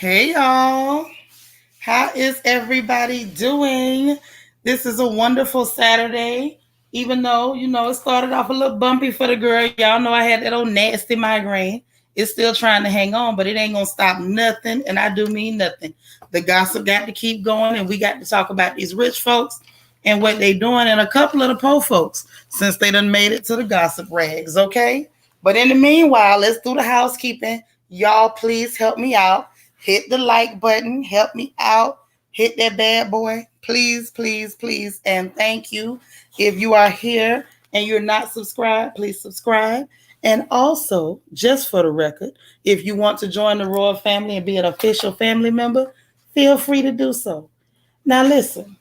Hey y'all, how is everybody doing? This is a wonderful Saturday. Even though, it started off a little bumpy for the girl. Y'all know I had that old nasty migraine. It's still trying to hang on, but it ain't gonna stop nothing. And I do mean nothing. The gossip got to keep going, and we got to talk about these rich folks and what they doing, and a couple of the poor folks since they done made it to the gossip rags, okay? But in the meanwhile, let's do the housekeeping. Y'all, please help me out. Hit the like button. Help me out. Hit that bad boy. Please, please, please. And thank you. If you are here and you're not subscribed, please subscribe. And also, just for the record, if you want to join the royal family and be an official family member, feel free to do so. Now, listen.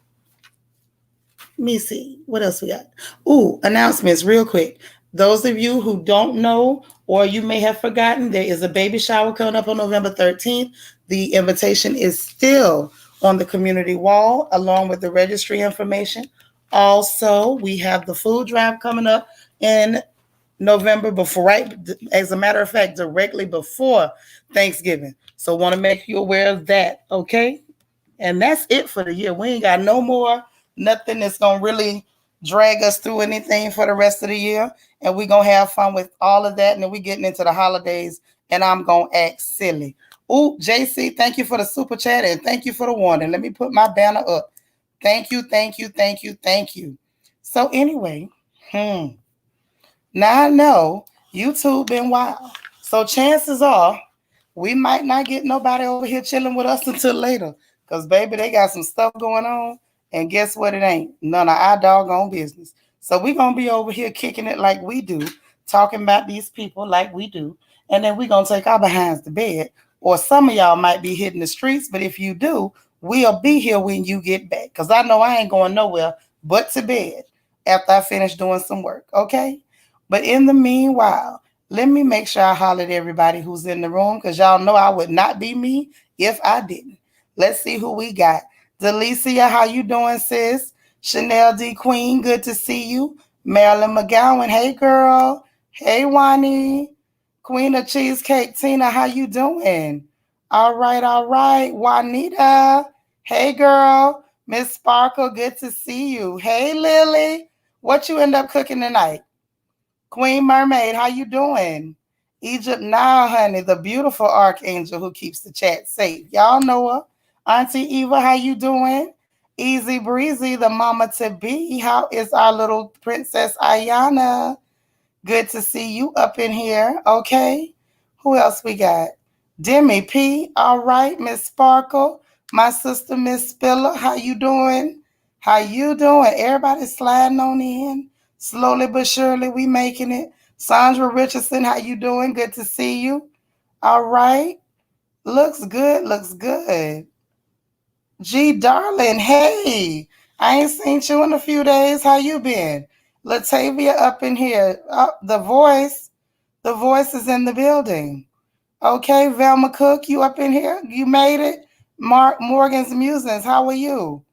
Let me see. What else we got? Ooh, announcements real quick. Those of you who don't know or you may have forgotten, there is a baby shower coming up on November 13th. The invitation is still on the community wall along with the registry information. Also, we have the food drive coming up in November before, right? As a matter of fact, directly before Thanksgiving. So want to make you aware of that, okay? And that's it for the year. We ain't got no more, nothing that's going to really drag us through anything for the rest of the year. And we're going to have fun with all of that. And then we're getting into the holidays, and I'm going to act silly. Ooh, JC, thank you for the super chat, and thank you for the warning. Let me put my banner up. Thank you, thank you, thank you, thank you. So anyway, now I know YouTube been wild. So chances are we might not get nobody over here chilling with us until later. Because, baby, they got some stuff going on. And guess what? It ain't none of our doggone business. So we're going to be over here kicking it like we do, talking about these people like we do. And then we're going to take our behinds to bed. Or some of y'all might be hitting the streets. But if you do, we'll be here when you get back. Because I know I ain't going nowhere but to bed after I finish doing some work. Okay? But in the meanwhile, let me make sure I holler at everybody who's in the room because y'all know I would not be me if I didn't. Let's see who we got. Delicia, how you doing, sis? Chanel D. Queen, good to see you. Marilyn McGowan, hey, girl. Hey, Wani. Queen of Cheesecake, Tina, how you doing? All right. Juanita, hey, girl. Miss Sparkle, good to see you. Hey, Lily, what you end up cooking tonight? Queen Mermaid, how you doing? Egypt now, honey, the beautiful archangel who keeps the chat safe. Y'all know her. Auntie Eva, how you doing? Easy Breezy, the mama to be. How is our little princess Ayana? Good to see you up in here. Okay. Who else we got? Demi P. All right, Miss Sparkle. My sister, Miss Spiller. How you doing? How you doing? Everybody sliding on in. Slowly but surely, we making it. Sandra Richardson, how you doing? Good to see you. All right. Looks good, looks good. G darling, hey. I ain't seen you in a few days. How you been? Latavia up in here. The voice is in the building. Okay, Velma Cook, you up in here? You made it? Mark Morgan's Musings, how are you?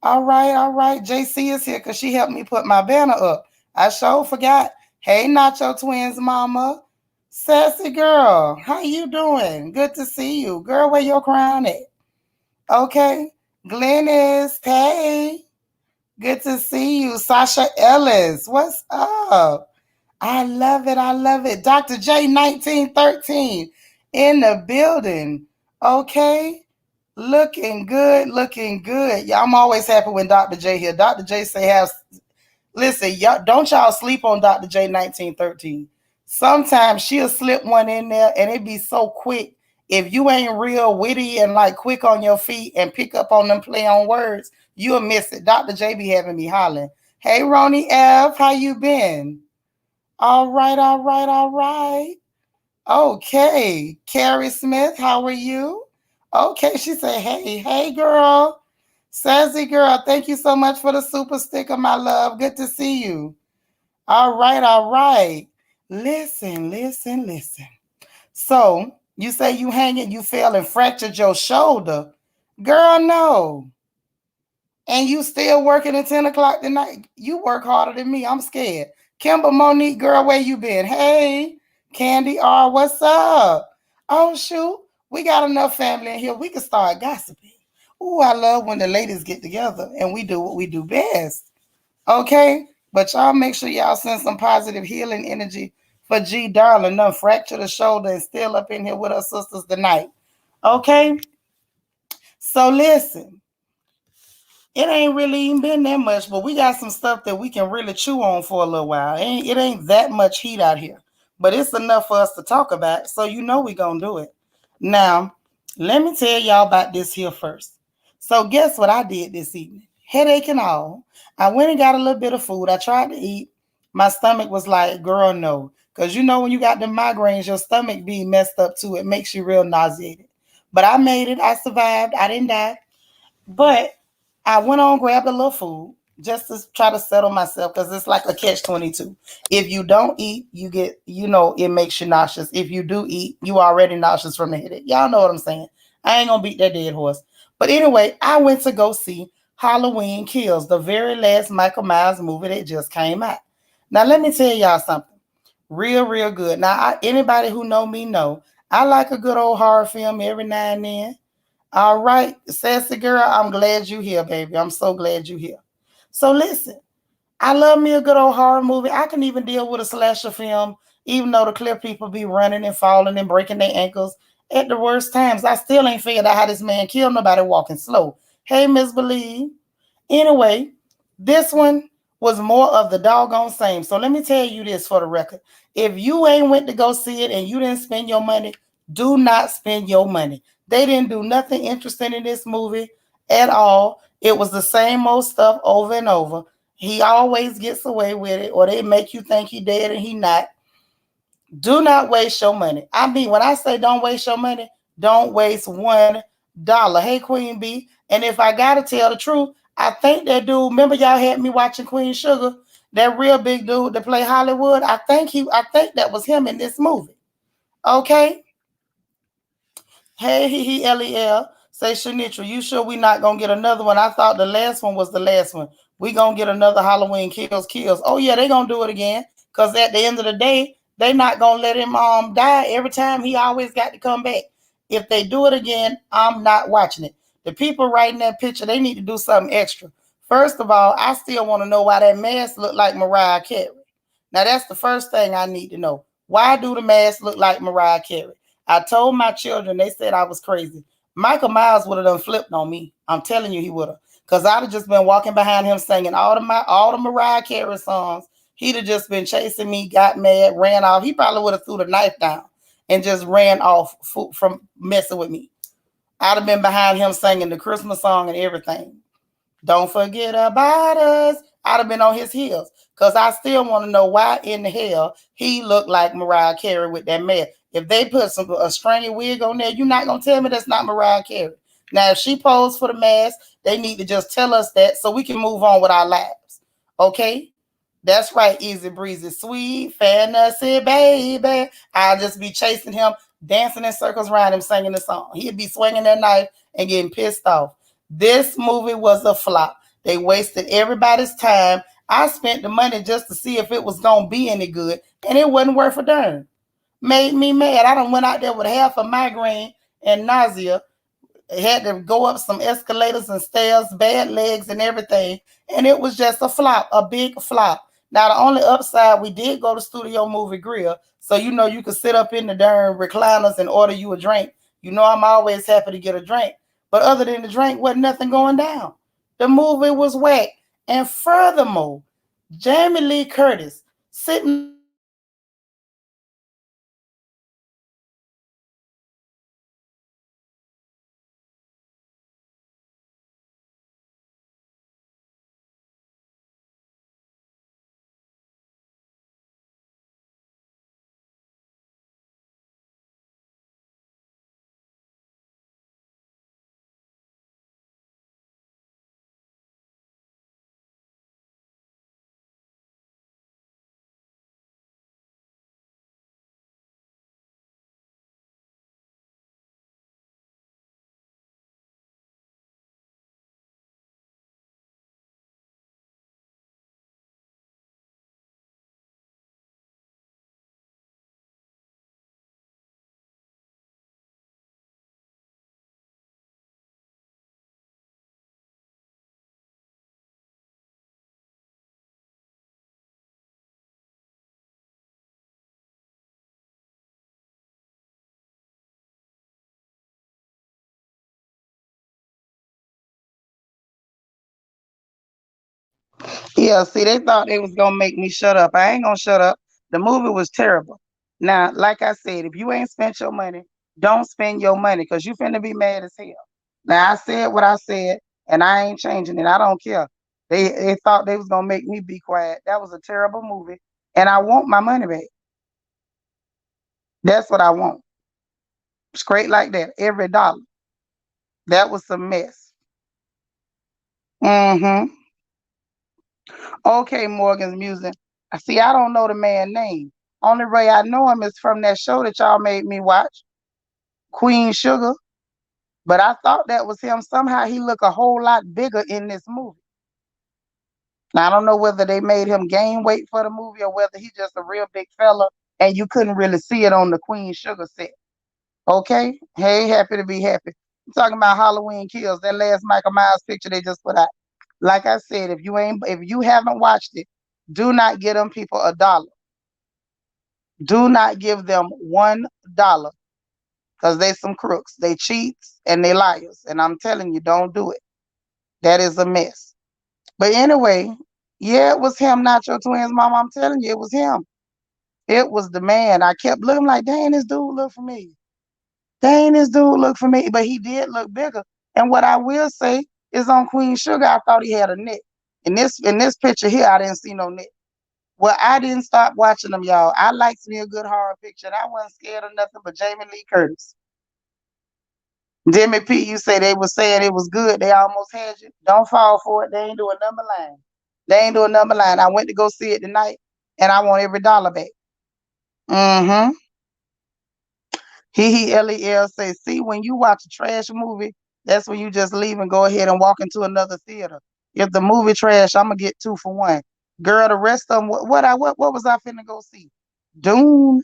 All right. JC is here because she helped me put my banner up. I sure forgot. Hey, Nacho Twins mama. Sassy girl, how you doing? Good to see you. Girl, where your crown at? Okay. Glennis, hey. Good to see you. Sasha Ellis, what's up? I love it. Dr. J 1913 in the building. Okay. Looking good. Yeah, I'm always happy when Dr. J here. Dr. J say listen, y'all don't y'all sleep on Dr. J 1913. Sometimes she'll slip one in there and it be so quick. If you ain't real witty and like quick on your feet and pick up on them play on words, you'll miss it. Dr. J be having me hollering. Hey, Ronnie F, how you been? All right. Okay. Carrie Smith, how are you? Okay, she said, hey, girl. Sassy girl, thank you so much for the super sticker, my love. Good to see you. All right. Listen. So, you say you hanging, you fell and fractured your shoulder. Girl, no. And you still working at 10 o'clock tonight. You work harder than me. I'm scared. Kimber Monique, girl, where you been? Hey, Candy R, what's up? Oh, shoot. We got enough family in here. We can start gossiping. Ooh, I love when the ladies get together and we do what we do best. Okay? But y'all make sure y'all send some positive healing energy for G Darling. None fracture the shoulder and still up in here with her sisters tonight. Okay? So listen, it ain't really even been that much, but we got some stuff that we can really chew on for a little while. It ain't that much heat out here, but it's enough for us to talk about. So you know we gonna do it. Now, let me tell y'all about this here first. So guess what I did this evening? Headache and all. I went and got a little bit of food. I tried to eat. My stomach was like, girl, no. Because you know when you got the migraines, your stomach be messed up too. It makes you real nauseated. But I made it. I survived. I didn't die. But I went on, grabbed a little food just to try to settle myself because it's like a catch 22. If you don't eat, you get, it makes you nauseous. If you do eat, you already nauseous from the headache. Y'all know what I'm saying. I ain't gonna beat that dead horse. But anyway, I went to go see Halloween Kills, the very last Michael Myers movie that just came out. Now let me tell y'all something. Real, real good. Now, anybody who know me know I like a good old horror film every now and then. All right, sassy girl, I'm glad you here, baby. I'm so glad you here. So listen, I love me a good old horror movie. I can even deal with a slasher film, even though the clear people be running and falling and breaking their ankles at the worst times. I still ain't figured out how this man killed nobody walking slow. Hey, Miss Believe. Anyway, this one was more of the doggone same. So let me tell you this for the record. If you ain't went to go see it and you didn't spend your money, do not spend your money. They didn't do nothing interesting in this movie at all. It was the same old stuff over and over. He always gets away with it, or they make you think he dead and he not. Do not waste your money. I mean, when I say don't waste your money, don't waste $1. Hey, Queen B. And if I gotta tell the truth, I think that dude, remember y'all had me watching Queen Sugar, that real big dude that play Hollywood. I think that was him in this movie. Okay. Hey, Lel. Say, Seanitra, you sure we not gonna get another one? I thought the last one was the last one. We gonna get another Halloween kills. Oh yeah, they gonna do it again. Cause at the end of the day, they not gonna let him die every time. He always got to come back. If they do it again, I'm not watching it. The people writing that picture, they need to do something extra. First of all, I still want to know why that mask looked like Mariah Carey. Now that's the first thing I need to know. Why do the mask look like Mariah Carey? I told my children, they said I was crazy. Michael Myers would have done flipped on me. I'm telling you, he would have. Because I'd have just been walking behind him singing all the Mariah Carey songs. He'd have just been chasing me, got mad, ran off. He probably would have threw the knife down and just ran off from messing with me. I'd have been behind him singing the Christmas song and everything. Don't forget about us. I'd have been on his heels because I still want to know why in the hell he looked like Mariah Carey with that mask. If they put a stringy wig on there, you're not gonna tell me that's not Mariah Carey. Now, if she posed for the mask, they need to just tell us that so we can move on with our lives. Okay? That's right, easy breezy, sweet fantasy, baby. I'll just be chasing him, dancing in circles around him, singing the song. He'd be swinging that knife and getting pissed off. This movie was a flop. They wasted everybody's time. I spent the money just to see if it was gonna be any good, and it wasn't worth a darn. Made me mad. I done went out there with half a migraine and nausea, had to go up some escalators and stairs, bad legs and everything. And it was just a flop, a big flop. Now, the only upside, we did go to Studio Movie Grill. So, you could sit up in the darn recliners and order you a drink. You know, I'm always happy to get a drink. But other than the drink, wasn't nothing going down. The movie was whack. And furthermore, Jamie Lee Curtis sitting Yeah, see, they thought they was gonna make me shut up. I ain't gonna shut up. The movie was terrible. Now, like I said, if you ain't spent your money, don't spend your money because you finna be mad as hell. Now I said what I said, and I ain't changing it. I don't care. They thought they was gonna make me be quiet. That was a terrible movie, and I want my money back. That's what I want. Straight like that, every dollar. That was a mess. Mm-hmm. Okay, Morgan's Music. See, I don't know the man's name. Only way I know him is from that show that y'all made me watch, Queen Sugar. But I thought that was him. Somehow he looked a whole lot bigger in this movie. Now I don't know whether they made him gain weight for the movie or whether he's just a real big fella and you couldn't really see it on the Queen Sugar set. Okay? Hey, happy to be happy. I'm talking about Halloween Kills, that last Michael Myers picture they just put out. Like I said, if you haven't watched it, do not give them people a dollar. Do not give them $1 because they some crooks. They cheats and they liars. And I'm telling you, don't do it. That is a mess. But anyway, yeah, it was him, not your twins, mom. I'm telling you, it was him. It was the man. I kept looking like, dang, this dude look for me. Dang, this dude look for me. But he did look bigger. And what I will say is on Queen Sugar, I thought he had a neck. In this picture here, I didn't see no neck. Well, I didn't stop watching them, y'all. I liked me a good horror picture, and I wasn't scared of nothing but Jamie Lee Curtis. Demi P, you say they was saying it was good. They almost had you. Don't fall for it. They ain't doing number line. They ain't doing number line. I went to go see it tonight, and I want every dollar back. Mm-hmm. Lel say, see, when you watch a trash movie, that's when you just leave and go ahead and walk into another theater. If the movie trash, I'm gonna get 2 for 1. Girl, the rest of them, what was I finna go see? Dune,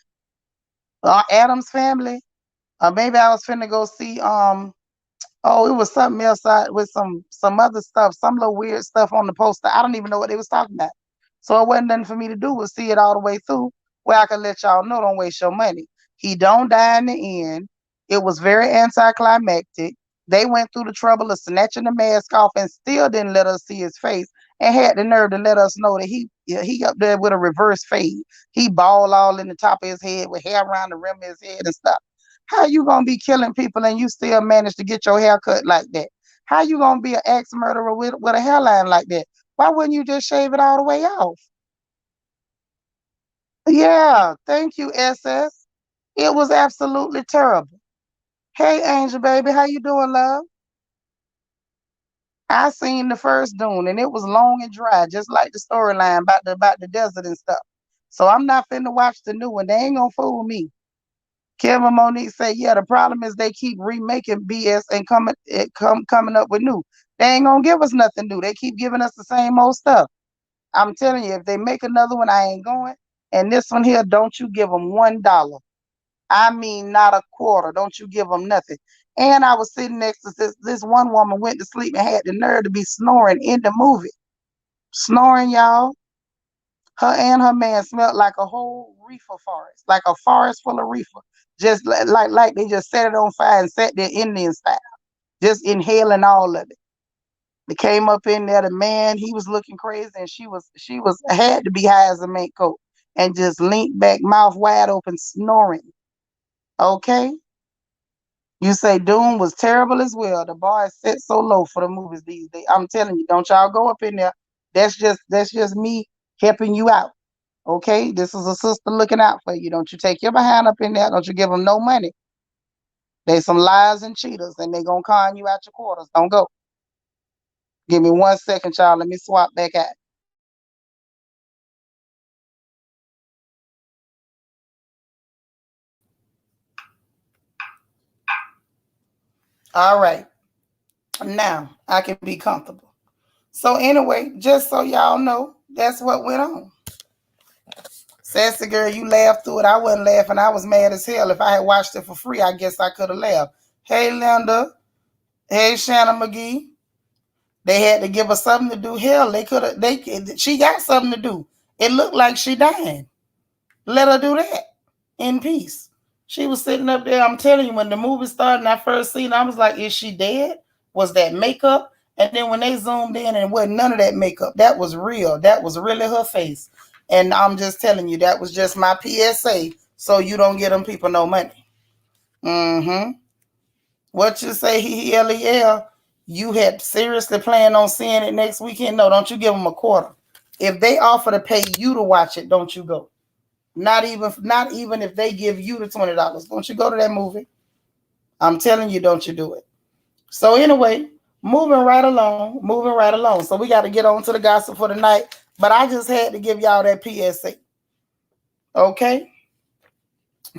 Adam's Family, or maybe I was finna go see oh, it was something else with some other stuff, some little weird stuff on the poster. I don't even know what they was talking about. So it wasn't nothing for me to do was see it all the way through where I could let y'all know don't waste your money. He don't die in the end. It was very anticlimactic. They went through the trouble of snatching the mask off and still didn't let us see his face and had the nerve to let us know that he up there with a reverse fade. He bald all in the top of his head with hair around the rim of his head and stuff. How you gonna be killing people and you still manage to get your hair cut like that? How you gonna be an ex murderer with a hairline like that? Why wouldn't you just shave it all the way off? Yeah, thank you, SS. It was absolutely terrible. Hey, Angel baby, how you doing, love? I seen the first Dune and it was long and dry, just like the storyline about the desert and stuff. So I'm not finna watch the new one. They ain't gonna fool me. Kevin Monique say, yeah, the problem is they keep remaking BS and coming up with new. They ain't gonna give us nothing new. They keep giving us the same old stuff. I'm telling you, if they make another one, I ain't going. And this one here, don't you give them $1. I mean, not a quarter. Don't you give them nothing. And I was sitting next to this one woman went to sleep and had the nerve to be snoring in the movie. Snoring, y'all. Her and her man smelled like a whole reefer forest, like a forest full of reefer. Just like they just set it on fire and sat there Indian style, just inhaling all of it. They came up in there, the man, he was looking crazy, and she was had to be high as a mink coat and just leaned back, mouth wide open, snoring. Okay? You say Doom was terrible as well. The bar is set so low for the movies these days. I'm telling you, don't y'all go up in there. That's just me helping you out. Okay, this is a sister looking out for you. Don't you take your behind up in there. Don't you give them no money. They some liars and cheaters, and they gonna con you out your quarters. Don't go. Give me 1 second, y'all. Let me swap back out. All right, now I can be comfortable. So anyway, just so y'all know, that's what went on. Sassy girl, you laughed through it. I wasn't laughing. I was mad as hell. If I had watched it for free, I guess I could have laughed. Hey, Linda. Hey, Shannon McGee. They had to give her something to do. Hell, they could have. She got something to do. It looked like she dying. Let her do that in peace. She was sitting up there. I'm telling you, when the movie started and I first seen her, I was like, is she dead? Was that makeup? And then when they zoomed in and wasn't none of that makeup, that was real. That was really her face. And I'm just telling you, that was just my PSA. So you don't get them people no money. Mm-hmm. What you say, LEL? You had seriously planned on seeing it next weekend? No, don't you give them a quarter. If they offer to pay you to watch it, don't you go. Not even if they give you the $20. Don't you go to that movie? I'm telling you, don't you do it. So anyway, moving right along. So we got to get on to the gossip for the night. But I just had to give y'all that PSA. Okay?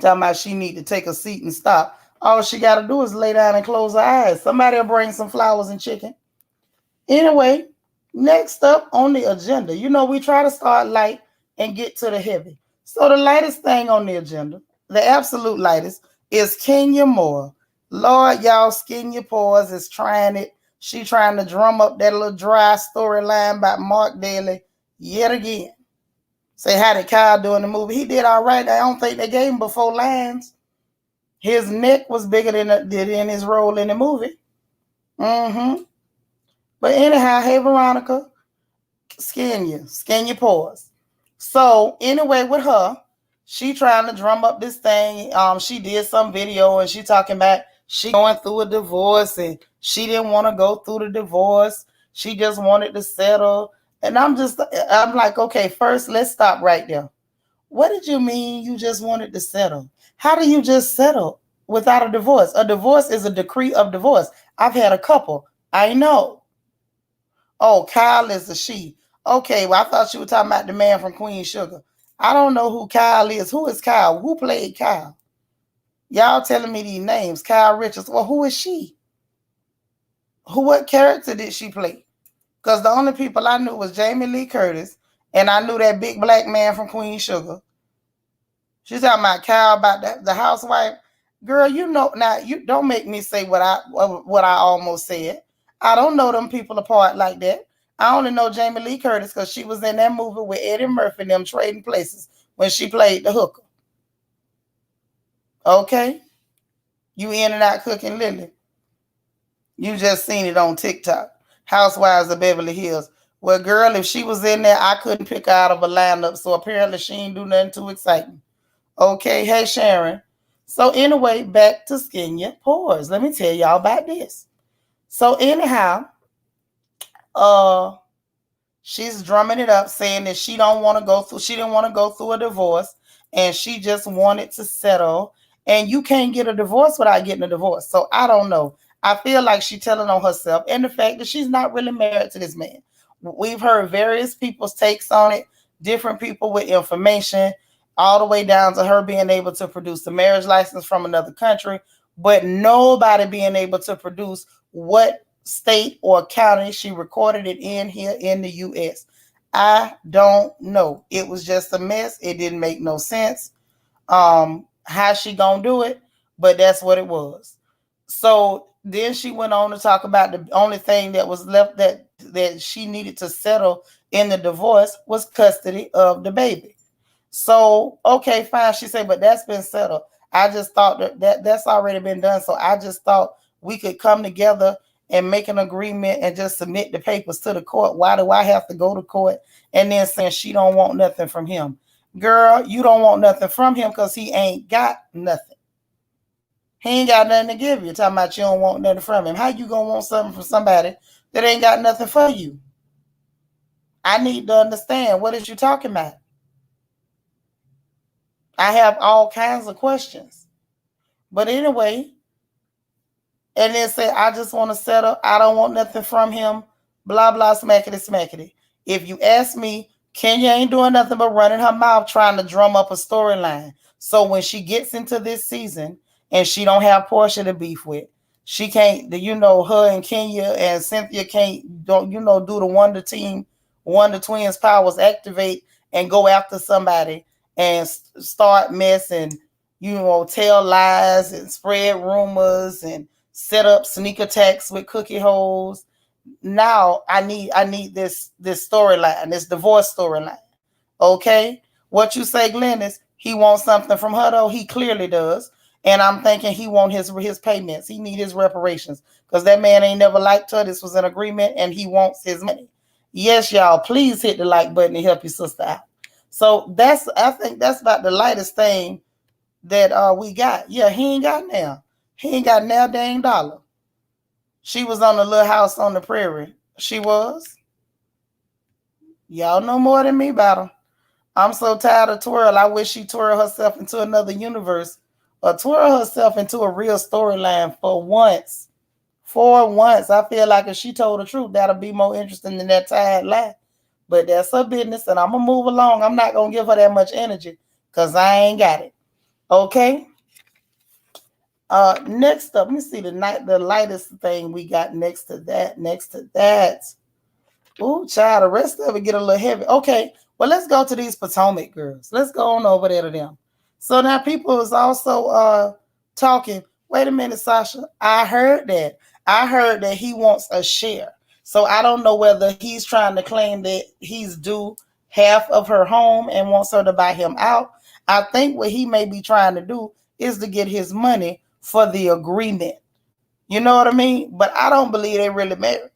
Talking about she need to take a seat and stop. All she got to do is lay down and close her eyes. Somebody will bring some flowers and chicken. Anyway, next up on the agenda, we try to start light and get to the heavy. So the lightest thing on the agenda, the absolute lightest, is Kenya Moore. Lord, y'all, Skin Your Pores is trying it. She trying to drum up that little dry storyline by Mark Daly yet again. Say, how did Kyle do in the movie? He did all right. I don't think they gave him before lines. His neck was bigger than his role in the movie. Mm-hmm. But anyhow, hey, Veronica, skin your pores. So anyway, with her, she trying to drum up this thing. She did some video and she talking about she going through a divorce and she didn't want to go through the divorce. She just wanted to settle. And I'm like, okay, first let's stop right there. What did you mean you just wanted to settle? How do you just settle without a divorce? A divorce is a decree of divorce. I've had a couple. I know. Oh, Kyle is a she. Okay, well, I thought you were talking about the man from Queen Sugar. I don't know who Kyle is. Who is Kyle? Who played Kyle? Y'all telling me these names. Kyle Richards. Well, who is she? What character did she play? Because the only people I knew was Jamie Lee Curtis, and I knew that big black man from Queen Sugar. She's talking about Kyle, about the housewife. Girl, now you don't make me say what I almost said. I don't know them people apart like that. I only know Jamie Lee Curtis because she was in that movie with Eddie Murphy and them Trading Places when she played the hooker. Okay? You In and Out Cooking Lily. You just seen it on TikTok. Housewives of Beverly Hills. Well, girl, if she was in there, I couldn't pick her out of a lineup, so apparently she ain't do nothing too exciting. Okay, hey Sharon. So anyway, back to Skin Your Pores. Let me tell y'all about this. So anyhow, she's drumming it up, saying that she didn't want to go through a divorce, and she just wanted to settle. And you can't get a divorce without getting a divorce. So I don't know. I feel like she's telling on herself, and the fact that she's not really married to this man. We've heard various people's takes on it, different people with information, all the way down to her being able to produce a marriage license from another country, but nobody being able to produce what state or county she recorded it in here in the U.S. I don't know. It was just a mess. It didn't make no sense. How she gonna do it? But that's what it was. So then she went on to talk about the only thing that was left that she needed to settle in the divorce was custody of the baby. So, okay, fine. She said, but that's been settled. I just thought that's already been done. So I just thought we could come together and make an agreement and just submit the papers to the court. Why do I have to go to court? And then saying she don't want nothing from him. Girl, you don't want nothing from him because he ain't got nothing. He ain't got nothing to give you. Talking about you don't want nothing from him. How you gonna want something from somebody that ain't got nothing for you? I need to understand. What is you talking about? I have all kinds of questions. But anyway, and then say, I just want to settle. I don't want nothing from him. Blah, blah, smackety. If you ask me, Kenya ain't doing nothing but running her mouth trying to drum up a storyline. So when she gets into this season and she don't have Portia to beef with, she can't, her and Kenya and Cynthia do the Wonder Twins powers activate and go after somebody and start messing, tell lies and spread rumors and set up sneak attacks with cookie holes. Now I need this storyline, this divorce storyline. Okay? What you say, Glennis, he wants something from her though? He clearly does. And I'm thinking he want his payments. He need his reparations because that man ain't never liked her. This was an agreement, and he wants his money. Yes, y'all, please hit the like button to help your sister out. So I think that's about the lightest thing that we got. Yeah, he ain't got now. He ain't got now dang dollar. She was on the little house on the prairie. She was. Y'all know more than me about her. I'm so tired of twirl. I wish she twirl herself into another universe or twirl herself into a real storyline for once. For once. I feel like if she told the truth, that'll be more interesting than that tired lie. But that's her business, and I'm going to move along. I'm not going to give her that much energy because I ain't got it. Okay? Next up, let me see the lightest thing we got next to that. Ooh, child, the rest of it get a little heavy. Okay, well, let's go to these Potomac girls. Let's go on over there to them. So now people is also talking. Wait a minute, Sasha. I heard that. I heard that he wants a share. So I don't know whether he's trying to claim that he's due half of her home and wants her to buy him out. I think what he may be trying to do is to get his money for the agreement. You know what I mean? But I don't believe they really married.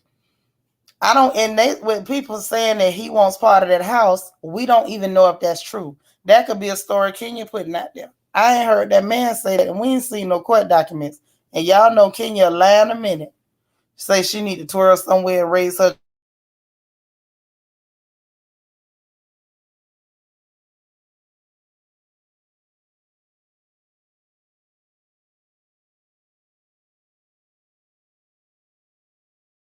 I don't, and they with people saying that he wants part of that house, we don't even know if that's true. That could be a story Kenya putting out there. I ain't heard that man say that, and we ain't seen no court documents. And y'all know Kenya lie in a minute. Say she need to twirl somewhere and raise her child and all that. So I don't know if that's true. But I don't know if that's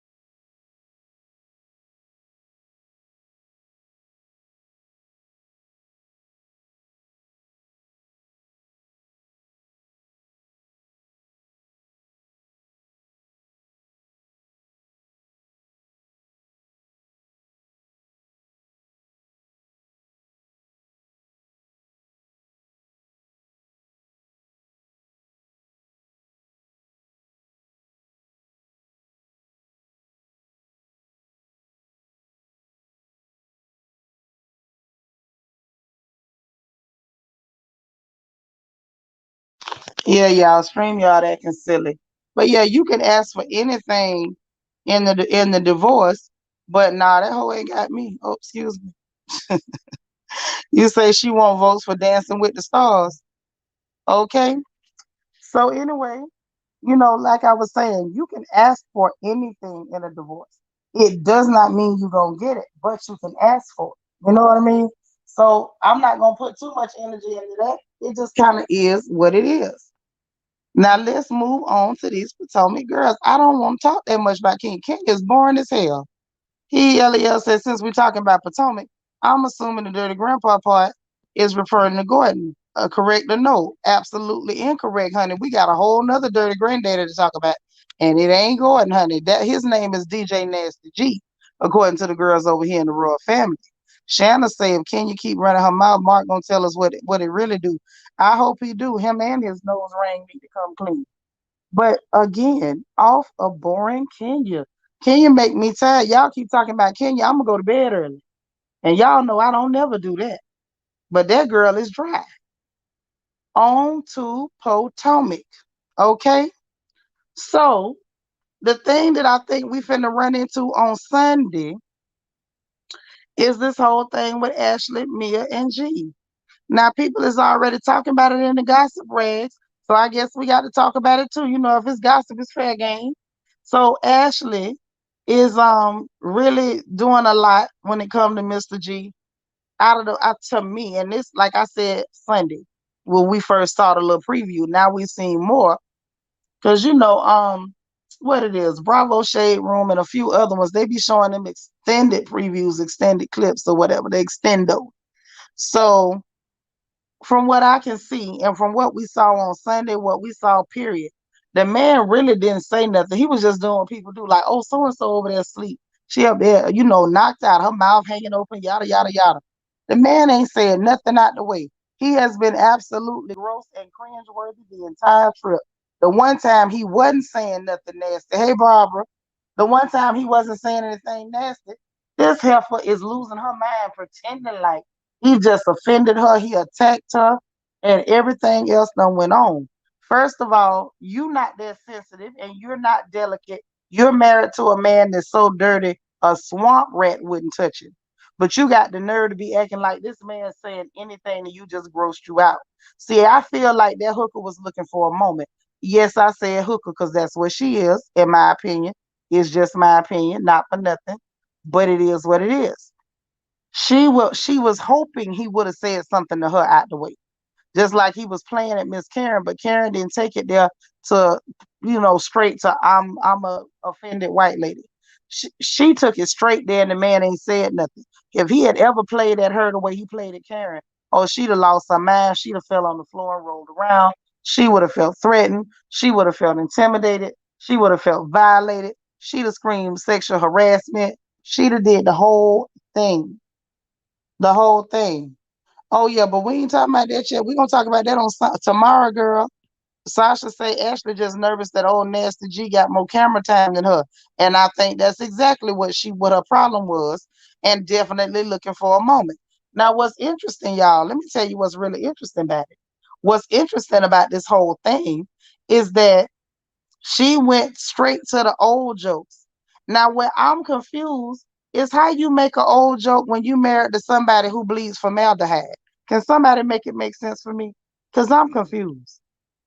true. Yeah, y'all, stream y'all acting silly. But yeah, you can ask for anything in the divorce, but nah, that hoe ain't got me. Oh, excuse me. You say she won't votes for Dancing with the Stars. Okay. So anyway, like I was saying, you can ask for anything in a divorce. It does not mean you're gonna get it, but you can ask for it. You know what I mean? So I'm not gonna put too much energy into that. It just kind of is what it is. Now let's move on to these Potomac girls. I don't want to talk that much about King. King is boring as hell. LEL said, since we're talking about Potomac, I'm assuming the dirty grandpa part is referring to Gordon. Correct or no? Absolutely incorrect, honey. We got a whole nother dirty granddaddy to talk about. And it ain't Gordon, honey. That his name is DJ Nasty G, according to the girls over here in the royal family. Shanna said, can you keep running her mouth? Mark gonna tell us what it really do. I hope he do. Him and his nose ring need to come clean. But again, off of boring Kenya. Kenya make me tired. Y'all keep talking about Kenya. I'm gonna go to bed early. And y'all know I don't never do that. But that girl is dry. On to Potomac. Okay? So the thing that I think we finna run into on Sunday is this whole thing with Ashley, Mia, and G. Now people is already talking about it in the gossip rags. So I guess we got to talk about it too. If it's gossip, it's fair game. So Ashley is really doing a lot when it comes to Mr. G. Out of the to me, and this, like I said Sunday, when we first saw the little preview. Now we've seen more because what it is, Bravo Shade Room and a few other ones. They be showing them extended previews, extended clips, or whatever they extendo. So from what I can see and from what we saw on Sunday, what we saw, period, the man really didn't say nothing. He was just doing what people do, like, oh, so and so over there asleep. She up there, knocked out, her mouth hanging open, yada, yada, yada. The man ain't saying nothing out the way. He has been absolutely gross and cringeworthy the entire trip. The one time he wasn't saying nothing nasty, hey, Barbara, the one time he wasn't saying anything nasty, this heifer is losing her mind, pretending like He just offended her. He attacked her, and everything else done went on. First of all, you not that sensitive, and you're not delicate. You're married to a man that's so dirty, a swamp rat wouldn't touch him. But you got the nerve to be acting like this man saying anything to you just grossed you out. See, I feel like that hooker was looking for a moment. Yes, I said hooker because that's what she is, in my opinion. It's just my opinion, not for nothing, but it is what it is. She was hoping he would have said something to her out the way, just like he was playing at Miss Karen, but Karen didn't take it there to, straight to I'm a offended white lady. She took it straight there, and the man ain't said nothing. If he had ever played at her the way he played at Karen, oh, she'd have lost her mind. She'd have fell on the floor and rolled around. She would have felt threatened. She would have felt intimidated. She would have felt violated. She'd have screamed sexual harassment. She'd have did the whole thing. The whole thing. Oh yeah, but we ain't talking about that yet. We're gonna talk about that on tomorrow, girl. Sasha say Ashley just nervous that old nasty G got more camera time than her. And I think that's exactly what her problem was, and definitely looking for a moment. Now, what's interesting, y'all, let me tell you what's really interesting about it. What's interesting about this whole thing is that she went straight to the old jokes. Now, what I'm confused is how you make an old joke when you married to somebody who bleeds formaldehyde. Can somebody make it make sense for me? Because I'm confused.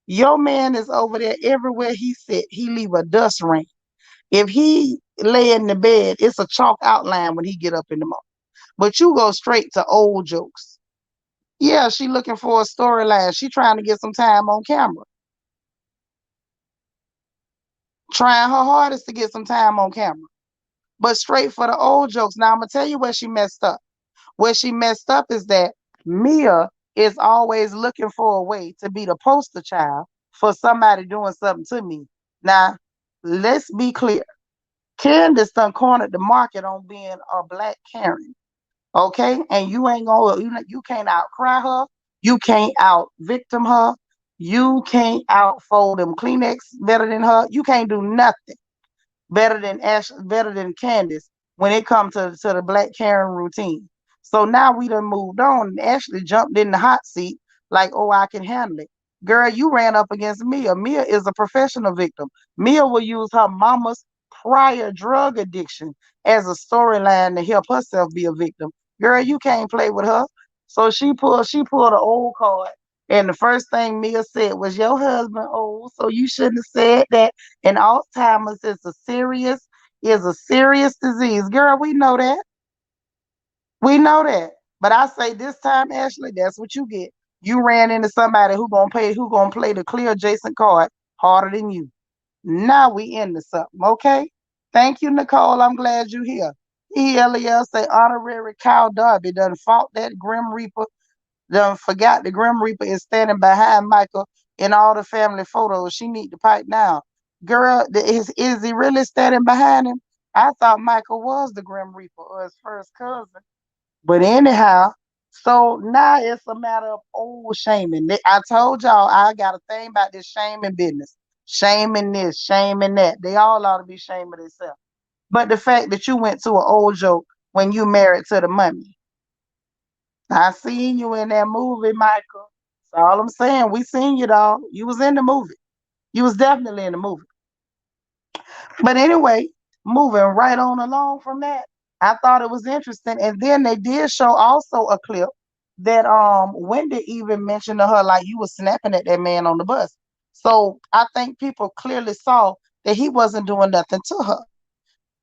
Your man is over there everywhere he sit. He leave a dust ring. If he lay in the bed, it's a chalk outline when he get up in the morning. But you go straight to old jokes. Yeah, she looking for a storyline. She trying to get some time on camera. Trying her hardest to get some time on camera. But straight for the old jokes. Now I'm gonna tell you where she messed up. Where she messed up is that Mia is always looking for a way to be the poster child for somebody doing something to me. Now, let's be clear. Candace done cornered the market on being a black Karen. Okay? And you ain't gonna you can't outcry her, you can't out victim her, you can't outfold them Kleenex better than her, you can't do nothing better than Candace when it comes to the Black Karen routine. So now we done moved on and Ashley jumped in the hot seat like, oh, I can handle it. Girl, you ran up against Mia. Mia is a professional victim. Mia will use her mama's prior drug addiction as a storyline to help herself be a victim. Girl, you can't play with her. So she pulled an old card. And the first thing Mia said was, your husband old, so you shouldn't have said that. And Alzheimer's is a serious disease. Girl, we know that. We know that. But I say this time, Ashley, that's what you get. You ran into somebody who gonna play the clear Jason card harder than you. Now we into something, okay? Thank you, Nicole. I'm glad you're here. ELEL say honorary Kyle Darby done fought that Grim Reaper, done forgot the Grim Reaper is standing behind Michael in all the family photos. She need to pipe down. Girl, is he really standing behind him? I thought Michael was the Grim Reaper or his first cousin. But anyhow, so now it's a matter of old shaming. I told y'all I got a thing about this shaming business. Shaming this, shaming that. They all ought to be shaming themselves. But the fact that you went to an old joke when you married to the mummy. I seen you in that movie, Michael. That's all I'm saying. We seen you, dog. You was in the movie. You was definitely in the movie. But anyway, moving right on along from that, I thought it was interesting. And then they did show also a clip that Wendy even mentioned to her, like, you was snapping at that man on the bus. So I think people clearly saw that he wasn't doing nothing to her.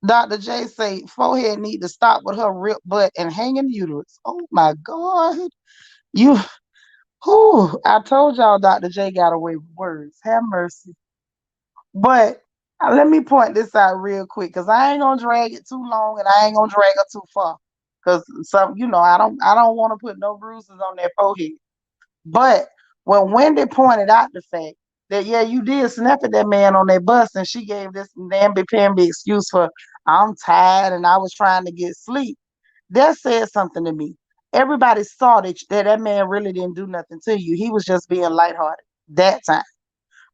Dr. J say forehead need to stop with her ripped butt and hanging uterus. Oh my God. You whew, I told y'all Dr. J got away with words. Have mercy. But let me point this out real quick because I ain't gonna drag it too long and I ain't gonna drag her too far. Cause I don't want to put no bruises on that forehead. But when Wendy pointed out the fact that yeah, you did snap at that man on that bus and she gave this namby-pamby excuse for I'm tired and I was trying to get sleep, that said something to me. Everybody saw that man really didn't do nothing to you. He was just being lighthearted that time.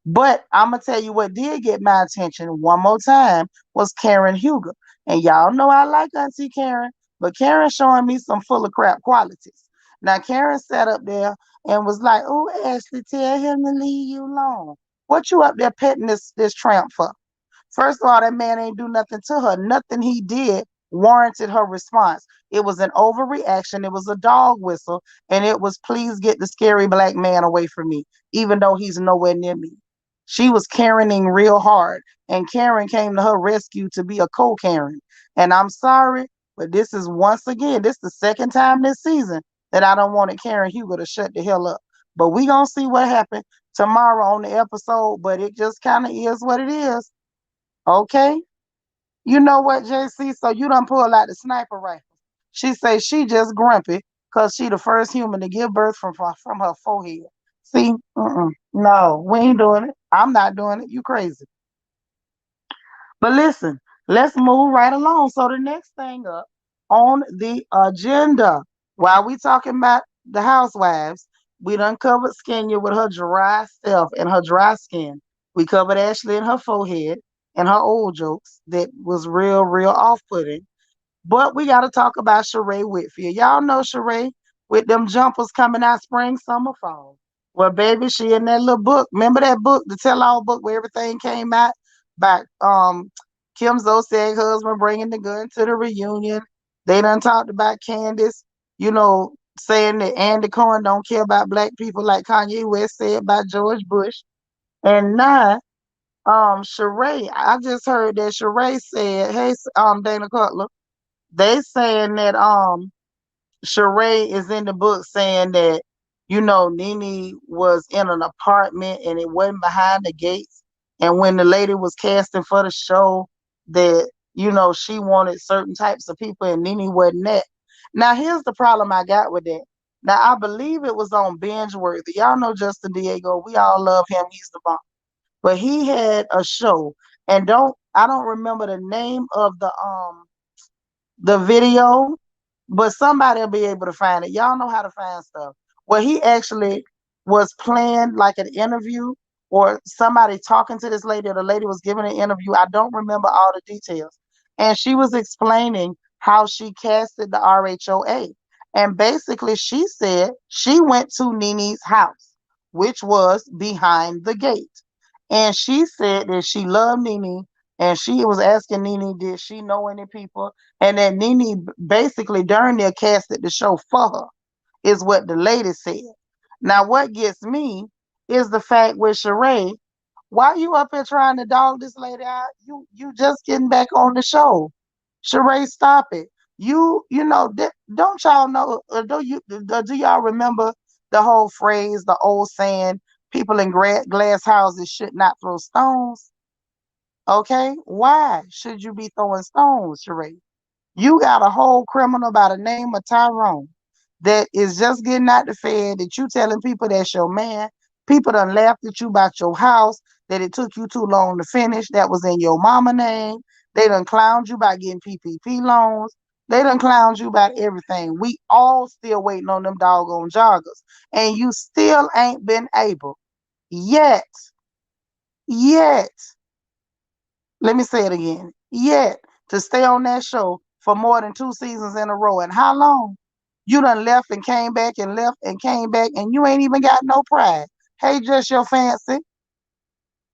But I'm gonna tell you what did get my attention one more time was Karen Huger. And y'all know I like Auntie Karen, but Karen showing me some full of crap qualities. Now Karen sat up there and was like, "Oh, Ashley, tell him to leave you alone. What you up there petting this tramp for?" First of all, that man ain't do nothing to her. Nothing he did warranted her response. It was an overreaction. It was a dog whistle, and it was, "Please get the scary black man away from me," even though he's nowhere near me. She was Karening real hard, and Karen came to her rescue to be a co-Karen. And I'm sorry, but this is once again, this is the second time this season that I don't wanted Karen Hugo to shut the hell up. But we gonna see what happened tomorrow on the episode. But it just kind of is what it is. Okay. You know what, JC? So you done pull out the sniper rifle. She say she just grumpy because she the first human to give birth from her forehead. See, no, we ain't doing it. I'm not doing it. You crazy. But listen, let's move right along. So the next thing up on the agenda, while we talking about the housewives, we done covered Skenya with her dry self and her dry skin. We covered Ashley and her forehead and her old jokes that was real off-putting. But we got to talk about Sheree Whitfield. Y'all know Sheree with them jumpers coming out spring, summer, fall. Well, baby, she in that little book. Remember that book, the tell-all book where everything came out by Kim Zolciak husband bringing the gun to the reunion. They done talked about Candace, saying that Andy Cohen don't care about black people like Kanye West said about George Bush. And now, Sheree, I just heard that Sheree said, "Hey, Dana Cutler, they saying that Sheree is in the book saying that, Nene was in an apartment and it wasn't behind the gates. And when the lady was casting for the show, that, she wanted certain types of people and Nene wasn't that." Now, here's the problem I got with that. Now, I believe it was on Binge Worthy. Y'all know Justin Diego. We all love him. He's the bomb. But he had a show, and I don't remember the name of the video, but somebody will be able to find it. Y'all know how to find stuff. Where he actually was playing like an interview or somebody talking to this lady, or the lady was giving an interview. I don't remember all the details. And she was explaining how she casted the RHOA. And basically, she said she went to Nene's house, which was behind the gate. And she said that she loved Nene, and she was asking Nene, did she know any people? And then Nene basically during their casted the show for her, is what the lady said. Now, what gets me is the fact with Sheree, why you up here trying to dog this lady out? You just getting back on the show. Sheree, stop it. Don't y'all know, do y'all remember the whole phrase, the old saying, people in glass houses should not throw stones? Okay? Why should you be throwing stones, Sheree? You got a whole criminal by the name of Tyrone that is just getting out the Fed, that you telling people that's your man. People done laughed at you about your house, that it took you too long to finish, that was in your mama name. They done clowned you about getting PPP loans. They done clowned you about everything. We all still waiting on them doggone joggers. And you still ain't been able yet, yet, let me say it again, yet to stay on that show for more than 2 seasons in a row. And how long? You done left and came back and left and came back, and you ain't even got no pride. Hey, just your fancy.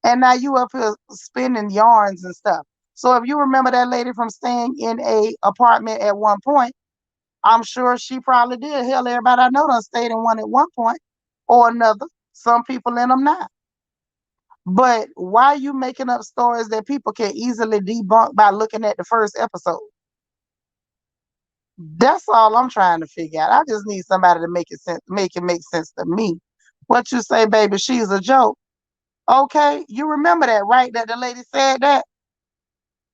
And now you up here spinning yarns and stuff. So if you remember that lady from staying in a apartment at one point, I'm sure she probably did. Hell, everybody I know done stayed in one at one point or another. Some people in them now. But why are you making up stories that people can easily debunk by looking at the first episode? That's all I'm trying to figure out. I just need somebody to make it make sense to me. What you say, baby? She's a joke. Okay, you remember that, right? That the lady said that.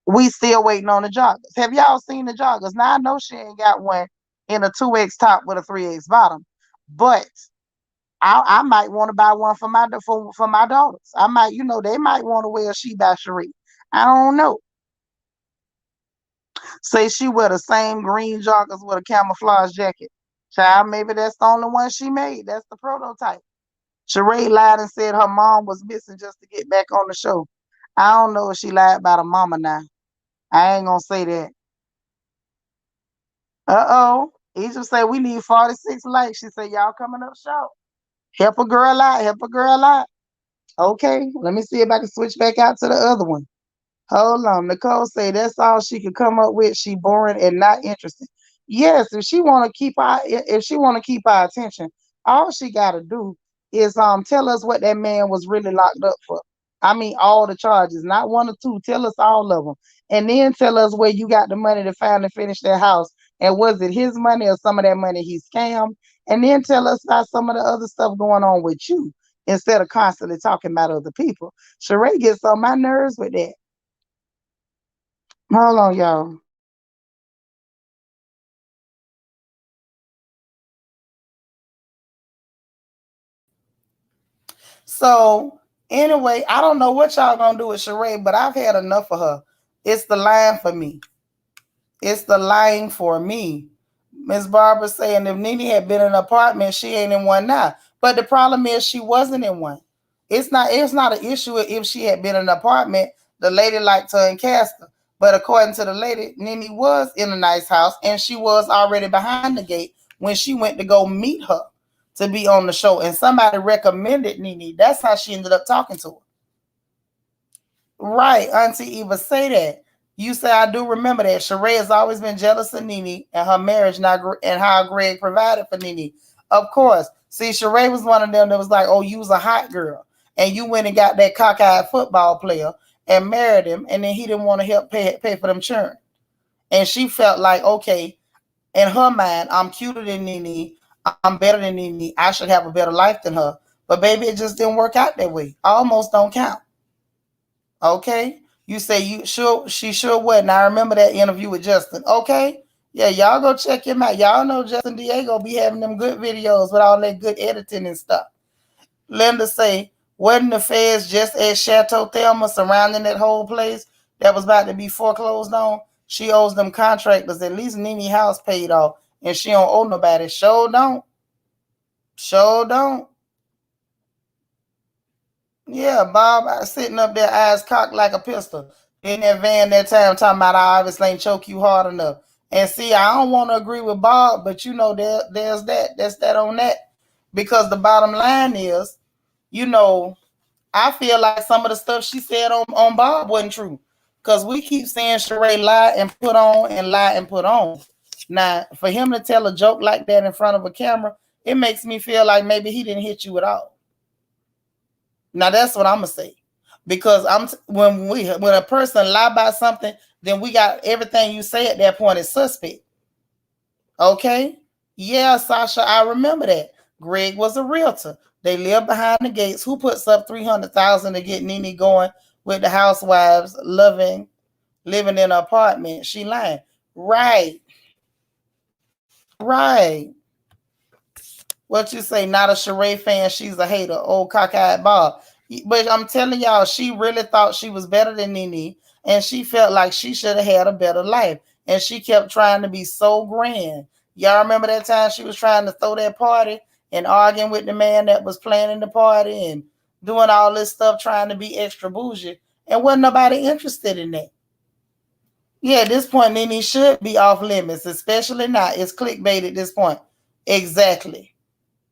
We still waiting on the joggers. Have y'all seen the joggers? Now I know she ain't got one in a 2X top with a 3X bottom, but I might want to buy one for my daughters. I might, they might want to wear a She by Cherie. I don't know. Say she wear the same green joggers with a camouflage jacket. Child, maybe that's the only one she made. That's the prototype. Sheree lied and said her mom was missing just to get back on the show. I don't know if she lied about her mama now. I ain't gonna say that. Uh-oh. Egypt say we need 46 likes. She said, y'all coming up short. Help a girl out. Help a girl out. Okay, let me see if I can switch back out to the other one. Hold on. Nicole say that's all she could come up with. She boring and not interesting. Yes, if she want to keep our attention, all she gotta do is tell us what that man was really locked up for. I mean all the charges, not one or two. Tell us all of them. And then tell us where you got the money to finally finish that house. And was it his money or some of that money he scammed? And then tell us about some of the other stuff going on with you instead of constantly talking about other people. Sheree gets on my nerves with that. Hold on, y'all. So anyway, I don't know what y'all gonna do with Sheree, but I've had enough of her. It's the line for me. It's the lying for me. Miss Barbara saying if Nene had been in an apartment, she ain't in one now. But the problem is she wasn't in one. It's not an issue if she had been in an apartment. The lady liked her in Casper. But according to the lady, Nene was in a nice house and she was already behind the gate when she went to go meet her to be on the show. And somebody recommended Nene. That's how she ended up talking to her. Right, Auntie Eva, say that. You say I do remember that. Sheree has always been jealous of Nene and her marriage and how Greg provided for Nene. Of course. See, Sheree was one of them that was like, oh, you was a hot girl. And you went and got that cockeyed football player and married him, and then he didn't want to help pay for them children. And she felt like, okay, in her mind, I'm cuter than Nene. I'm better than Nene. I should have a better life than her. But baby, it just didn't work out that way. Almost don't count. Okay. You say you sure she sure wasn't. I remember that interview with Justin. Okay. Yeah, y'all go check him out. Y'all know Justin Diego be having them good videos with all that good editing and stuff. Linda say, wasn't the feds just at Chateau Thelma surrounding that whole place that was about to be foreclosed on? She owes them contractors at least Nene house paid off, and she don't owe nobody. Sure don't. Sure don't. Yeah, Bob sitting up there, eyes cocked like a pistol in that van that time, talking about I obviously ain't choke you hard enough. And see, I don't want to agree with Bob, but you know, there's that. That's that on that. Because the bottom line is, you know, I feel like some of the stuff she said on Bob wasn't true. Because we keep saying Sheree lie and put on and lie and put on. Now, for him to tell a joke like that in front of a camera, it makes me feel like maybe he didn't hit you at all. Now that's what I'm gonna say, because when a person lie about something, then we got everything you say at that point is suspect. Okay, yeah, Sasha, I remember that. Greg was a realtor. They lived behind the gates. Who puts up 300,000 to get Nene going with the housewives living in an apartment? She lying. Right, right. What you say? Not a Sheree fan. She's a hater. Old cockeyed Bob. But I'm telling y'all, she really thought she was better than Nene, and she felt like she should have had a better life. And she kept trying to be so grand. Y'all remember that time she was trying to throw that party and arguing with the man that was planning the party and doing all this stuff, trying to be extra bougie, and wasn't nobody interested in that. Yeah, at this point, Nene should be off limits, especially now. It's clickbait at this point. Exactly.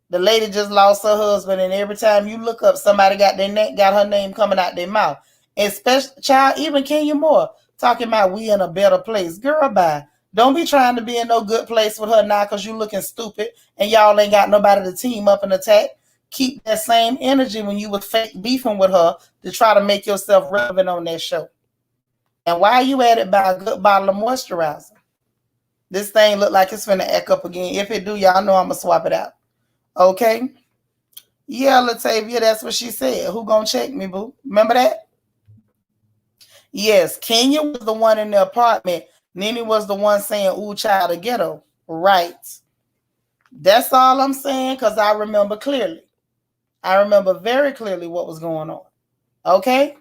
The lady just lost her husband, and every time you look up, somebody got her name coming out their mouth. Especially, child, even Kenya Moore talking about we in a better place. Girl, bye. Don't be trying to be in no good place with her now because you looking stupid and y'all ain't got nobody to team up and attack. Keep that same energy when you was fake beefing with her to try to make yourself relevant on that show. And while you at it, buy a good bottle of moisturizer. This thing look like it's finna act up again. If it do, y'all know I'm gonna swap it out. Okay? Yeah, Latavia, that's what she said. Who gonna check me, boo? Remember that? Yes, Kenya was the one in the apartment. Nene was the one saying, ooh, child, the ghetto. Right. That's all I'm saying, because I remember clearly. I remember very clearly what was going on. Okay?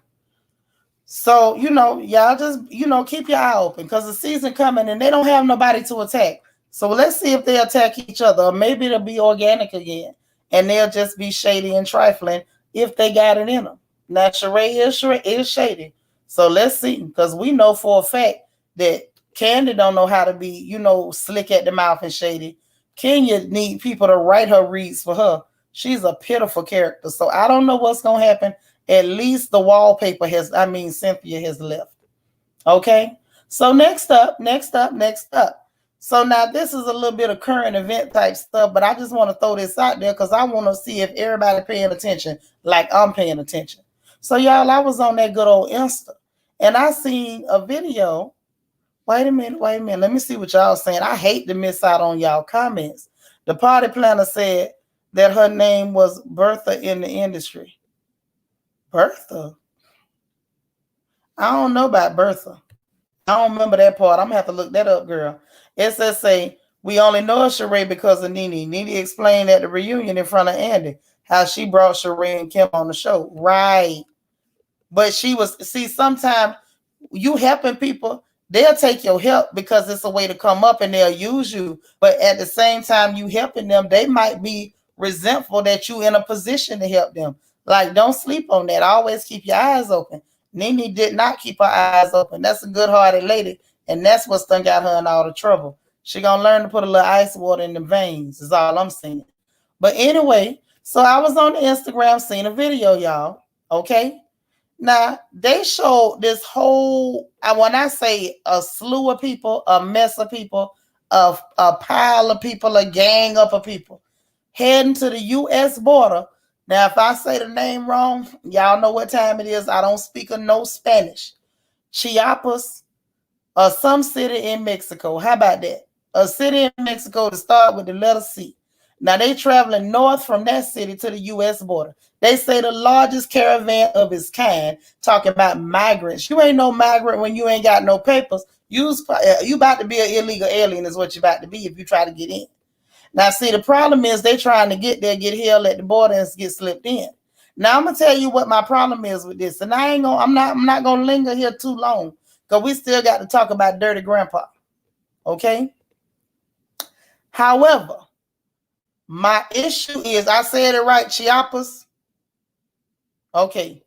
So, y'all just, keep your eye open, because the season coming and they don't have nobody to attack. So let's see if they attack each other, or maybe it'll be organic again. And they'll just be shady and trifling if they got it in them. Now, Sheree is shady. So let's see, because we know for a fact that Candy don't know how to be, slick at the mouth and shady. Kenya need people to write her reads for her. She's a pitiful character. So I don't know what's gonna happen. At least the wallpaper Cynthia has left. Okay. So next up. So now this is a little bit of current event type stuff, but I just want to throw this out there because I want to see if everybody paying attention like I'm paying attention. So y'all, I was on that good old Insta and I seen a video. Wait a minute. Let me see what y'all saying. I hate to miss out on y'all comments. The party planner said that her name was Bertha in the industry. Bertha? I don't know about Bertha. I don't remember that part. I'm gonna have to look that up, girl. It says say we only know Sheree because of Nene. Nene explained at the reunion in front of Andy how she brought Sheree and Kim on the show. Right. But sometimes you helping people, they'll take your help because it's a way to come up and they'll use you. But at the same time you helping them, they might be resentful that you in a position to help them. Like, don't sleep on that. Always keep your eyes open. Nene did not keep her eyes open. That's a good-hearted lady, and that's what's done got her in all the trouble. She gonna learn to put a little ice water in the veins, is all I'm saying. But anyway, so I was on the Instagram seeing a video, y'all. Okay? Now, they showed this whole, when I say a slew of people, a mess of people, a pile of people, a gang up of people, heading to the U.S. border. Now, if I say the name wrong, y'all know what time it is. I don't speak no Spanish. Chiapas or some city in Mexico. How about that? A city in Mexico to start with the letter C. Now, they traveling north from that city to the U.S. border. They say the largest caravan of its kind, talking about migrants. You ain't no migrant when you ain't got no papers. You about to be an illegal alien is what you about to be if you try to get in. Now, see, the problem is they trying to get there, get held at the border, and get slipped in. Now, I'm gonna tell you what my problem is with this, and I'm not gonna linger here too long because we still got to talk about Dirty Grandpa. Okay. However, my issue is, I said it right, Chiapas. Okay.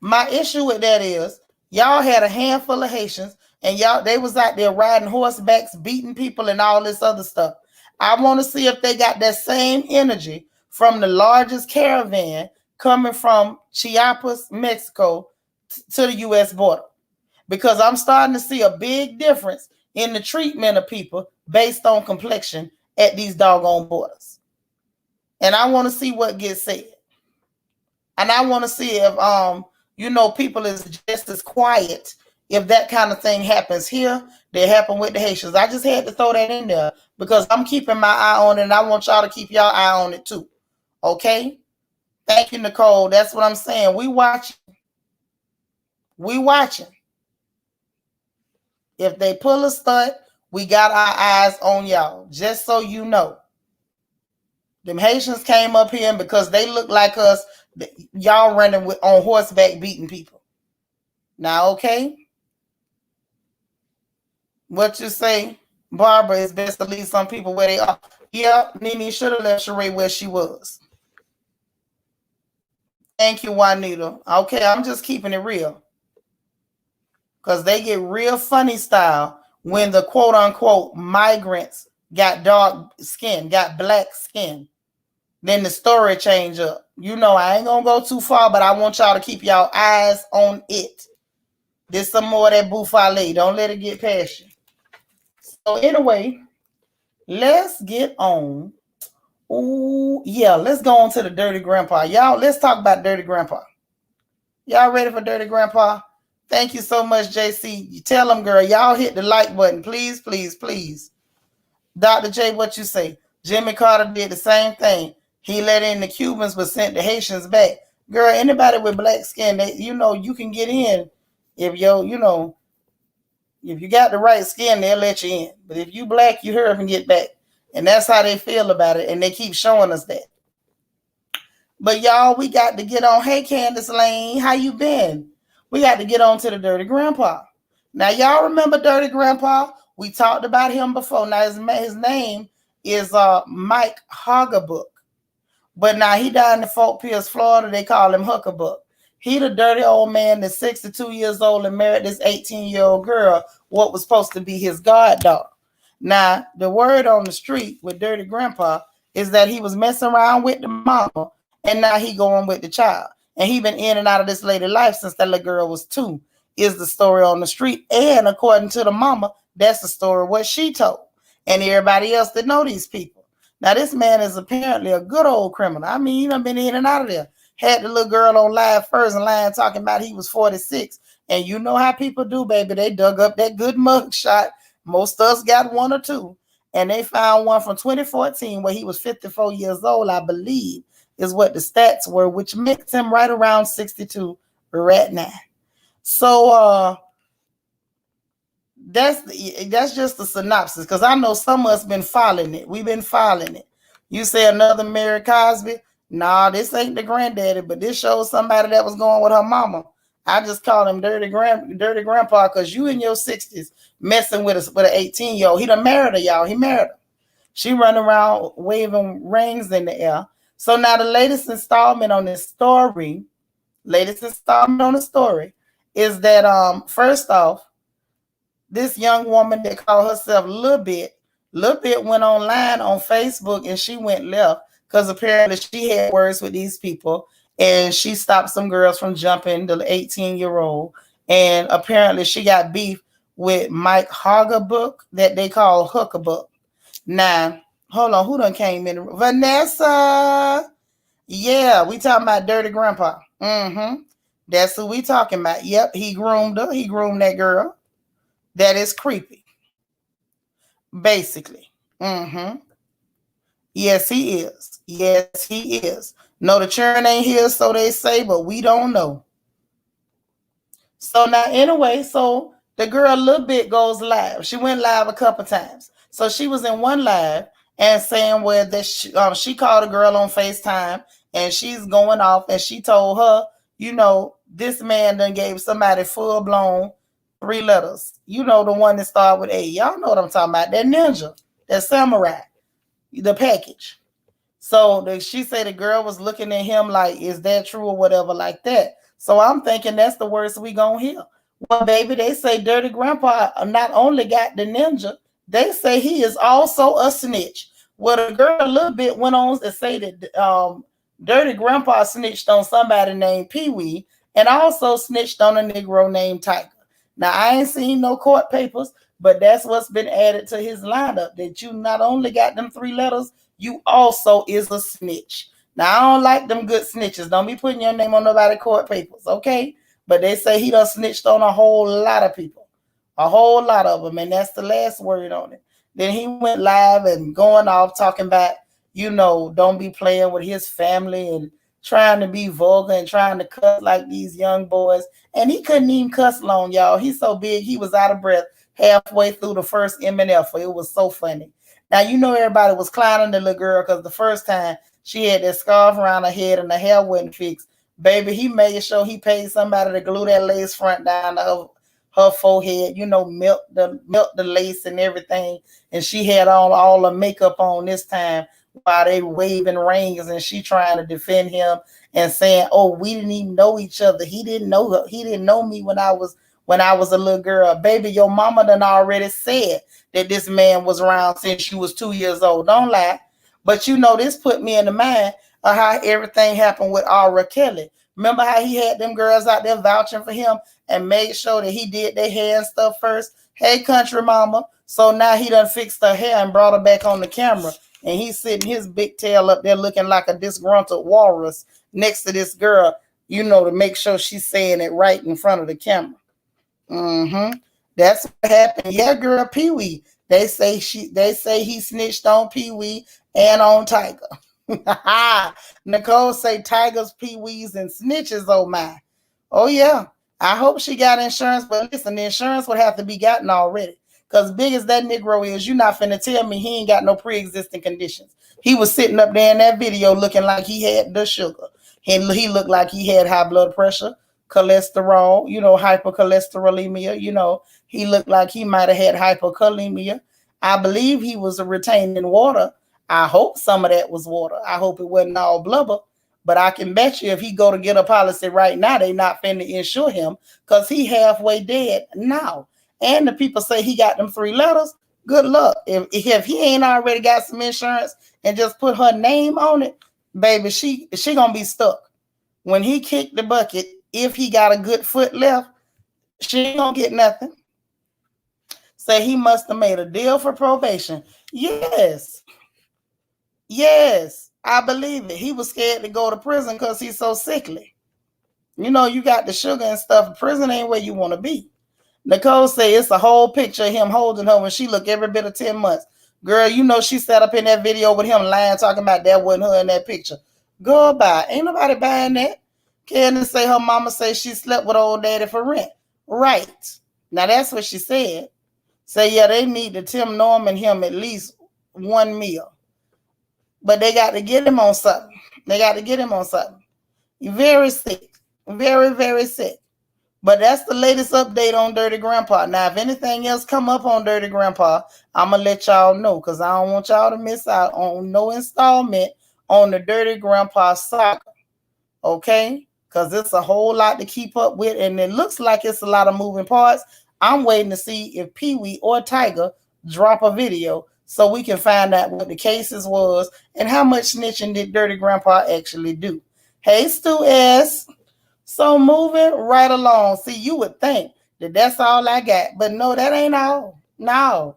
My issue with that is y'all had a handful of Haitians, and they was out there riding horsebacks, beating people, and all this other stuff. I want to see if they got that same energy from the largest caravan coming from Chiapas, Mexico, to the U.S. border. Because I'm starting to see a big difference in the treatment of people based on complexion at these doggone borders. And I want to see what gets said. And I want to see if, people is just as quiet if that kind of thing happens here, they happen with the Haitians. I just had to throw that in there because I'm keeping my eye on it, and I want y'all to keep y'all eye on it too. Okay? Thank you, Nicole. That's what I'm saying. We watching. If they pull a stunt, we got our eyes on y'all, just so you know. Them Haitians came up here, and because they look like us, y'all running on horseback beating people. Now, okay? What you say, Barbara, is best to leave some people where they are. Yeah, Nene should have left Sheree where she was. Thank you, Juanita. Okay, I'm just keeping it real. Because they get real funny style when the quote-unquote migrants got dark skin, got black skin. Then the story change up. I ain't going to go too far, but I want y'all to keep y'all eyes on it. There's some more of that bouffale. Don't let it get past you. So anyway, let's get on. Ooh, yeah, let's go on to the Dirty Grandpa. Y'all, let's talk about Dirty Grandpa. Y'all ready for Dirty Grandpa? Thank you so much, JC. You tell them, girl, y'all hit the like button. Please, please, please. Dr. J, what you say? Jimmy Carter did the same thing. He let in the Cubans but sent the Haitians back. Girl, anybody with black skin, you can get in if if you got the right skin, they'll let you in. But if you black, you hurry up and get back. And that's how they feel about it. And they keep showing us that. But y'all, we got to get on. Hey, Candace Lane, how you been? We got to get on to the Dirty Grandpa. Now, y'all remember Dirty Grandpa? We talked about him before. Now, his name is Mike Hoggabook. But now he died in Fort Pierce, Florida. They call him Huckabuck. He the dirty old man that's 62 years old and married this 18-year-old girl, what was supposed to be his goddaughter. Now, the word on the street with Dirty Grandpa is that he was messing around with the mama and now he going with the child. And he been in and out of this lady life since that little girl was 2, is the story on the street. And according to the mama, that's the story what she told. And everybody else that know these people. Now, this man is apparently a good old criminal. I mean, he done been in and out of there. Had the little girl on live first and line talking about he was 46. And you know how people do, baby. They dug up that good mug shot. Most of us got one or two. And they found one from 2014 where he was 54 years old, I believe, is what the stats were, which makes him right around 62 right now. So that's just a synopsis, because I know some of us been following it. We've been following it. You say another Mary Cosby? Nah, this ain't the granddaddy, but this shows somebody that was going with her mama. I just call him dirty grandpa, because you in your 60s messing with an 18-year-old. He done married her, y'all. He married her. She running around waving rings in the air. So now the latest installment on this story, is that first off, this young woman that called herself Lil Bit went online on Facebook and she went left because apparently she had words with these people and she stopped some girls from jumping the 18-year-old. And apparently she got beef with Mike Hoggerbook that they call Hookerbook. Now, hold on, who done came in? Vanessa. Yeah, we talking about Dirty Grandpa. That's who we talking about. Yep, he groomed her. He groomed that girl. That is creepy. Basically. Yes, he is. Yes, he is. No, the churn ain't here, so they say, but we don't know. So now, anyway, so the girl a little bit goes live. She went live a couple times. So she was in one live and saying where that she called a girl on FaceTime and she's going off and she told her, you know, this man done gave somebody full blown 3 letters. You know, the one that started with A. Y'all know what I'm talking about. That ninja, that samurai, the package. So she said the girl was looking at him like, is that true or whatever like that. So I'm thinking that's the worst we gonna hear. Well, baby, they say Dirty Grandpa not only got the ninja, they say he is also a snitch. Well, the girl a little bit went on to say that Dirty Grandpa snitched on somebody named Pee Wee and also snitched on a Negro named Tiger. Now, I ain't seen no court papers, but that's what's been added to his lineup, that you not only got them 3 letters, you also is a snitch. Now, I don't like them good snitches. Don't be putting your name on nobody's court papers, okay? But they say he done snitched on a whole lot of people, a whole lot of them, and that's the last word on it. Then he went live and going off talking about, you know, don't be playing with his family and trying to be vulgar and trying to cuss like these young boys. And he couldn't even cuss long, y'all. He's so big, he was out of breath halfway through the first M&F. It was so funny. Now, you know, everybody was clowning the little girl because the first time she had that scarf around her head and the hair wasn't fixed. Baby, he made sure he paid somebody to glue that lace front down to her forehead, you know, melt the lace and everything. And she had all the makeup on this time while they waving rings and she trying to defend him and saying, oh, we didn't even know each other. He didn't know her. He didn't know me when I was a little girl. Baby, your mama done already said that this man was around since you was 2 years old. Don't lie. But you know, this put me in the mind of how everything happened with R. Kelly. Remember how he had them girls out there vouching for him and made sure that he did their hair and stuff first? Hey, country mama. So now he done fixed her hair and brought her back on the camera. And he's sitting his big tail up there looking like a disgruntled walrus next to this girl, you know, to make sure she's saying it right in front of the camera. That's what happened. Yeah, girl, Pee Wee. They say he snitched on Pee Wee and on Tiger. Nicole say Tigers, Pee Wees, and snitches. Oh my. Oh yeah. I hope she got insurance, but listen, the insurance would have to be gotten already. Because big as that Negro is, you're not finna tell me he ain't got no pre-existing conditions. He was sitting up there in that video looking like he had the sugar. He looked like he had high blood pressure, cholesterol, you know, hypercholesterolemia. You know, he looked like he might have had hypokalemia. I believe he was retaining water. I hope some of that was water. I hope it wasn't all blubber. But I can bet you if he go to get a policy right now, they not finna insure him because he halfway dead now. And the people say he got them 3 letters. Good luck. If he ain't already got some insurance and just put her name on it, baby, she gonna be stuck. When he kicked the bucket, if he got a good foot left, she ain't gonna get nothing. Say he must have made a deal for probation. Yes. Yes, I believe it. He was scared to go to prison because he's so sickly. You know, you got the sugar and stuff. Prison ain't where you want to be. Nicole say it's a whole picture of him holding her when she look every bit of 10 months. Girl, you know she sat up in that video with him lying, talking about that wasn't her in that picture. Go by. Ain't nobody buying that. Candace say her mama say she slept with old daddy for rent. Right. Now that's what she said. Say, yeah, they need to Tim Norman him at least 1 meal. But they got to get him on something. They got to get him on something. He's very sick. Very, very sick. But that's the latest update on Dirty Grandpa. Now, if anything else come up on Dirty Grandpa, I'm going to let y'all know because I don't want y'all to miss out on no installment on the Dirty Grandpa saga. Okay? Because it's a whole lot to keep up with, and it looks like it's a lot of moving parts. I'm waiting to see if Pee-wee or Tiger drop a video so we can find out what the cases was and how much snitching did Dirty Grandpa actually do. Hey, Stu S. So moving right along. See, you would think that that's all I got, but no, that ain't all. No.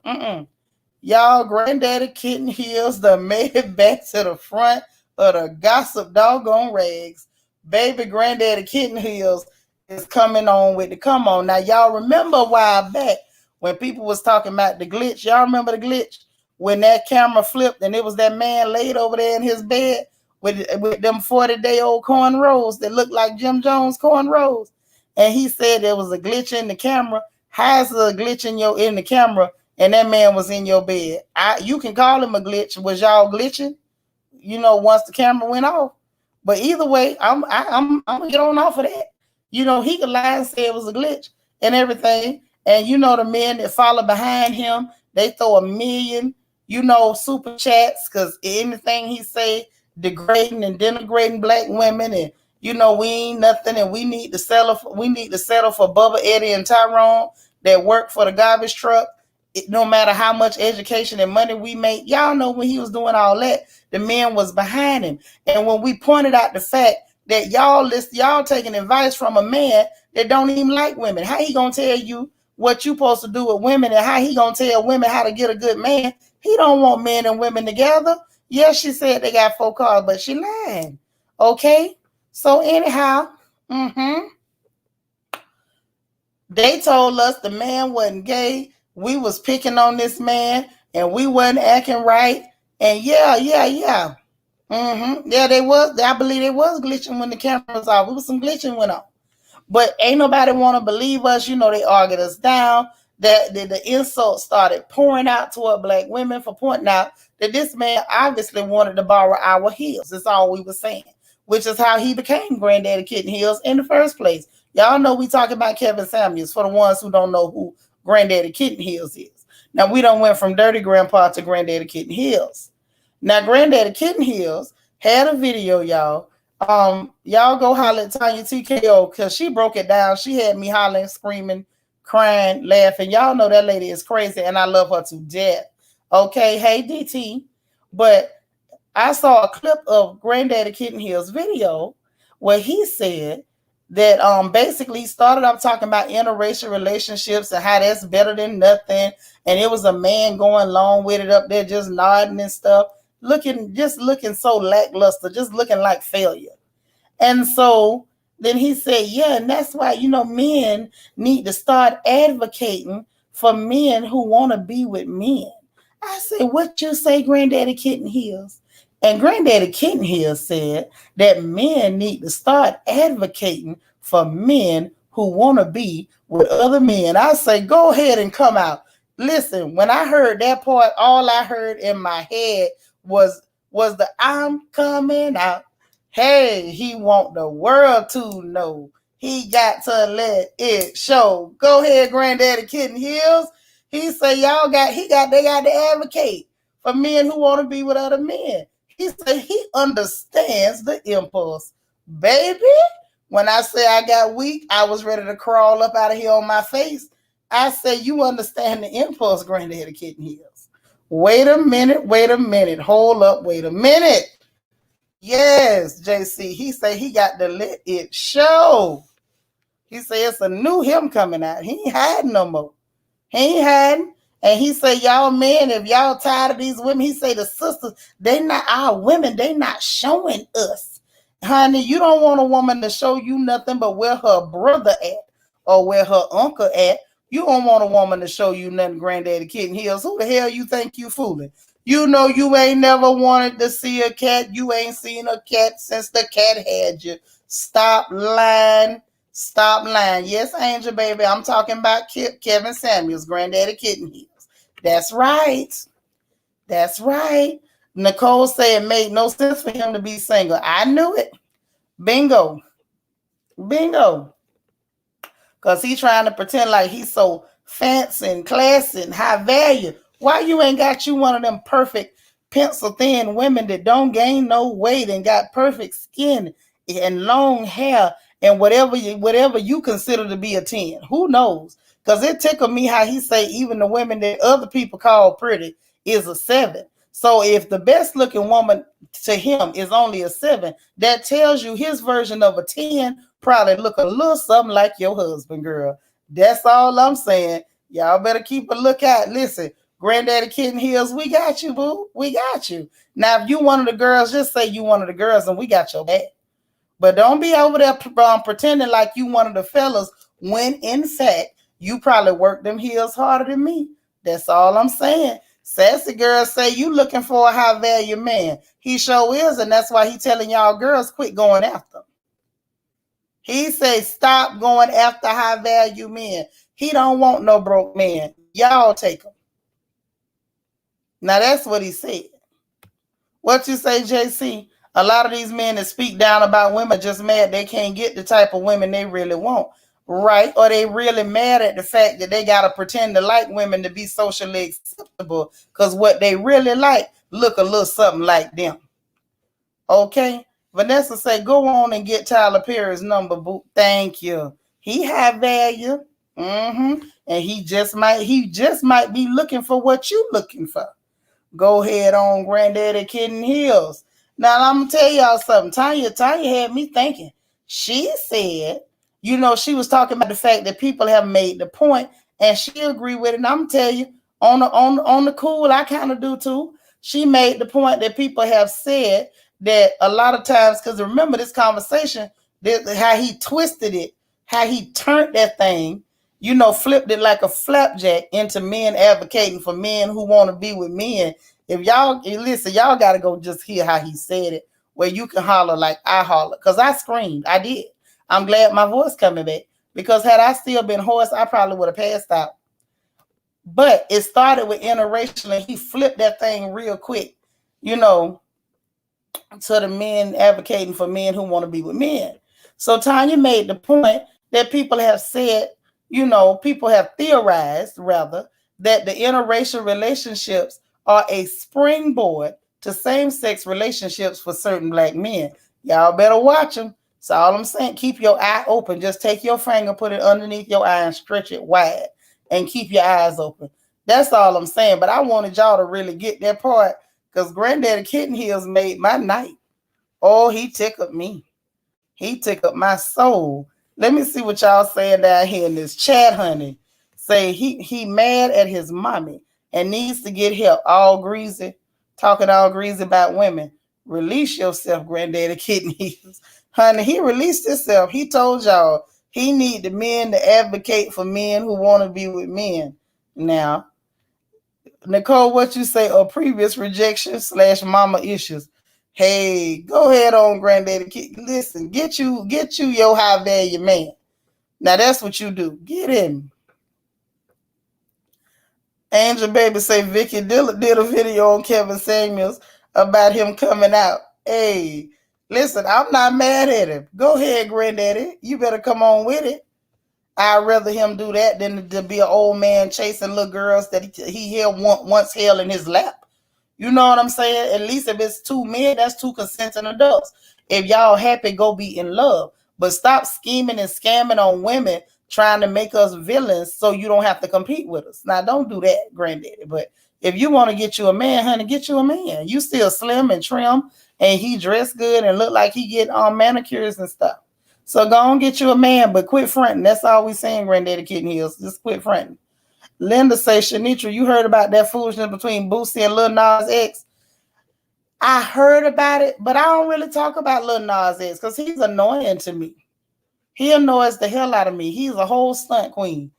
Y'all, Granddaddy Kitten Heels done made it back to the front of the gossip doggone rags. Baby Granddaddy Kitten Heels is coming on with the come on. Now, y'all remember a while back when people was talking about the glitch. Y'all remember the glitch? When that camera flipped and it was that man laid over there in his bed with them 40-day-old cornrows that looked like Jim Jones cornrows. And he said there was a glitch in the camera. How's a glitch in the camera and that man was in your bed? You can call him a glitch. Was y'all glitching? You know, once the camera went off. But either way, I'm gonna get on off of that. You know, he could lie and say it was a glitch and everything. And you know, the men that follow behind him, they throw $1 million, you know, super chats because anything he say degrading and denigrating black women, and you know we ain't nothing, and we need to settle for Bubba, Eddie, and Tyrone that work for the garbage truck. No matter how much education and money we make, y'all know when he was doing all that, the men was behind him. And when we pointed out the fact that y'all taking advice from a man that don't even like women, how he gonna tell you what you supposed to do with women, and how he gonna tell women how to get a good man? He don't want men and women together. Yes, she said they got 4 cars, but she lied. Okay? So anyhow, they told us the man wasn't gay. We was picking on this man, and we wasn't acting right. And yeah. Yeah, they was. I believe they was glitching when the cameras off. It was some glitching went on. But ain't nobody want to believe us. You know, they argued us down. That the insults started pouring out toward black women for pointing out that this man obviously wanted to borrow our heels. That's all we were saying, which is how he became Granddaddy Kitten Heels in the first place. Y'all know we talking about Kevin Samuels for the ones who don't know who Granddaddy Kitten Heels is. Now, we done went from Dirty Grandpa to Granddaddy Kitten Heels. Now, Granddaddy Kitten Heels had a video, y'all. Y'all go holler at Tanya TKO because she broke it down. She had me hollering, screaming, crying, laughing. Y'all know that lady is crazy, and I love her to death. Okay, hey DT. But I saw a clip of Granddaddy Kitten Heels video where he said that basically started off talking about interracial relationships and how that's better than nothing. And it was a man going along with it up there just nodding and stuff, looking so lackluster, just looking like failure. And so then he said, yeah, and that's why, you know, men need to start advocating for men who want to be with men. I said, what you say, Granddaddy Kitten Heels? And Granddaddy Kitten Heels said that men need to start advocating for men who want to be with other men. I say, go ahead and come out. Listen, when I heard that part, all I heard in my head was the I'm coming out. Hey, he want the world to know. He got to let it show. Go ahead, Granddaddy Kitten Heels. He say they got to advocate for men who want to be with other men. He said he understands the impulse. Baby, when I say I got weak, I was ready to crawl up out of here on my face. I say, you understand the impulse, Granddaddy Kitten Heels. Wait a minute, hold up, wait a minute. Yes, JC, he say he got to let it show. He say it's a new him coming out. He ain't hiding no more. He ain't hiding. And he say, y'all men, if y'all tired of these women, he say the sisters, they not our women, they not showing us. Honey, you don't want a woman to show you nothing but where her brother at or where her uncle at. You don't want a woman to show you nothing, Granddaddy Kitten Heels. Who the hell you think you fooling? You know you ain't never wanted to see a cat. You ain't seen a cat since the cat had you. Stop lying. Stop lying. Yes, Angel, baby. I'm talking about Kevin Samuels, Granddaddy Kitten Heels. That's right. That's right. Nicole said it made no sense for him to be single. I knew it. Bingo. Bingo. Because he trying to pretend like he's so fancy and classy and high value. Why you ain't got you one of them perfect pencil thin women that don't gain no weight and got perfect skin and long hair and whatever you consider to be a 10? Who knows? Because it tickled me how he say even the women that other people call pretty is a 7. So if the best looking woman to him is only a 7, that tells you his version of a 10 probably look a little something like your husband, girl. That's all I'm saying. Y'all better keep a lookout. Listen, Granddaddy Kitten Heels, we got you, boo. We got you. Now, if you one of the girls, just say you one of the girls and we got your back. But don't be over there pretending like you one of the fellas when, in fact, you probably work them heels harder than me. That's all I'm saying. Sassy girls say you looking for a high value man. He sure is, and that's why he telling y'all girls quit going after him. He say stop going after high value men. He don't want no broke man. Y'all take him. Now that's what he said. What you say, JC? A lot of these men that speak down about women just mad they can't get the type of women they really want. Right? Or they really mad at the fact that they got to pretend to like women to be socially acceptable because what they really like look a little something like them. Okay? Vanessa say, go on and get Tyler Perry's number, boo. Thank you. He have value. And he just might be looking for what you looking for. Go ahead on, Granddaddy Kitten Heels. Now, I'm going to tell y'all something. Tanya had me thinking. She said, she was talking about the fact that people have made the point, and she agreed with it. And I'm going to tell you, on the cool, I kind of do too. She made the point that people have said that a lot of times, because remember this conversation, how he twisted it, how he turned that thing, flipped it like a flapjack into men advocating for men who want to be with men. If y'all listen, y'all got to go just hear how he said it, where you can holler like I holler. Because I screamed. I did. I'm glad my voice coming back. Because had I still been hoarse, I probably would have passed out. But it started with interracial, and he flipped that thing real quick, to the men advocating for men who want to be with men. So Tanya made the point that people have said, people have theorized, rather, that the interracial relationships are a springboard to same-sex relationships for certain black men. Y'all better watch them. That's all I'm saying. Keep your eye open. Just take your finger, put it underneath your eye, and stretch it wide, and keep your eyes open. That's all I'm saying. But I wanted y'all to really get that part, because Granddaddy Kitten Heels made my night. Oh, he tickled me. He tickled my soul. Let me see what y'all saying down here in this chat, honey. Say he mad at his mommy and needs to get help. All greasy, talking all greasy about women. Release yourself, Granddaddy Kitten Heels. Honey, he released himself. He told y'all he need the men to advocate for men who want to be with men. Now, Nicole, what you say? Or previous rejection / mama issues. Hey, go ahead on, Granddaddy Kid. Listen, get you your high value man. Now that's what you do. Get him. Angel Baby say Vicky did a video on Kevin Samuels about him coming out. Hey, listen, I'm not mad at him. Go ahead, Granddaddy. You better come on with it. I'd rather him do that than to be an old man chasing little girls that he once held in his lap. You know what I'm saying? At least if it's two men, that's two consenting adults. If y'all happy, go be in love. But stop scheming and scamming on women trying to make us villains so you don't have to compete with us. Now, don't do that, granddaddy. But if you want to get you a man, honey, get you a man. You still slim and trim, and he dressed good and look like he get manicures and stuff. So go on get you a man, but quit fronting. That's all we saying, granddaddy Kitten Hills. Just quit fronting. Linda say, Seanitra, you heard about that foolishness between Boosie and Lil Nas X? I heard about it, but I don't really talk about Lil Nas X because he's annoying to me. He annoys the hell out of me. He's a whole stunt queen.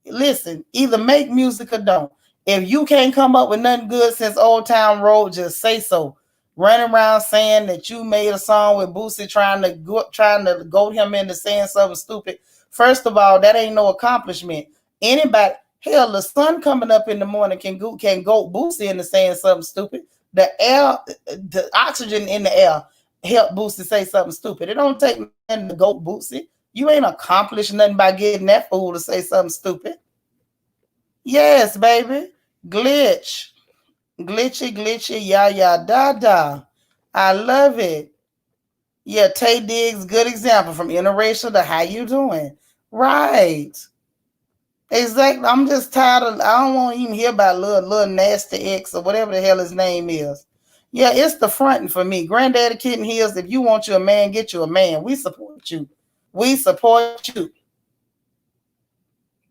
Listen, either make music or don't. If you can't come up with nothing good since Old Town Road, just say so. Running around saying that you made a song with Boosie trying to goat him into saying something stupid. First of all, that ain't no accomplishment. Anybody, hell, the sun coming up in the morning can goat Boosie into saying something stupid. The air, the oxygen in the air help Boosie say something stupid. It don't take nothing to goat Boosie. You ain't accomplished nothing by getting that fool to say something stupid. Yes, baby. Glitch. Glitchy, ya, da. I love it. Yeah, Tay Diggs, good example from interracial to how you doing. Right. Exactly. I'm just tired of, I don't want to even hear about little nasty X or whatever the hell his name is. Yeah, it's the fronting for me. Granddaddy Kitten Hills, if you want you a man, get you a man. We support you. We support you.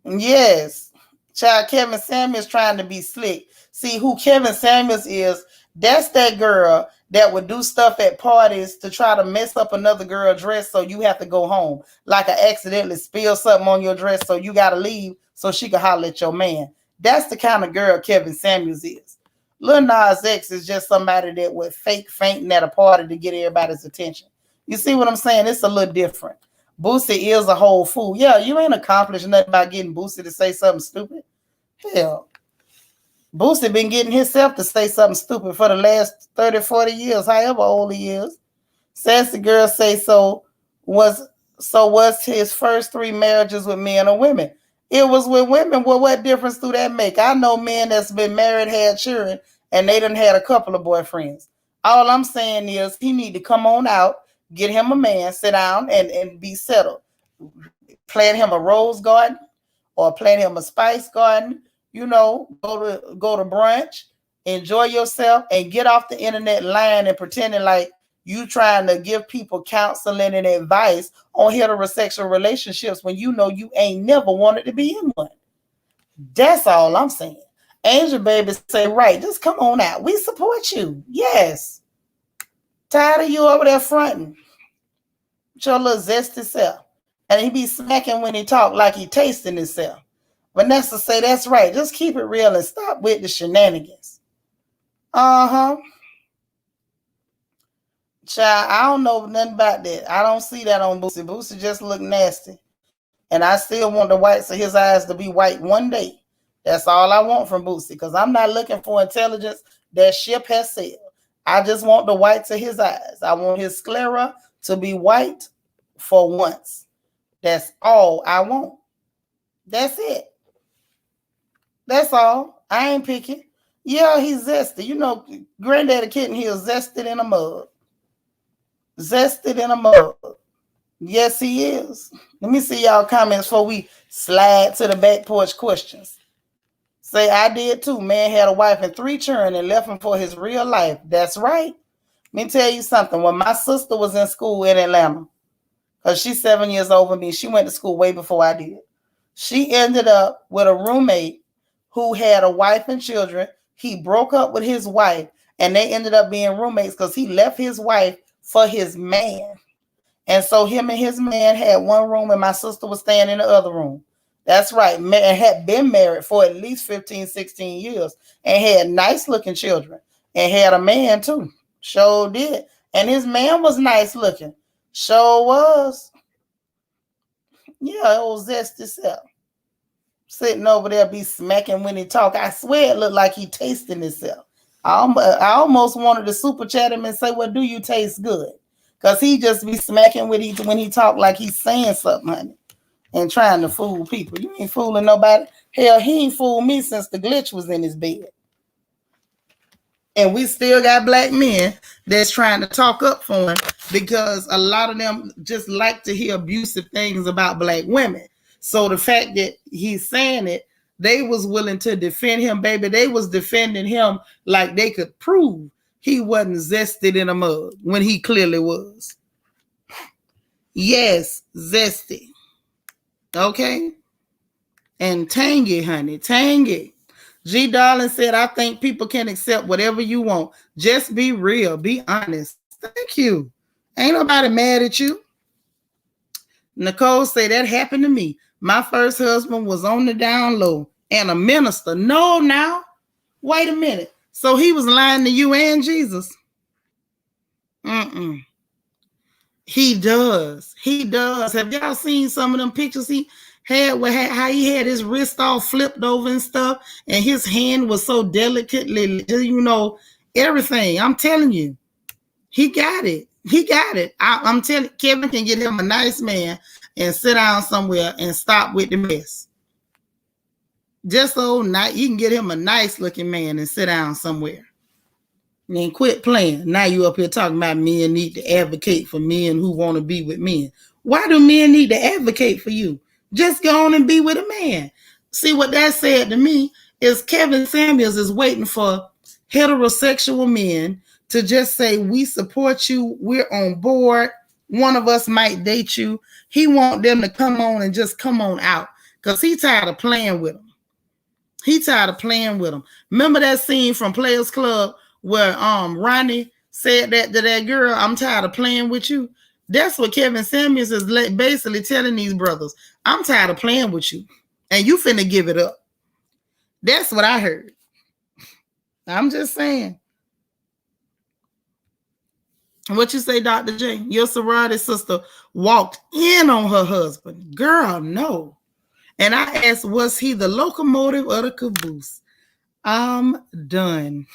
Yes. Child, Kevin Samuels trying to be slick. See who Kevin Samuels is? That's that girl that would do stuff at parties to try to mess up another girl's dress so you have to go home. Like I accidentally spill something on your dress so you got to leave so she can holler at your man. That's the kind of girl Kevin Samuels is. Lil Nas X is just somebody that would fake fainting at a party to get everybody's attention. You see what I'm saying? It's a little different. Boosie is a whole fool. Yeah, you ain't accomplished nothing by getting Boosie to say something stupid. Hell, Boosie been getting himself to say something stupid for the last 30, 40 years, however old he is. Sassy Girl say was his first 3 marriages with men or women? It was with women. Well, what difference do that make? I know men that's been married, had children, and they done had a couple of boyfriends. All I'm saying is he need to come on out, get him a man, sit down, and be settled. Plant him a rose garden or plant him a spice garden. You know, go to brunch, enjoy yourself, and get off the internet lying and pretending like you trying to give people counseling and advice on heterosexual relationships when you know you ain't never wanted to be in one. That's all I'm saying. Angel Baby say, right, just come on out. We support you. Yes. Tired of you over there fronting with your little zesty self. And he be smacking when he talk like he tasting himself. Vanessa say, that's right. Just keep it real and stop with the shenanigans. Uh-huh. Child, I don't know nothing about that. I don't see that on Boosie. Boosie just look nasty. And I still want the whites of his eyes to be white one day. That's all I want from Boosie, because I'm not looking for intelligence. That ship has sailed. I just want the whites of his eyes. I want his sclera to be white for once. That's all I want. That's it. That's all. I ain't picking. Yeah, he's zesty. You know, Granddaddy Kitten Hills zested in a mug. Zested in a mug. Yes, he is. Let me see y'all comments before we slide to the back porch questions. Say, I did too. Man had a wife and 3 children and left him for his real life. That's right. Let me tell you something. When my sister was in school in Atlanta, because she's 7 years over me, she went to school way before I did. She ended up with a roommate who had a wife and children. He broke up with his wife, and they ended up being roommates because he left his wife for his man. And so him and his man had one room, and my sister was staying in the other room. That's right. And had been married for at least 15, 16 years and had nice looking children and had a man too. Sure did. And his man was nice looking. Sure was. Yeah, old zesty self. Sitting over there be smacking when he talk. I swear it looked like he tasting himself. I almost wanted to super chat him and say, well, do you taste good? Because he just be smacking when he talk like he's saying something, honey, and trying to fool people. You ain't fooling nobody. Hell, he ain't fooled me since the glitch was in his bed. And we still got black men that's trying to talk up for him because a lot of them just like to hear abusive things about black women. So the fact that he's saying it, they was willing to defend him, baby. They was defending him like they could prove he wasn't zested in a mug when he clearly was. Yes, zesty. Okay? And tangy, honey, tangy. G Darling said, I think people can accept whatever you want. Just be real. Be honest. Thank you. Ain't nobody mad at you. Nicole said, that happened to me. My first husband was on the down low and a minister. No, now. Wait a minute. So he was lying to you and Jesus? Mm-mm. He does. He does. Have y'all seen some of them pictures he had with how he had his wrist all flipped over and stuff, and his hand was so delicately, you know, everything. I'm telling you, he got it. He got it. I'm telling Kevin can get him a nice man and sit down somewhere and stop with the mess. Just so nice, you can get him a nice looking man and sit down somewhere. And quit playing. Now you up here talking about men need to advocate for men who want to be with men. Why do men need to advocate for you? Just go on and be with a man. See, what that said to me is Kevin Samuels is waiting for heterosexual men to just say, we support you, we're on board, one of us might date you. He want them to come on and just come on out because he tired of playing with them. He tired of playing with them. Remember that scene from Players Club where Ronnie said that to that girl, I'm tired of playing with you? That's what Kevin Samuels is basically telling these brothers. I'm tired of playing with you, and you finna give it up. That's what I heard. I'm just saying. What you say, Dr. J? Your sorority sister walked in on her husband. Girl, no. And I asked, was he the locomotive or the caboose? I'm done.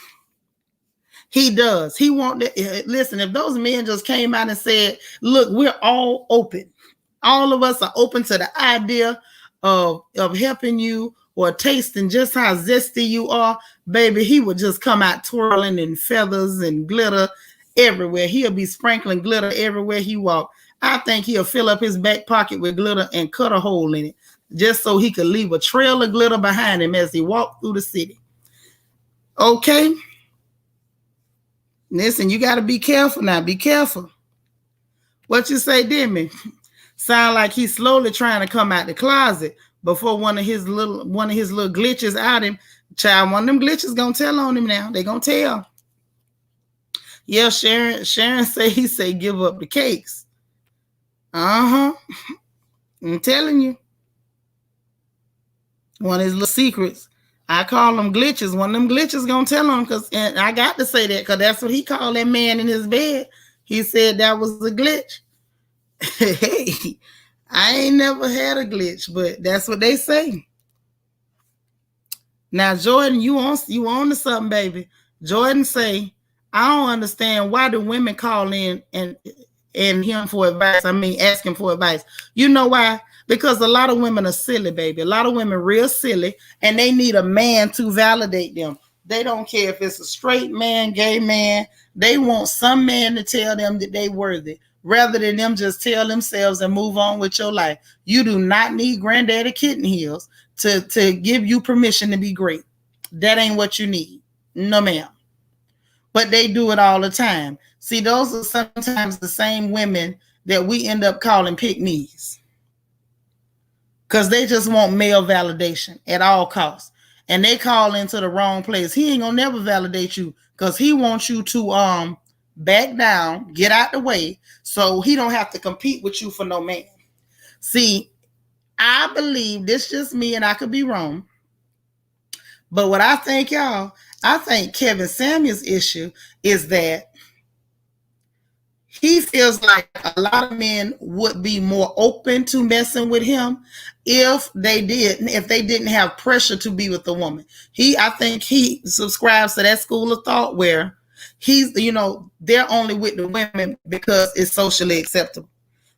He does. He want to listen. If those men just came out and said, look, we're all open. All of us are open to the idea of helping you or tasting just how zesty you are, baby, he would just come out twirling in feathers and glitter everywhere. He'll be sprinkling glitter everywhere he walk. I think he'll fill up his back pocket with glitter and cut a hole in it just so he could leave a trail of glitter behind him as he walked through the city. Okay? Listen, you got to be careful now. Be careful. What you say, Demi? Sound like he's slowly trying to come out the closet before one of his little glitches out him. Child, one of them glitches gonna tell on him now. They gonna tell. Yeah, Sharon say give up the cakes. I'm telling you. One of his little secrets. I call them glitches. One of them glitches gonna tell him, and I got to say that because that's what he called that man in his bed. He said that was a glitch. Hey, I ain't never had a glitch, but that's what they say. Now, Jordan, you on to something, baby. Jordan say, I don't understand why do women call in and him for advice. I mean, asking for advice. You know why? Because a lot of women are silly, baby. A lot of women real silly, and they need a man to validate them. They don't care if it's a straight man, gay man. They want some man to tell them that they worthy, rather than them just tell themselves and move on with your life. You do not need Granddaddy Kitten Heels to give you permission to be great. That ain't what you need. No, ma'am. But they do it all the time. See, those are sometimes the same women that we end up calling pick-me's. Because they just want male validation at all costs. And they call into the wrong place. He ain't gonna never validate you because he wants you to back down, get out the way, so he don't have to compete with you for no man. See, I believe this just me, and I could be wrong. But what I think, y'all, I think Kevin Samuels' issue is that he feels like a lot of men would be more open to messing with him if they didn't have pressure to be with the woman. I think he subscribes to that school of thought where they're only with the women because it's socially acceptable.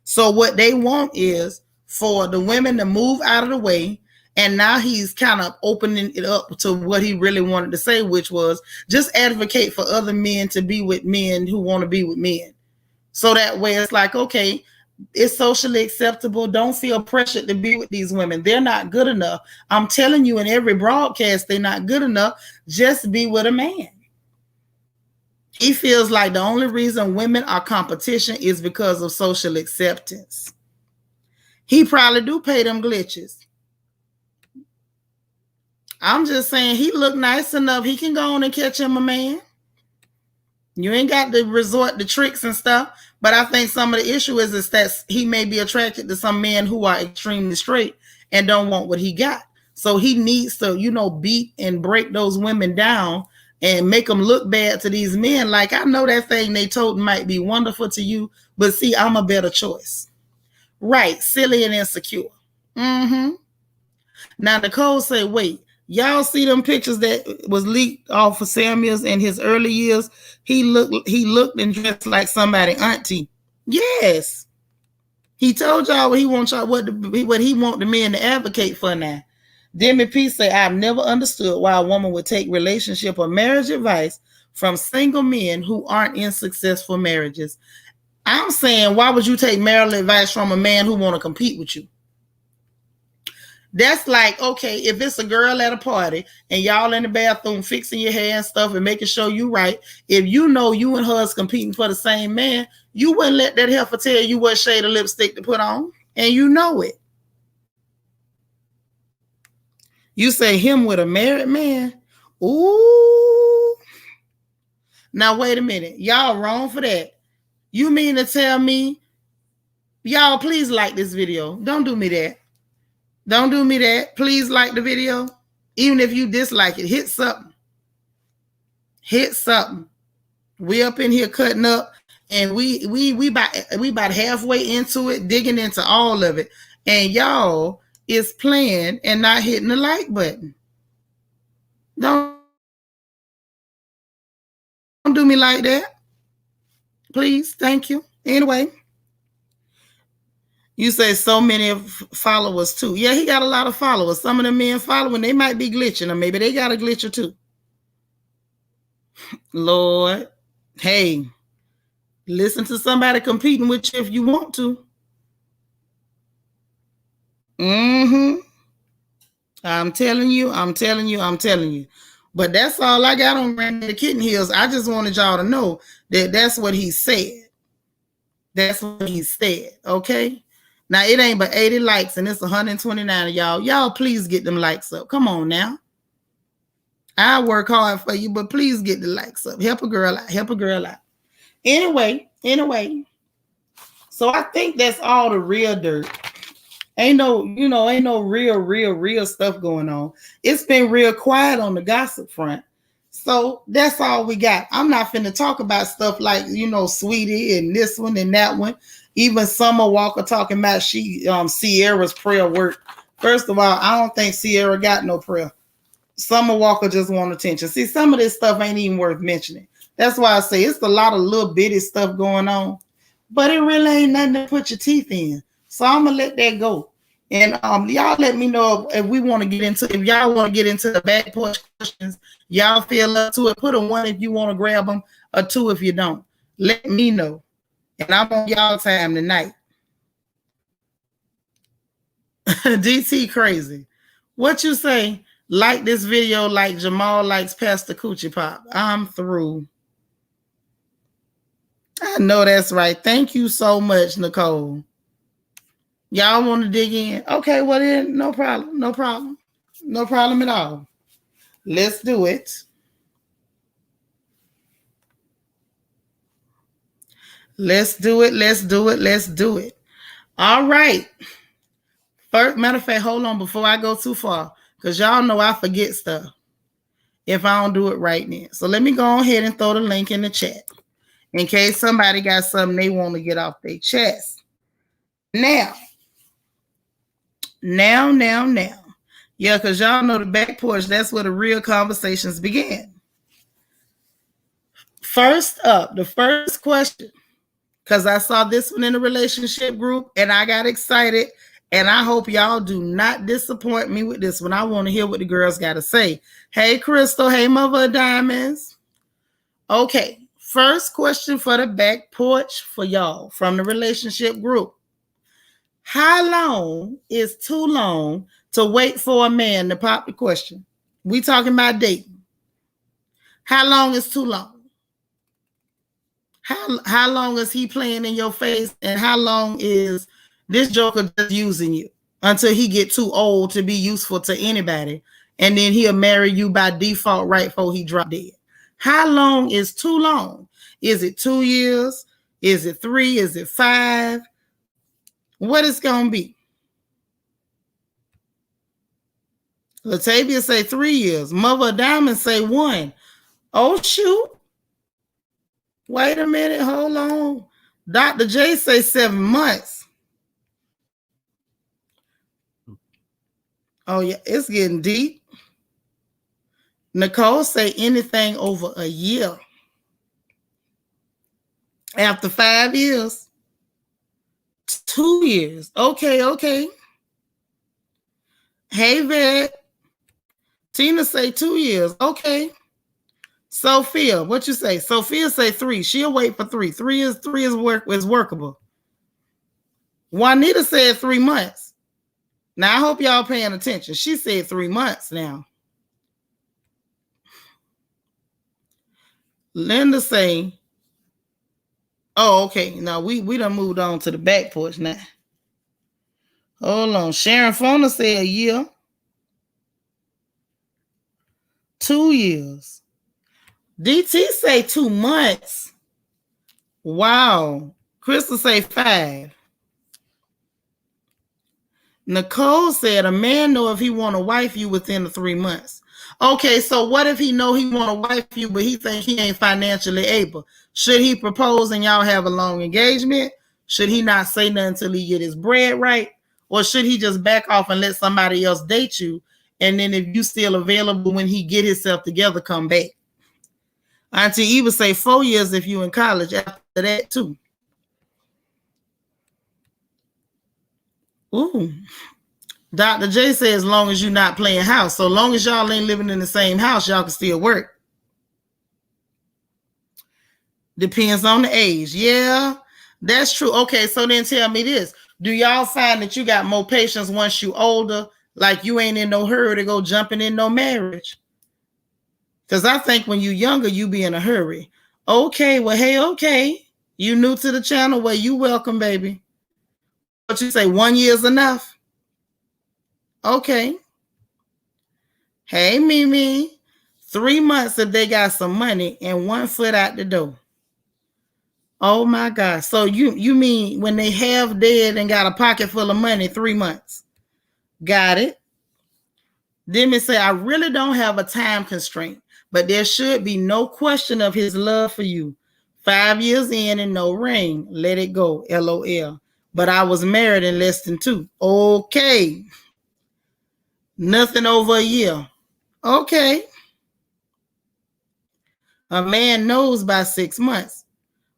So what they want is for the women to move out of the way And now he's kind of opening it up to what he really wanted to say, which was just advocate for other men to be with men who want to be with men. So that way it's like, okay, it's socially acceptable. Don't feel pressured to be with these women. They're not good enough. I'm telling you in every broadcast, they're not good enough. Just be with a man. He feels like the only reason women are competition is because of social acceptance. He probably do pay them glitches. I'm just saying he look nice enough. He can go on and catch him a man. You ain't got to resort to tricks and stuff. But I think some of the issue is that he may be attracted to some men who are extremely straight and don't want what he got. So he needs to, beat and break those women down and make them look bad to these men. Like, I know that thing they told might be wonderful to you, but see, I'm a better choice. Right, silly and insecure. Now, Nicole said, wait, y'all see them pictures that was leaked off of Samuels in his early years? He looked and dressed like somebody auntie. Yes. He told y'all what he wants y'all what he want the men to advocate for now. Demi P say, I've never understood why a woman would take relationship or marriage advice from single men who aren't in successful marriages. I'm saying, why would you take marital advice from a man who want to compete with you? That's like, okay, if it's a girl at a party and y'all in the bathroom fixing your hair and stuff and making sure you right, if you know you and her is competing for the same man, you wouldn't let that heifer tell you what shade of lipstick to put on, and you know it. You say him with a married man? Ooh. Now, wait a minute. Y'all wrong for that. You mean to tell me, y'all please like this video. Don't do me that. Don't do me that. Please like the video. Even if you dislike it, hit something. Hit something. We up in here cutting up, and we about halfway into it, digging into all of it. And y'all is playing and not hitting the like button. Don't do me like that. Please. Thank you. Anyway. You say so many followers too. Yeah, he got a lot of followers. Some of the men following, they might be glitching, or maybe they got a glitcher too. Lord, hey, listen to somebody competing with you if you want to. I'm telling you. But that's all I got on Randy Kitten Hills. I just wanted y'all to know that that's what he said. That's what he said, okay? Now, it ain't but 80 likes, and it's 129 of y'all. Y'all, please get them likes up. Come on now. I work hard for you, but please get the likes up. Help a girl out. Help a girl out. Anyway. So I think that's all the real dirt. Ain't no real stuff going on. It's been real quiet on the gossip front. So that's all we got. I'm not finna talk about stuff like, Sweetie and this one and that one. Even Summer Walker talking about Sierra's prayer work. First of all, I don't think Sierra got no prayer. Summer Walker just want attention. See, some of this stuff ain't even worth mentioning. That's why I say it's a lot of little bitty stuff going on, but it really ain't nothing to put your teeth in. So I'm gonna let that go. And y'all let me know if y'all want to get into the back porch questions. Y'all feel up to it. Put a 1 if you want to grab them, or 2 if you don't. Let me know. And I'm on y'all time tonight. DT crazy. What you say? Like this video like Jamal likes Pastor Coochie Pop. I'm through. I know that's right. Thank you so much, Nicole. Y'all want to dig in? Okay, well then, no problem. No problem at all. Let's do it. Let's do it. All right. First, matter of fact, hold on before I go too far, because y'all know I forget stuff if I don't do it right now. So let me go ahead and throw the link in the chat in case somebody got something they want to get off their chest. Now. Yeah, because y'all know the back porch, that's where the real conversations begin. First up, the first question, because I saw this one in the relationship group and I got excited And I hope y'all do not disappoint me with this one. I want to hear what the girls got to say. Hey, Crystal. Hey, Mother of Diamonds. Okay. First question for the back porch for y'all from the relationship group. How long is too long to wait for a man to pop the question? We talking about dating. How long is too long? How long is he playing in your face, and how long is this joker just using you until he get too old to be useful to anybody, and then he'll marry you by default right before he drop dead? How long is too long? Is it 2 years? Is it 3? Is it 5? What it's gonna be? Latavia say 3 years. Mother of Diamond say 1. Oh shoot. Wait a minute, hold on. Dr. J say 7 months. Oh yeah, it's getting deep. Nicole say anything over a year. After 5 years. 2 years. Okay. Hey, Vet. Tina say 2 years. Okay. Sophia, what you say? Sophia say 3. She'll wait for 3. 3 is workable. Juanita said 3 months. Now I hope y'all paying attention. She said 3 months now. Linda say, oh, okay. Now we done moved on to the back porch now. Hold on. Sharon Fona said a year. 2 years. DT say 2 months. Wow. Crystal say 5. Nicole said a man know if he want to wife you within the 3 months. Okay, so what if he know he want to wife you, but he think he ain't financially able? Should he propose and y'all have a long engagement? Should he not say nothing until he get his bread right? Or should he just back off and let somebody else date you? And then if you still available when he get himself together, come back. Auntie Eva say 4 years if you in college. After that too. Ooh. Dr. J says as long as you're not playing house. So long as y'all ain't living in the same house, y'all can still work. Depends on the age. Yeah, that's true. Okay, so then tell me this. Do y'all find that you got more patience once you older? Like you ain't in no hurry to go jumping in no marriage? Because I think when you younger, you be in a hurry. Okay, well, hey, okay. You new to the channel? Well, you welcome, baby. What you say, 1 year's enough? Okay. Hey, Mimi. 3 months if they got some money and 1 foot out the door. Oh, my God. So you mean when they half dead and got a pocket full of money, 3 months? Got it. Then they say, I really don't have a time constraint, but there should be no question of his love for you. 5 years in and no ring. Let it go. LOL. But I was married in less than 2. Okay. Nothing over a year. Okay. A man knows by 6 months.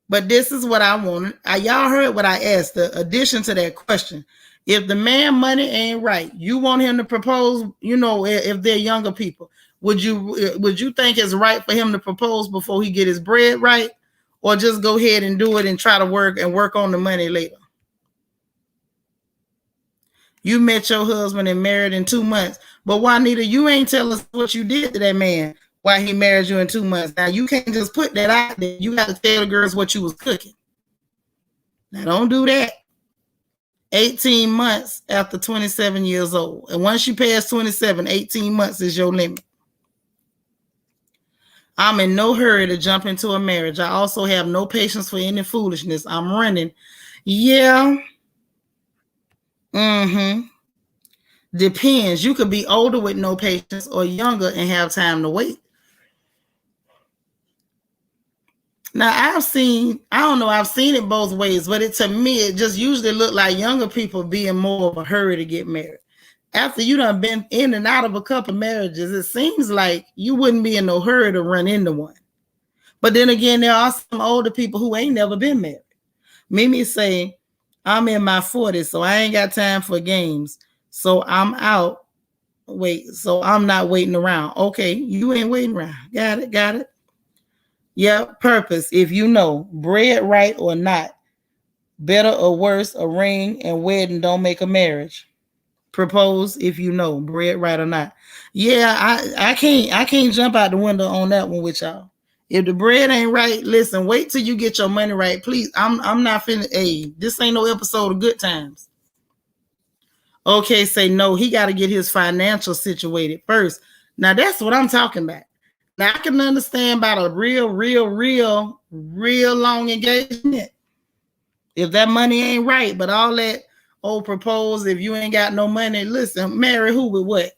But this is what I wanted. Y'all heard what I asked. The addition to that question. If the man money ain't right, you want him to propose, you know, if they're younger people, would you think it's right for him to propose before he get his bread right? Or just go ahead and do it and try to work on the money later? You met your husband and married in 2 months. But Juanita, you ain't tell us what you did to that man while he married you in 2 months. Now, you can't just put that out there. You got to tell the girls what you was cooking. Now, don't do that. 18 months after 27 years old. And once you pass 27, 18 months is your limit. I'm in no hurry to jump into a marriage. I also have no patience for any foolishness. I'm running. Yeah. Depends. You could be older with no patience or younger and have time to wait. Now, I've seen it both ways, but to me, it just usually looked like younger people being more of a hurry to get married. After you done been in and out of a couple of marriages, it seems like you wouldn't be in no hurry to run into one. But then again, there are some older people who ain't never been married. Mimi say, I'm in my 40s, so I ain't got time for games. So I'm out. Wait, so I'm not waiting around. Okay, you ain't waiting around. Got it, got it. Yeah, purpose. If you know, bread right or not, better or worse, a ring and wedding don't make a marriage. Propose if you know, bread right or not. Yeah, I can't jump out the window on that one with y'all. If the bread ain't right, listen, wait till you get your money right. Please, I'm not finna. Hey, this ain't no episode of Good Times. Okay, say no, he got to get his financial situated first. Now that's what I'm talking about. Now I can understand about a real long engagement. If that money ain't right, but all that propose if you ain't got no money, listen, marry who with what?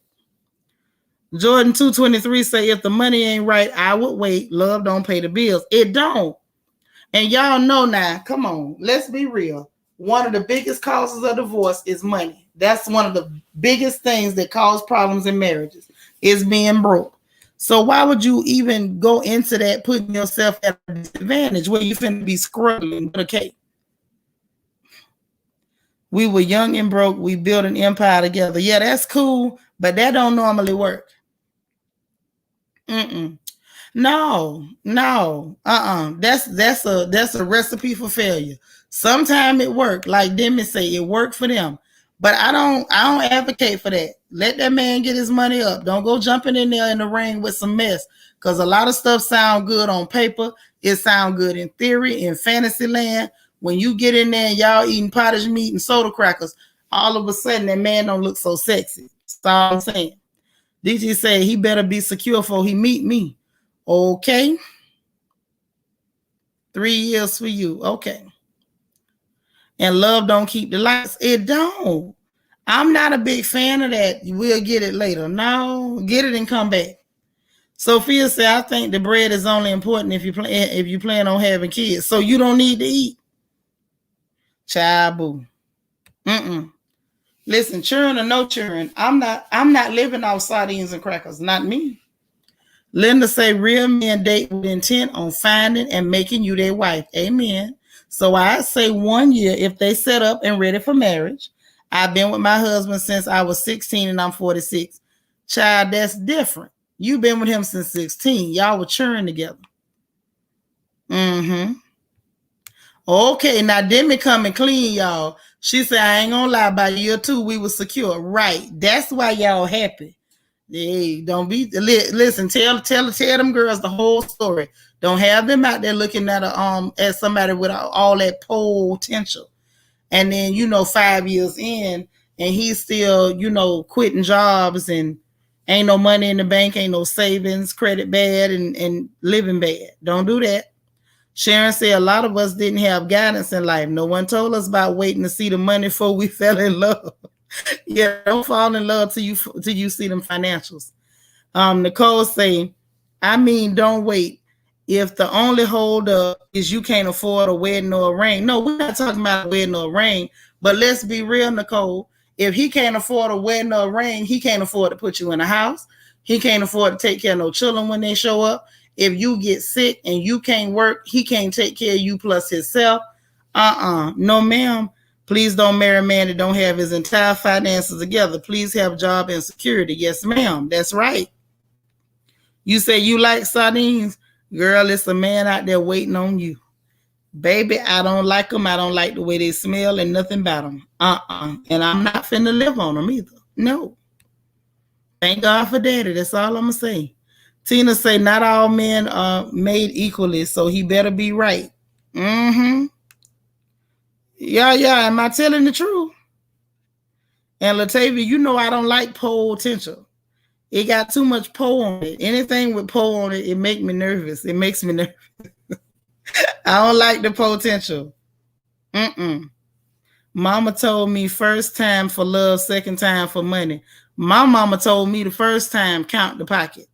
Jordan 223 say if the money ain't right, I would wait. Love don't pay the bills. It don't. And y'all know now, come on, let's be real. One of the biggest causes of divorce is money. That's one of the biggest things that cause problems in marriages is being broke. So why would you even go into that putting yourself at a disadvantage where you finna be struggling? Okay. We were young and broke. We built an empire together. Yeah, that's cool, but that don't normally work. No. That's a recipe for failure. Sometimes it worked, like Demi say, it worked for them. But I don't advocate for that. Let that man get his money up. Don't go jumping in there in the ring with some mess. Because a lot of stuff sound good on paper. It sound good in theory, in fantasy land. When you get in there and y'all eating pottage meat and soda crackers, all of a sudden that man don't look so sexy. That's all I'm saying. DG said he better be secure before he meet me. Okay. 3 years for you. Okay. And love don't keep the lights. It don't. I'm not a big fan of that. We'll get it later. No, get it and come back. Sophia said, I think the bread is only important if you plan on having kids. So you don't need to eat. Child boo. Listen, churn or no churn, I'm not living off sardines and crackers. Not me. Linda say real men date with intent on finding and making you their wife. Amen. So I say 1 year if they set up and ready for marriage. I've been with my husband since I was 16 and I'm 46. Child, that's different. You've been with him since 16. Y'all were churning together. Okay, now Demi coming clean, y'all. She said, I ain't gonna lie, by year 2, we were secure. Right. That's why y'all happy. Hey, don't be listen, tell them girls the whole story. Don't have them out there looking at somebody with all that potential. And then 5 years in and he's still quitting jobs and ain't no money in the bank, ain't no savings, credit bad and living bad. Don't do that. Sharon said a lot of us didn't have guidance in life. No one told us about waiting to see the money before we fell in love. Yeah, don't fall in love till you see them financials. Nicole say, I mean, don't wait. If the only hold up is you can't afford a wedding or a ring. No, we're not talking about a wedding or a ring. But let's be real, Nicole. If he can't afford a wedding or a ring, he can't afford to put you in a house. He can't afford to take care of no children when they show up. If you get sick and you can't work, he can't take care of you plus himself. No, ma'am. Please don't marry a man that don't have his entire finances together. Please have job and security. Yes, ma'am. That's right. You say you like sardines? Girl, it's a man out there waiting on you. Baby, I don't like them. I don't like the way they smell and nothing about them. And I'm not finna live on them either. No. Thank God for daddy. That's all I'm going to say. Tina say not all men are made equally, so he better be right. Yeah. Am I telling the truth? And Latavia, I don't like potential. It got too much pole on it. Anything with pole on it, it makes me nervous. It makes me nervous. I don't like the potential. Mama told me first time for love, second time for money. My mama told me the first time count the pocket.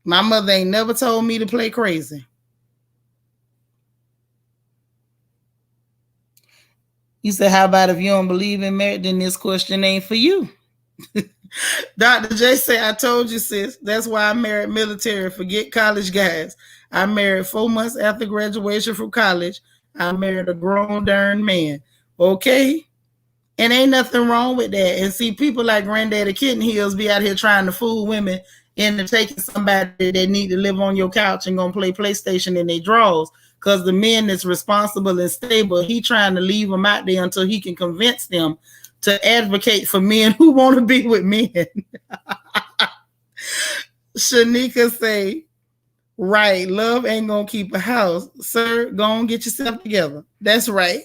My mother ain't never told me to play crazy. You said, how about if you don't believe in marriage, then this question ain't for you. Dr. J said, I told you, sis. That's why I married military. Forget college guys. I married 4 months after graduation from college. I married a grown darn man. Okay? And ain't nothing wrong with that. And see, people like Granddaddy Kitten Heels be out here trying to fool women into taking somebody that need to live on your couch and gonna play PlayStation in their drawers. Because the men that's responsible and stable, he trying to leave them out there until he can convince them to advocate for men who want to be with men. Shanika say, right, love ain't gonna keep a house. Sir, go on, get yourself together. That's right.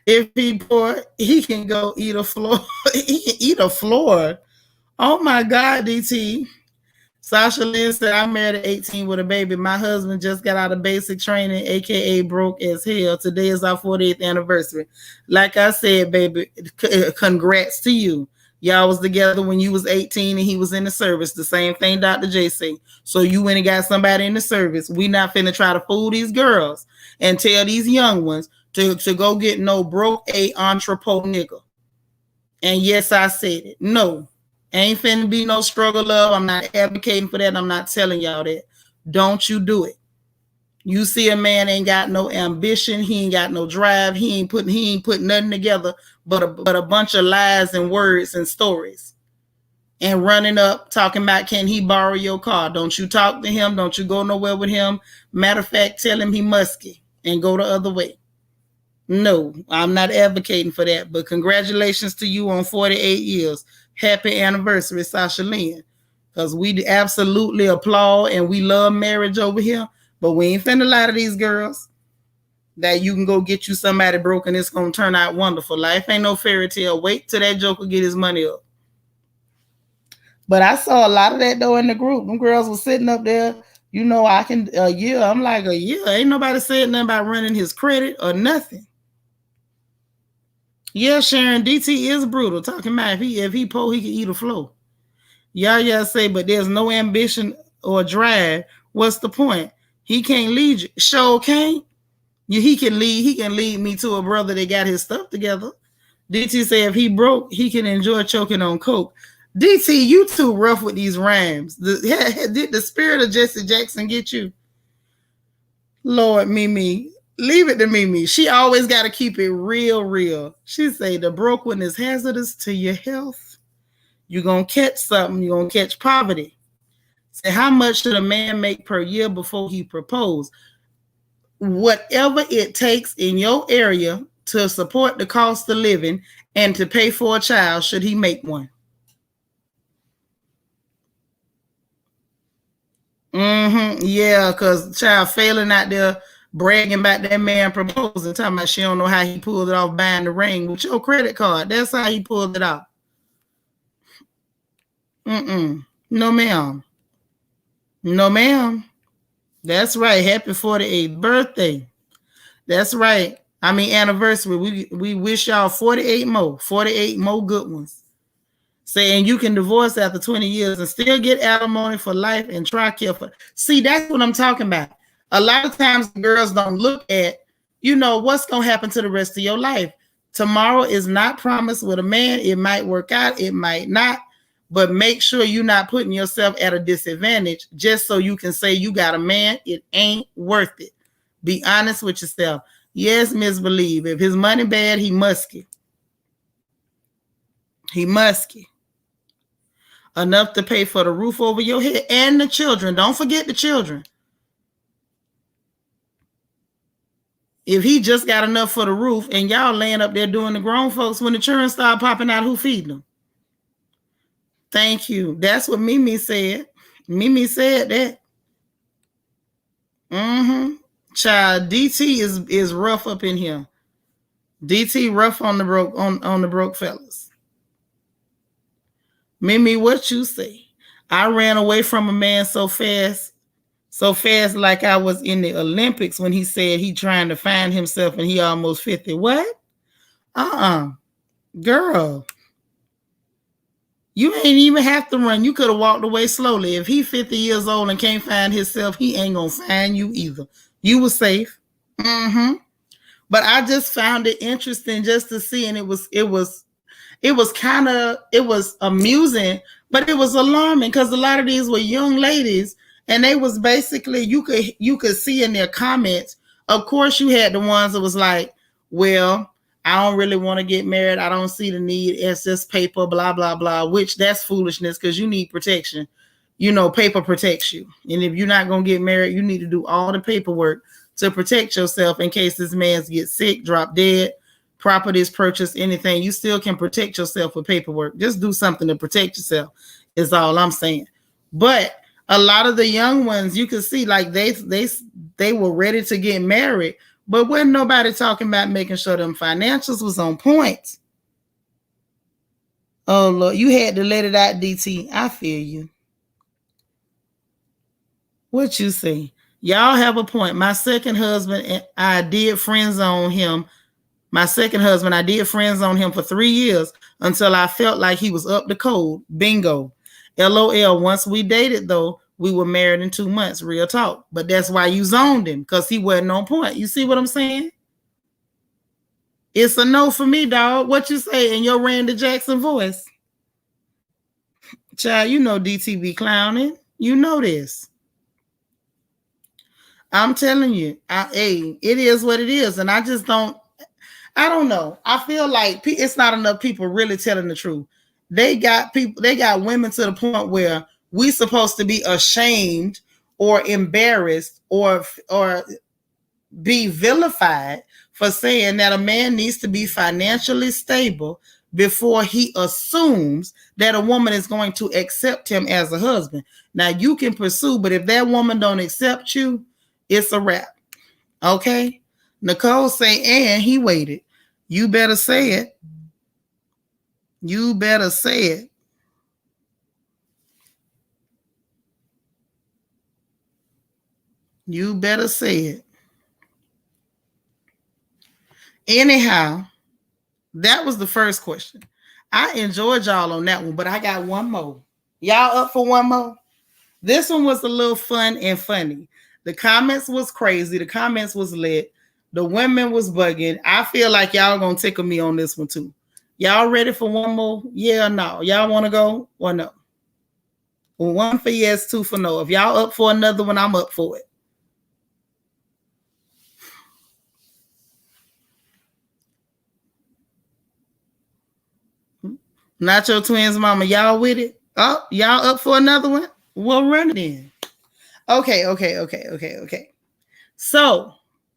If he poor, he can go eat a floor. He can eat a floor. Oh my God, DT. Sasha Lynn said, I'm married at 18 with a baby. My husband just got out of basic training, aka broke as hell. Today is our 48th anniversary. Like I said, baby, congrats to you. Y'all was together when you was 18 and he was in the service. The same thing Dr. J said. So you went and got somebody in the service. We not finna try to fool these girls and tell these young ones to go get no broke a entrepot nigga. And yes, I said it. No. Ain't finna be no struggle love. I'm not advocating for that. I'm not telling y'all that. Don't you do it. You see a man ain't got no ambition. He ain't got no drive. He ain't put nothing together but a bunch of lies and words and stories. And running up, talking about, can he borrow your car? Don't you talk to him. Don't you go nowhere with him. Matter of fact, tell him he musky and go the other way. No, I'm not advocating for that. But congratulations to you on 48 years. Happy anniversary, Sasha Lynn. Because we absolutely applaud and we love marriage over here. But we ain't finna lie to these girls that you can go get you somebody broke and it's going to turn out wonderful. Life ain't no fairy tale. Wait till that joker get his money up. But I saw a lot of that, though, in the group. Them girls were sitting up there. You know, I can, a year. I'm like, a year? Ain't nobody said nothing about running his credit or nothing. Yeah, Sharon, DT is brutal. Talking about if he poor, he can eat a floor. Y'all say, but there's no ambition or drive. What's the point? He can't lead you. Sure can't. He can lead me to a brother that got his stuff together. DT say if he broke, he can enjoy choking on coke. DT, you too rough with these rhymes. Did the spirit of Jesse Jackson get you? Lord, Mimi. Leave it to Mimi. She always got to keep it real. She say the broke one is hazardous to your health. You're going to catch something. You're going to catch poverty. Say, how much should a man make per year before he propose? Whatever it takes in your area to support the cost of living and to pay for a child, should he make one? Yeah, because child failing out there bragging about that man proposing, talking about she don't know how he pulled it off buying the ring with your credit card. That's how he pulled it off. No, ma'am. No, ma'am. That's right. Happy 48th birthday. That's right. I mean, anniversary. We wish y'all 48 more good ones. Saying you can divorce after 20 years and still get alimony for life and try care for. See, that's what I'm talking about. A lot of times girls don't look at, what's going to happen to the rest of your life. Tomorrow is not promised with a man. It might work out. It might not. But make sure you're not putting yourself at a disadvantage just so you can say you got a man. It ain't worth it. Be honest with yourself. Yes, Miss Believe. If his money bad, he musky. He musky. Enough to pay for the roof over your head and the children. Don't forget the children. If he just got enough for the roof and y'all laying up there doing the grown folks, when the children start popping out, who feeding them? Thank you. That's what Mimi said. Mimi said that. Child, DT is rough up in here. DT rough on the broke on the broke fellas. Mimi, what you say? I ran away from a man so fast like I was in the Olympics when he said he trying to find himself and he almost 50. What? Girl. You ain't even have to run. You could have walked away slowly. If he 50 years old and can't find himself, he ain't going to find you either. You were safe. But I just found it interesting just to see, and it was amusing, but it was alarming because a lot of these were young ladies, and they was basically, you could see in their comments. Of course, you had the ones that was like, well, I don't really want to get married. I don't see the need. It's just paper, blah, blah, blah, which that's foolishness because you need protection. You know, paper protects you. And if you're not going to get married, you need to do all the paperwork to protect yourself in case this man gets sick, drop dead, properties purchased, anything. You still can protect yourself with paperwork. Just do something to protect yourself is all I'm saying. But a lot of the young ones, you can see like they were ready to get married, but wasn't nobody talking about making sure them financials was on point. Oh, Lord, you had to let it out, DT. I feel you. What you say? Y'all have a point. My second husband, I did friend zone him. My second husband, I did friend zone him for 3 years until I felt like he was up the code. Bingo. LOL. Once we dated, though, we were married in 2 months. Real talk. But that's why you zoned him, because he wasn't on point. You see what I'm saying? It's a no for me, dog. What you say in your Randy Jackson voice? Child, you know DTV clowning. You know this. I'm telling you, it is what it is. And I don't know. I feel like it's not enough people really telling the truth. They got women to the point where we supposed to be ashamed or embarrassed or be vilified for saying that a man needs to be financially stable before he assumes that a woman is going to accept him as a husband. Now you can pursue, but if that woman don't accept you, it's a wrap. Okay? Nicole say, and he waited. You better say it. You better say it. You better say it. Anyhow, that was the first question. I enjoyed y'all on that one, but I got one more. Y'all up for one more? This one was a little fun and funny. The comments was crazy. The comments was lit. The women was bugging. I feel like y'all gonna tickle me on this one too. Y'all ready for one more? Yeah or no? Y'all want to go or no? Well, 1 for yes, 2 for no. If y'all up for another one, I'm up for it. Nacho Twins mama, y'all with it? Oh, y'all up for another one? We'll run it in. Okay. So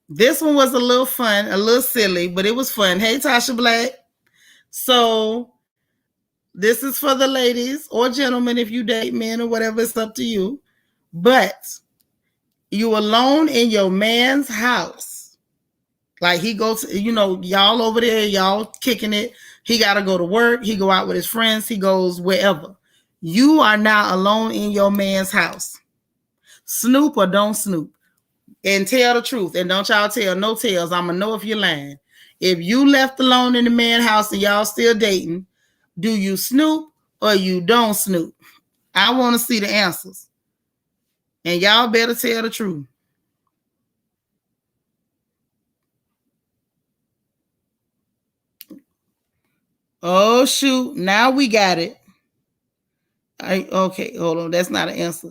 this one was a little fun, a little silly, but it was fun. Hey, Tasha Black. So this is for the ladies or gentlemen if you date men or whatever, it's up to you. But you alone in your man's house. Like he goes, y'all over there, y'all kicking it. He got to go to work. He go out with his friends. He goes wherever. You are now alone in your man's house. Snoop or don't snoop. And tell the truth. And don't y'all tell no tales. I'm going to know if you're lying. If you left alone in the man's house and y'all still dating, do you snoop or you don't snoop? I want to see the answers. And y'all better tell the truth. Oh, shoot. Now we got it. Okay, hold on. That's not an answer.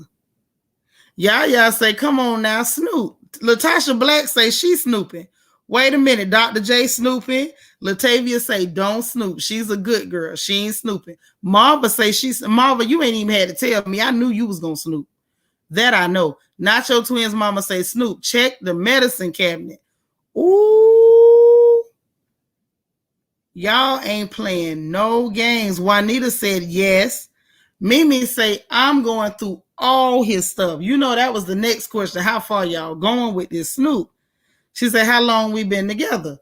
Y'all say, come on now, Snoop. Latasha Black say she's snooping. Wait a minute, Dr. J snooping. Latavia say, don't snoop. She's a good girl. She ain't snooping. Marva say Marva, you ain't even had to tell me. I knew you was going to snoop. That I know. Nacho Twins mama say, Snoop, check the medicine cabinet. Ooh. Y'all ain't playing no games. Juanita said yes. Mimi say, I'm going through all his stuff. You know, that was the next question. How far y'all going with this Snoop? She said, how long we been together?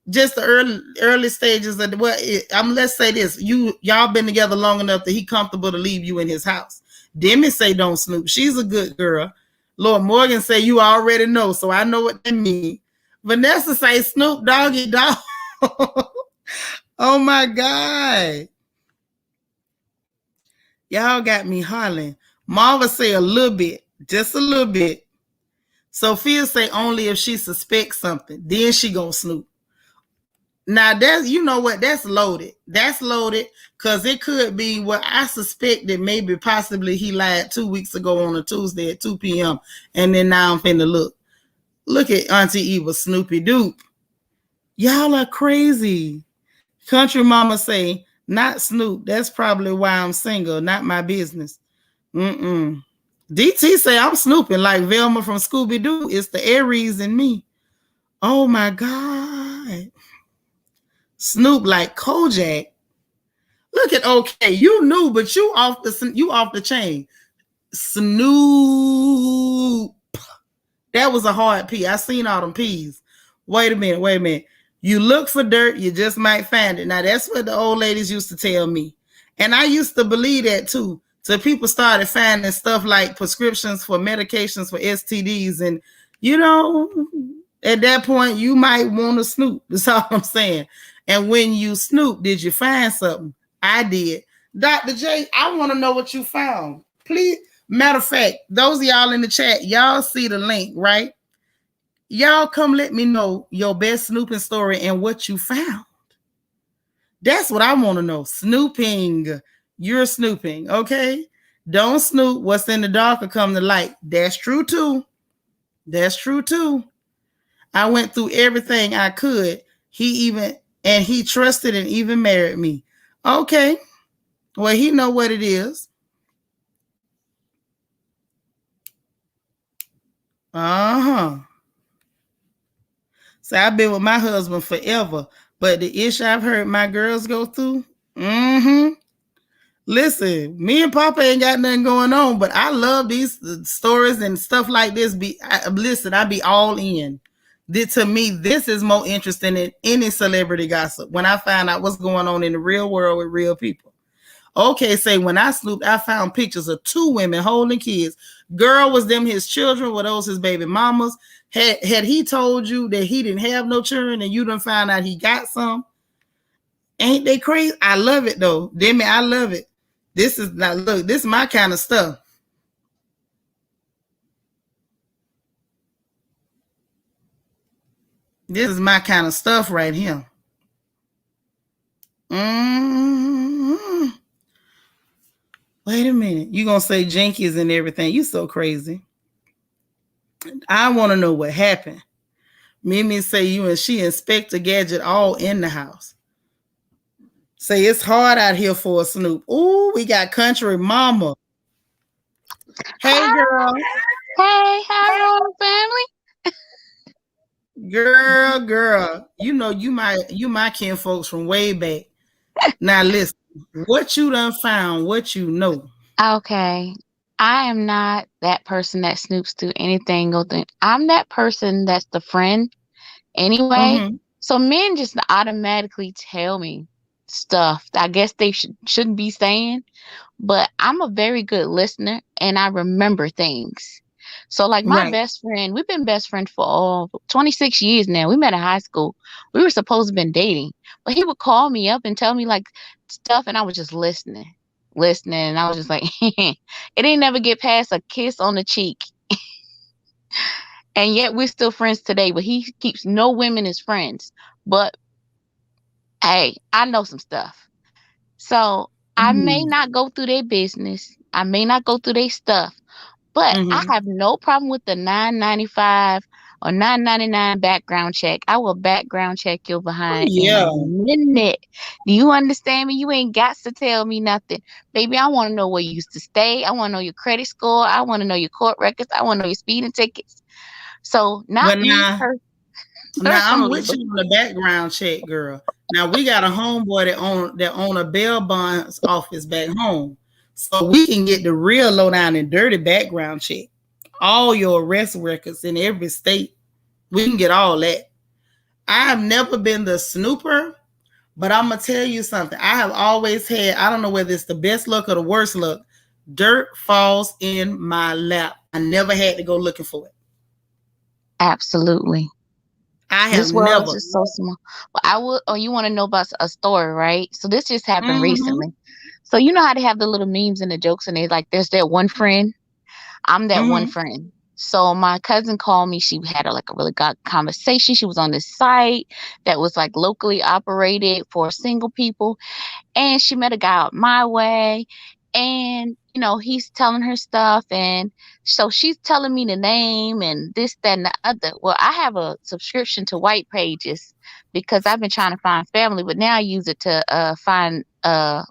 Just the early stages of let's say this. Y'all been together long enough that he comfortable to leave you in his house. Demi say don't snoop. She's a good girl. Lord Morgan say you already know, so I know what that means. Vanessa say Snoop Doggy Dog. Oh my God. Y'all got me hollering. Marva say a little bit, just a little bit. Sophia say only if she suspects something, then she gonna snoop. Now that's, you know what, that's loaded. That's loaded because it could be what I suspect that maybe possibly he lied 2 weeks ago on a Tuesday at 2 p.m. And then now I'm finna look at Auntie Eva Snoopy Doop. Y'all are crazy. Country mama say, not Snoop. That's probably why I'm single. Not my business. Mm-mm. DT say I'm snooping like Velma from Scooby Doo. It's the Aries in me. Oh my God. Snoop like Kojak. Look at okay. You knew, but you off the chain. Snoop. That was a hard P. I seen all them P's. Wait a minute. You look for dirt, you just might find it. Now that's what the old ladies used to tell me. And I used to believe that too. So people started finding stuff like prescriptions for medications for STDs. And, at that point, you might want to snoop. That's all I'm saying. And when you snoop, did you find something? I did. Dr. J, I want to know what you found. Please. Matter of fact, those of y'all in the chat, y'all see the link, right? Y'all come let me know your best snooping story and what you found. That's what I want to know. Snooping. You're snooping, okay? Don't snoop. What's in the dark will come to light. That's true too. I went through everything I could. He trusted and even married me. Okay. Well, he know what it is. So I've been with my husband forever, but the issue I've heard my girls go through, listen, me and Papa ain't got nothing going on, but I love these stories and stuff like this. I be all in. To me, this is more interesting than any celebrity gossip when I find out what's going on in the real world with real people. Okay, say when I snooped, I found pictures of 2 women holding kids. Girl, was them his children? Were those his baby mamas? Had he told you that he didn't have no children and you done found out he got some? Ain't they crazy? I love it though. Demi, I love it. This is my kind of stuff. This is my kind of stuff right here. Wait a minute. You gonna say jinkies and everything. You so crazy. I want to know what happened. Mimi say you and she Inspector Gadget all in the house. Say it's hard out here for a Snoop. Ooh, we got Country Mama. Hey, girl. Hey, hi, family. Girl. You know you my kin folks from way back. Now listen, what you done found, what you know. Okay. I am not that person that snoops through anything. I'm that person that's the friend anyway. Mm-hmm. So men just automatically tell me stuff that I guess they shouldn't be saying. But I'm a very good listener and I remember things. So like my best friend, we've been best friends for 26 years now. We met in high school. We were supposed to have been dating, but he would call me up and tell me like stuff and I was just listening. And I was just like, it ain't never get past a kiss on the cheek. And yet we're still friends today, but he keeps no women as friends. But hey, I know some stuff. So I may not go through their business. I may not go through their stuff, but I have no problem with the $9.95 or $9.99 background check. I will background check your behind in a minute. Do you understand me? You ain't got to tell me nothing. Baby, I want to know where you used to stay. I want to know your credit score. I want to know your court records. I want to know your speeding tickets. So not me personally. Now I'm with you on the background check, girl. Now we got a homeboy that own a bail bonds office back home, so we can get the real lowdown and dirty background check. All your arrest records in every state, we can get all that. I have never been the snooper, but I'm gonna tell you something. I have always had. I don't know whether it's the best luck or the worst luck. Dirt falls in my lap. I never had to go looking for it. Absolutely. I have never. Just so small. Well, I would. Oh, you want to know about a story, right? So this just happened recently. So you know how they have the little memes and the jokes, and they like, there's that one friend. I'm that one friend. So my cousin called me. She had a really good conversation. She was on this site that was like locally operated for single people, and she met a guy out my way. And he's telling her stuff, and so she's telling me the name and this, that, and the other. Well, I have a subscription to White Pages because I've been trying to find family, but now I use it to find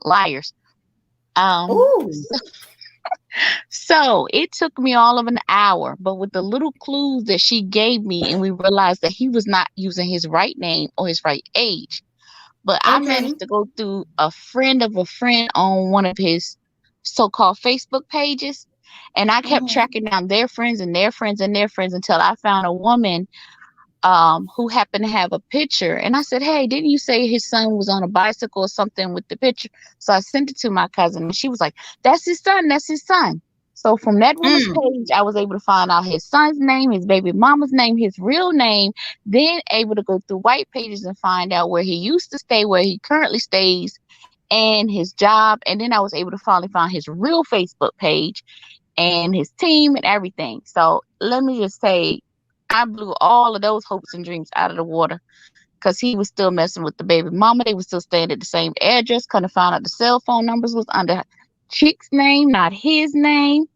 liars. Um, Ooh. so it took me all of an hour, but with the little clues that she gave me, and we realized that he was not using his right name or his right age. But I Okay. managed to go through a friend of a friend on one of his so-called Facebook pages, and I kept Mhm. tracking down their friends and their friends and their friends until I found a woman who happened to have a picture. And I said, "Hey, didn't you say his son was on a bicycle or something with the picture?" So I sent it to my cousin, and she was like, "That's his son. That's his son." So from that woman's Mm. page, I was able to find out his son's name, his baby mama's name, his real name, then able to go through White Pages and find out where he used to stay, where he currently stays, and his job. And then I was able to finally find his real Facebook page and his team and everything. So let me just say, I blew all of those hopes and dreams out of the water because he was still messing with the baby mama. They were still staying at the same address. Couldn't find out the cell phone numbers was under chick's name, not his name,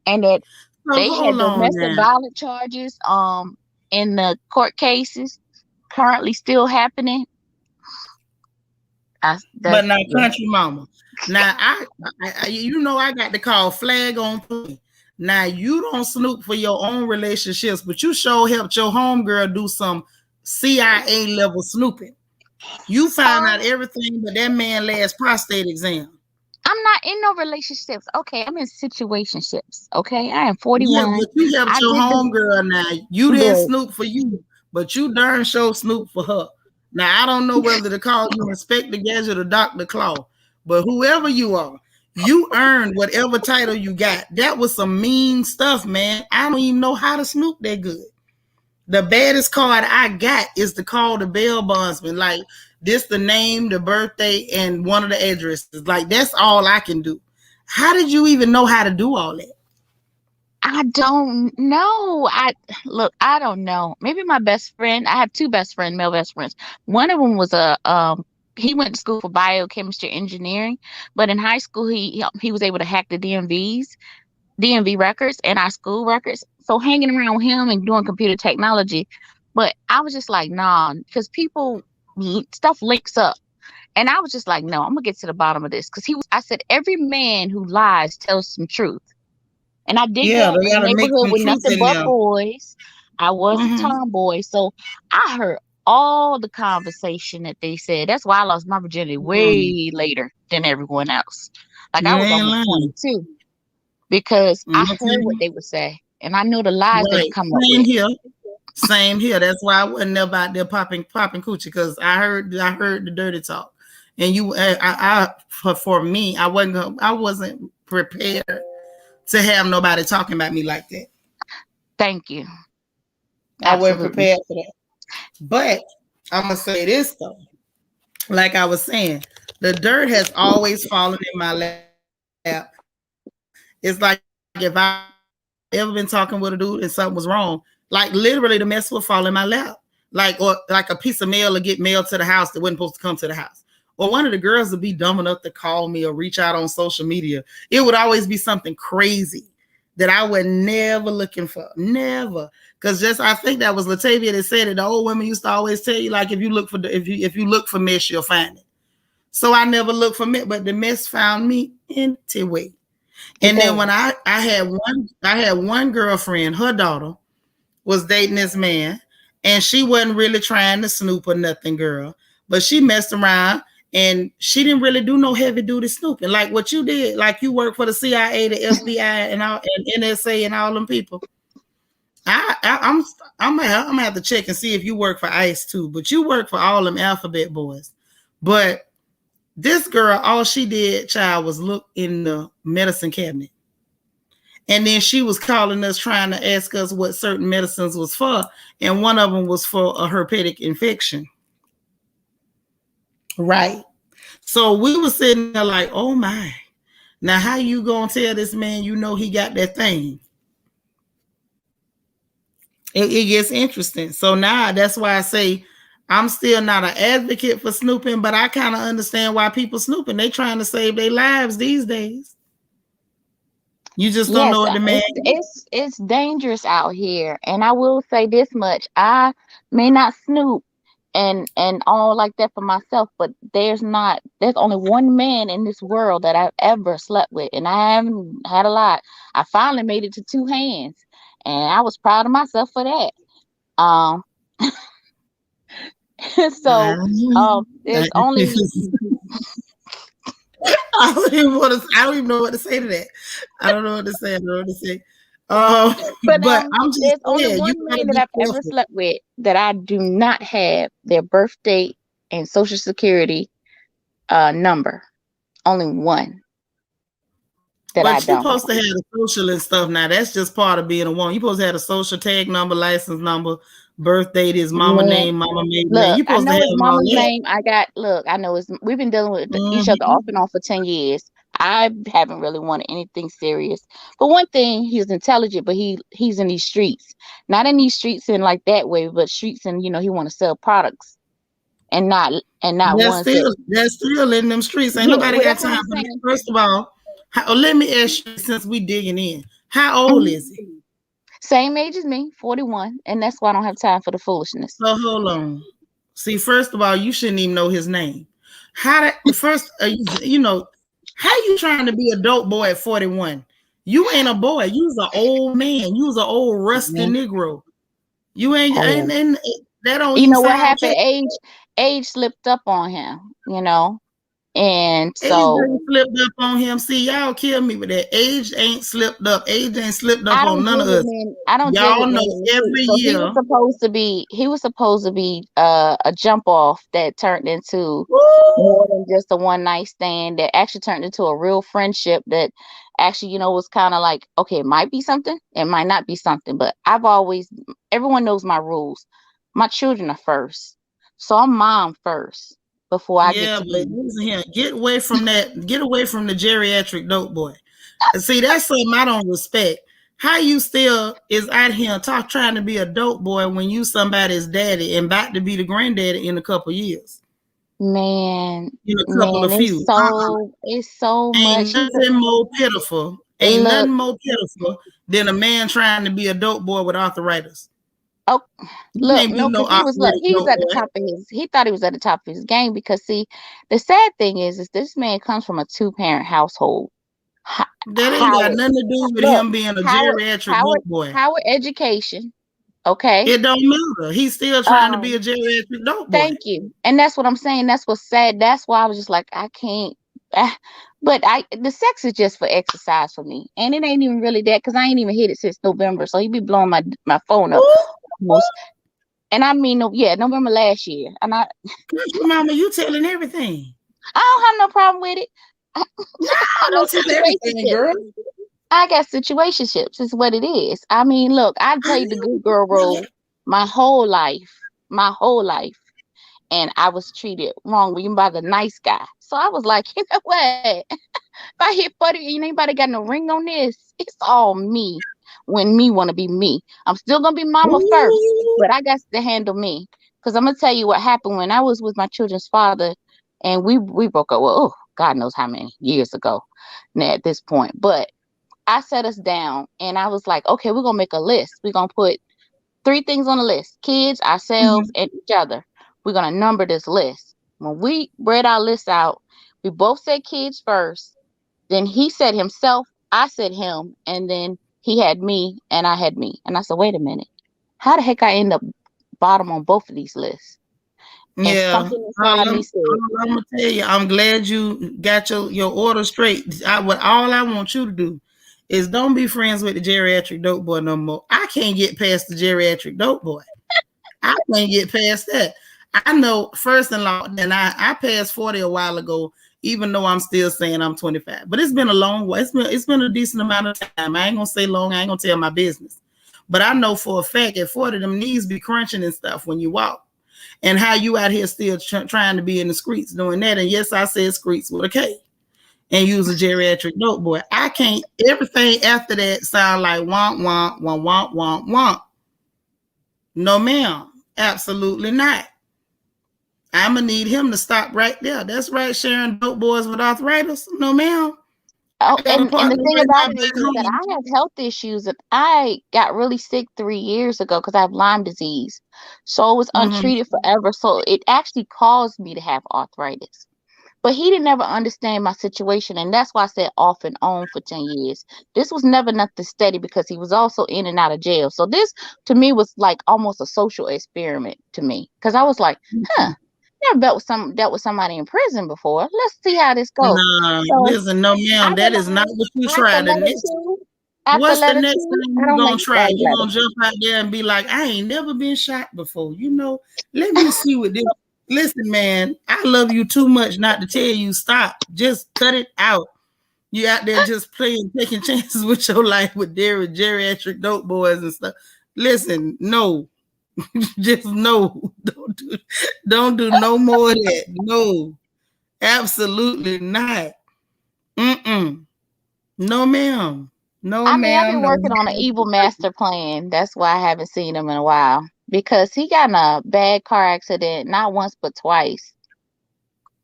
and that So they had hold on domestic now. violence charges in the court cases currently still happening. But That's now, yeah. country mama. Now I got to call flag on play. Now you don't snoop for your own relationships, but you sure helped your homegirl do some CIA level snooping. You found out Um, everything but that man last prostate exam. I'm not in no relationships. Okay, I'm in situationships. Okay, I am Yeah, 41. but you helped I your did the homegirl now. You didn't look. snoop for you, but you darn sure snoop for her. Now I don't know whether to call you Inspector Gadget or Dr. Claw, but whoever you are, you earned whatever title you got. That was some mean stuff, man. I don't even know how to snoop that good. The baddest card I got is to call the bail bondsman. Like this, the name, the birthday, and one of the addresses. Like that's all I can do. How did you even know how to do all that? I don't know. I don't know. Maybe my best friend. I have two best friends, male best friends. One of them was he went to school for biochemistry engineering, but in high school he was able to hack the DMV records and our school records. So hanging around with him and doing computer technology, but I was just like, nah, because stuff links up. And I was just like, no, I'm gonna get to the bottom of this because I said, every man who lies tells some truth. And I did grow Yeah, up they in a got to make neighborhood some with truth nothing in but there. boys. I was a Mm-hmm. tomboy. So I heard all the conversation that they said. That's why I lost my virginity Mm. way later than everyone else. Like I You was ain't almost lying. 22 because I'm I gonna tell heard what you. they would say. And I knew the lies they Right. would come up Same with. here. Same here. That's why I wasn't never out there popping coochie because I heard the dirty talk, and for me I wasn't prepared to have nobody talking about me like that. Thank you. I wasn't Absolutely. prepared for that. But I'm gonna say this though, like I was saying, the dirt has always fallen in my lap. It's like if I ever been talking with a dude and something was wrong, like literally the mess would fall in my lap. Like or like a piece of mail will get mailed to the house that wasn't supposed to come to the house. Or one of the girls would be dumb enough to call me or reach out on social media. It would always be something crazy that I was never looking for. Never. Because just I think that was Latavia that said it. The old women used to always tell you, like, if you look for if you look for mess, you'll find it. So I never looked for mess, but the mess found me anyway. It And then does. when I had one girlfriend, her daughter was dating this man, and she wasn't really trying to snoop or nothing, girl. But she messed around and she didn't really do no heavy duty snooping like what you did. Like you work for the CIA, the FBI, and all and NSA and all them people. I'm gonna have to check and see if you work for ICE too, but you work for all them alphabet boys. But this girl, all she did, child, was look in the medicine cabinet. And then she was calling us trying to ask us what certain medicines was for. And one of them was for a herpetic infection. Right. So we were sitting there like, oh my. Now how you gonna tell this man you know he got that thing? It gets interesting. So now that's why I say I'm still not an advocate for snooping, but I kind of understand why people snooping. They trying to save their lives these days. You just don't Yes, know what the man. it's dangerous out here, and I will say this much: I may not snoop and all like that for myself, but there's only one man in this world that I've ever slept with, and I haven't had a lot. I finally made it to two hands, and I was proud of myself for that. Um, so there's only, I don't even want to. I don't even know what to say to that. I don't know what to say. I don't know what to say. but But I'm just there's only saying, you one gotta man that be I've ever careful. slept with that I do not have their birth date and social security number. Only one that I But you don't supposed to have. have the social and stuff now. That's just part of being a woman. You supposed to have a social tag number, license number, birth date, his mama Man, name, mama maiden name. look, You I supposed to know have his all mama's that. name. I know his, we've been dealing with each other off Hmm. and on for 10 years. I haven't really wanted anything serious. But one thing, he's intelligent, but he's in these streets. Not in these streets in like that way, but streets and he want to sell products and not ones that, That's still in them streets. Ain't yeah, nobody well, got that's what time I'm for that. saying. First of all, let me ask you since we digging in. How old is he? Mhm. Same age as me, 41, and that's why I don't have time for the foolishness. So hold on. See, first of all, you shouldn't even know his name. How that first how you trying to be a dope boy at 41? You ain't a boy. You's an old man. You's an old rusty Mhm. Negro. You ain't, Oh. and that don't You even know what sound happened? okay. Age slipped up on him. And Age so ain't slipped up on him. See, y'all kill me with that. Age ain't slipped up. Age ain't slipped up on none of us. I don't deal Y'all with men know in the street. every So year. he was supposed to be a jump off that turned into Woo, more than just a one night stand, that actually turned into a real friendship that actually, was kind of like, okay, it might be something, it might not be something, but everyone knows my rules. My children are first. So I'm mom first before I get yeah, to but business. listen here. Get away from that. Get away from the geriatric dope boy. See, that's something I don't respect. How you still is out here trying to be a dope boy when you somebody's daddy and about to be the granddaddy in a couple years, Man, in a couple man, of few. it's so much. Ain't nothing more pitiful. Ain't Look, nothing more pitiful than a man trying to be a dope boy with arthritis. oh, You look, can't be no, no because arthritic he's dope at the boy. top of he thought he was at the top of his game because see, the sad thing is this man comes from a two-parent household. Ho- That ain't got Howard, nothing to do with look, him being a Howard, geriatric Howard, dope boy. Howard education, okay? It don't matter. He's still trying to be a Um, geriatric dope boy. Thank you. And that's what I'm saying. That's what's sad. That's why I was just like, I can't. But the sex is just for exercise for me, and it ain't even really that because I ain't even hit it since November. So he be blowing my phone up Ooh, almost. And I mean, no, yeah, November last year, and country mama, you telling everything. I don't have no problem with it. I, No, I know don't tell everything, situationships. girl. I got situationships. Is what it is. I mean, look, I I played the good know. girl role my whole life, and I was treated wrong even by the nice guy. So I was like, you know what? If I hit 40 and anybody got no ring on this, it's all me when me want to be me. I'm still going to be mama first, Ooh, but I got to handle me. Because I'm going to tell you what happened when I was with my children's father and we broke up. Well, oh, God knows how many years ago now at this point. But I set us down and I was like, okay, we're going to make a list. We're going to put three things on the list: kids, ourselves, mhm. and each other. We're going to number this list. When we read our list out, we both said kids first. Then he said himself, I said him, and then he had me, and I had me. And I said, wait a minute. How the heck I end up bottom on both of these lists? And Yeah. something inside me said, All I'm gonna tell you, I'm glad you got your order straight. All I want you to do is don't be friends with the geriatric dope boy no more. I can't get past the geriatric dope boy. I can't get past that. I know first in law, and I passed 40 a while ago, even though I'm still saying I'm 25. But it's been a long way. It's been a decent amount of time. I ain't gonna say long, I ain't gonna tell my business. But I know for a fact at 40, them knees be crunching and stuff when you walk. And how you out here still trying to be in the streets doing that. And yes, I said streets with a K and use a geriatric dope boy. I can't, everything after that sound like womp, womp, womp, womp, womp, womp. No, ma'am. Absolutely not. I'm gonna need him to stop right there. That's right, sharing dope boys with arthritis. No, ma'am. Oh, I got a and the partner thing right about now it back is that home. I have health issues that I got really sick 3 years ago because I have Lyme disease. So it was Mm-hmm. untreated forever. So it actually caused me to have arthritis. But he didn't ever understand my situation, and that's why I said off and on for 10 years. This was never nothing steady because he was also in and out of jail. So this to me was like almost a social experiment to me. Because I was like, huh, never dealt with somebody in prison before. Let's see how this goes. Nah, So listen, no, ma'am, after that is not letter, what you after try. The letter next, two, after what's the letter next two, thing I you don't gonna like try? writing You gonna letters. jump out there and be like, I ain't never been shot before. You know, let me see what this. Listen, man, I love you too much not to tell you stop. Just cut it out. You out there just playing, taking chances with your life with geriatric dope boys and stuff. Listen, no, just no. Don't do no more of that. No, absolutely not. Mm-mm. No, ma'am. No, I mean, I've ma'am. been No, working on an evil master plan. That's why I haven't seen him in a while. Because he got in a bad car accident, not once but twice.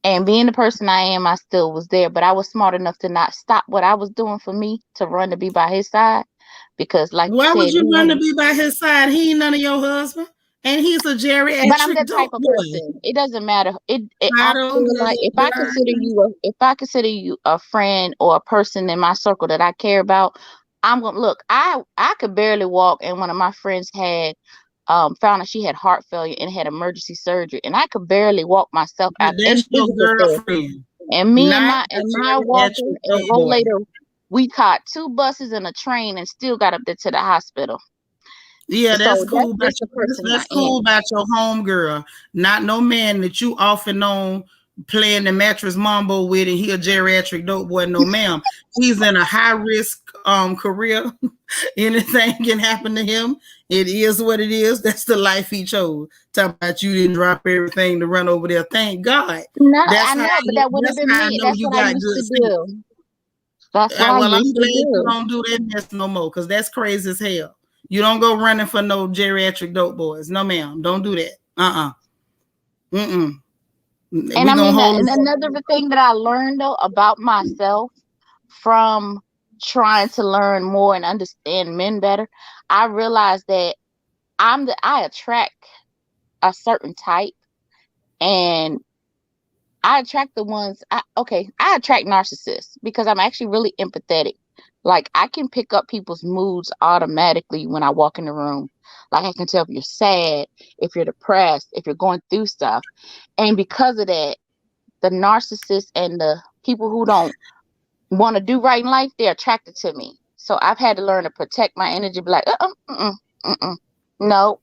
And being the person I am, I still was there. But I was smart enough to not stop what I was doing for me to run to be by his side. Because, like you why would said, you run to be by his side? He ain't none of your husband, and he's a but I'm geriatric that type dope of boy. person. It doesn't matter. I I don't feel like good, girl. if I consider you a friend or a person in my circle that I care about, I'm gonna look. I could barely walk, and one of my friends had found out she had heart failure and had emergency surgery, and I could barely walk myself But out in that's your physical therapy. girlfriend, And me not a and my walker geriatric and dope boy. rollator, we caught two buses and a train and still got up there to the hospital. Yeah, that's So that's cool about just the you. person I That's cool am. about your home girl. Not no man that you off and on playing the mattress mambo with, and he a geriatric dope boy. No, ma'am. He's in a high risk career. Anything can happen to him. It is what it is. That's the life he chose. Talk about you didn't drop everything to run over there. Thank God. No, That's I how. know, but that wouldn't have That's been how I me. know That's you what I got used good to sense. do. That's what I Well, I'm used to glad you do. don't do that mess no more, because that's crazy as hell. You don't go running for no geriatric dope boys. No, ma'am. Don't do that. Mm-mm. And We I gonna mean, hold and them. another thing that I learned though about myself from trying to learn more and understand men better, I realized that I attract a certain type, and I attract the ones I attract narcissists because I'm actually really empathetic. Like I can pick up people's moods automatically when I walk in the room. Like I can tell if you're sad, if you're depressed, if you're going through stuff. And because of that, the narcissists and the people who don't want to do right in life, they're attracted to me. So I've had to learn to protect my energy, be like, no.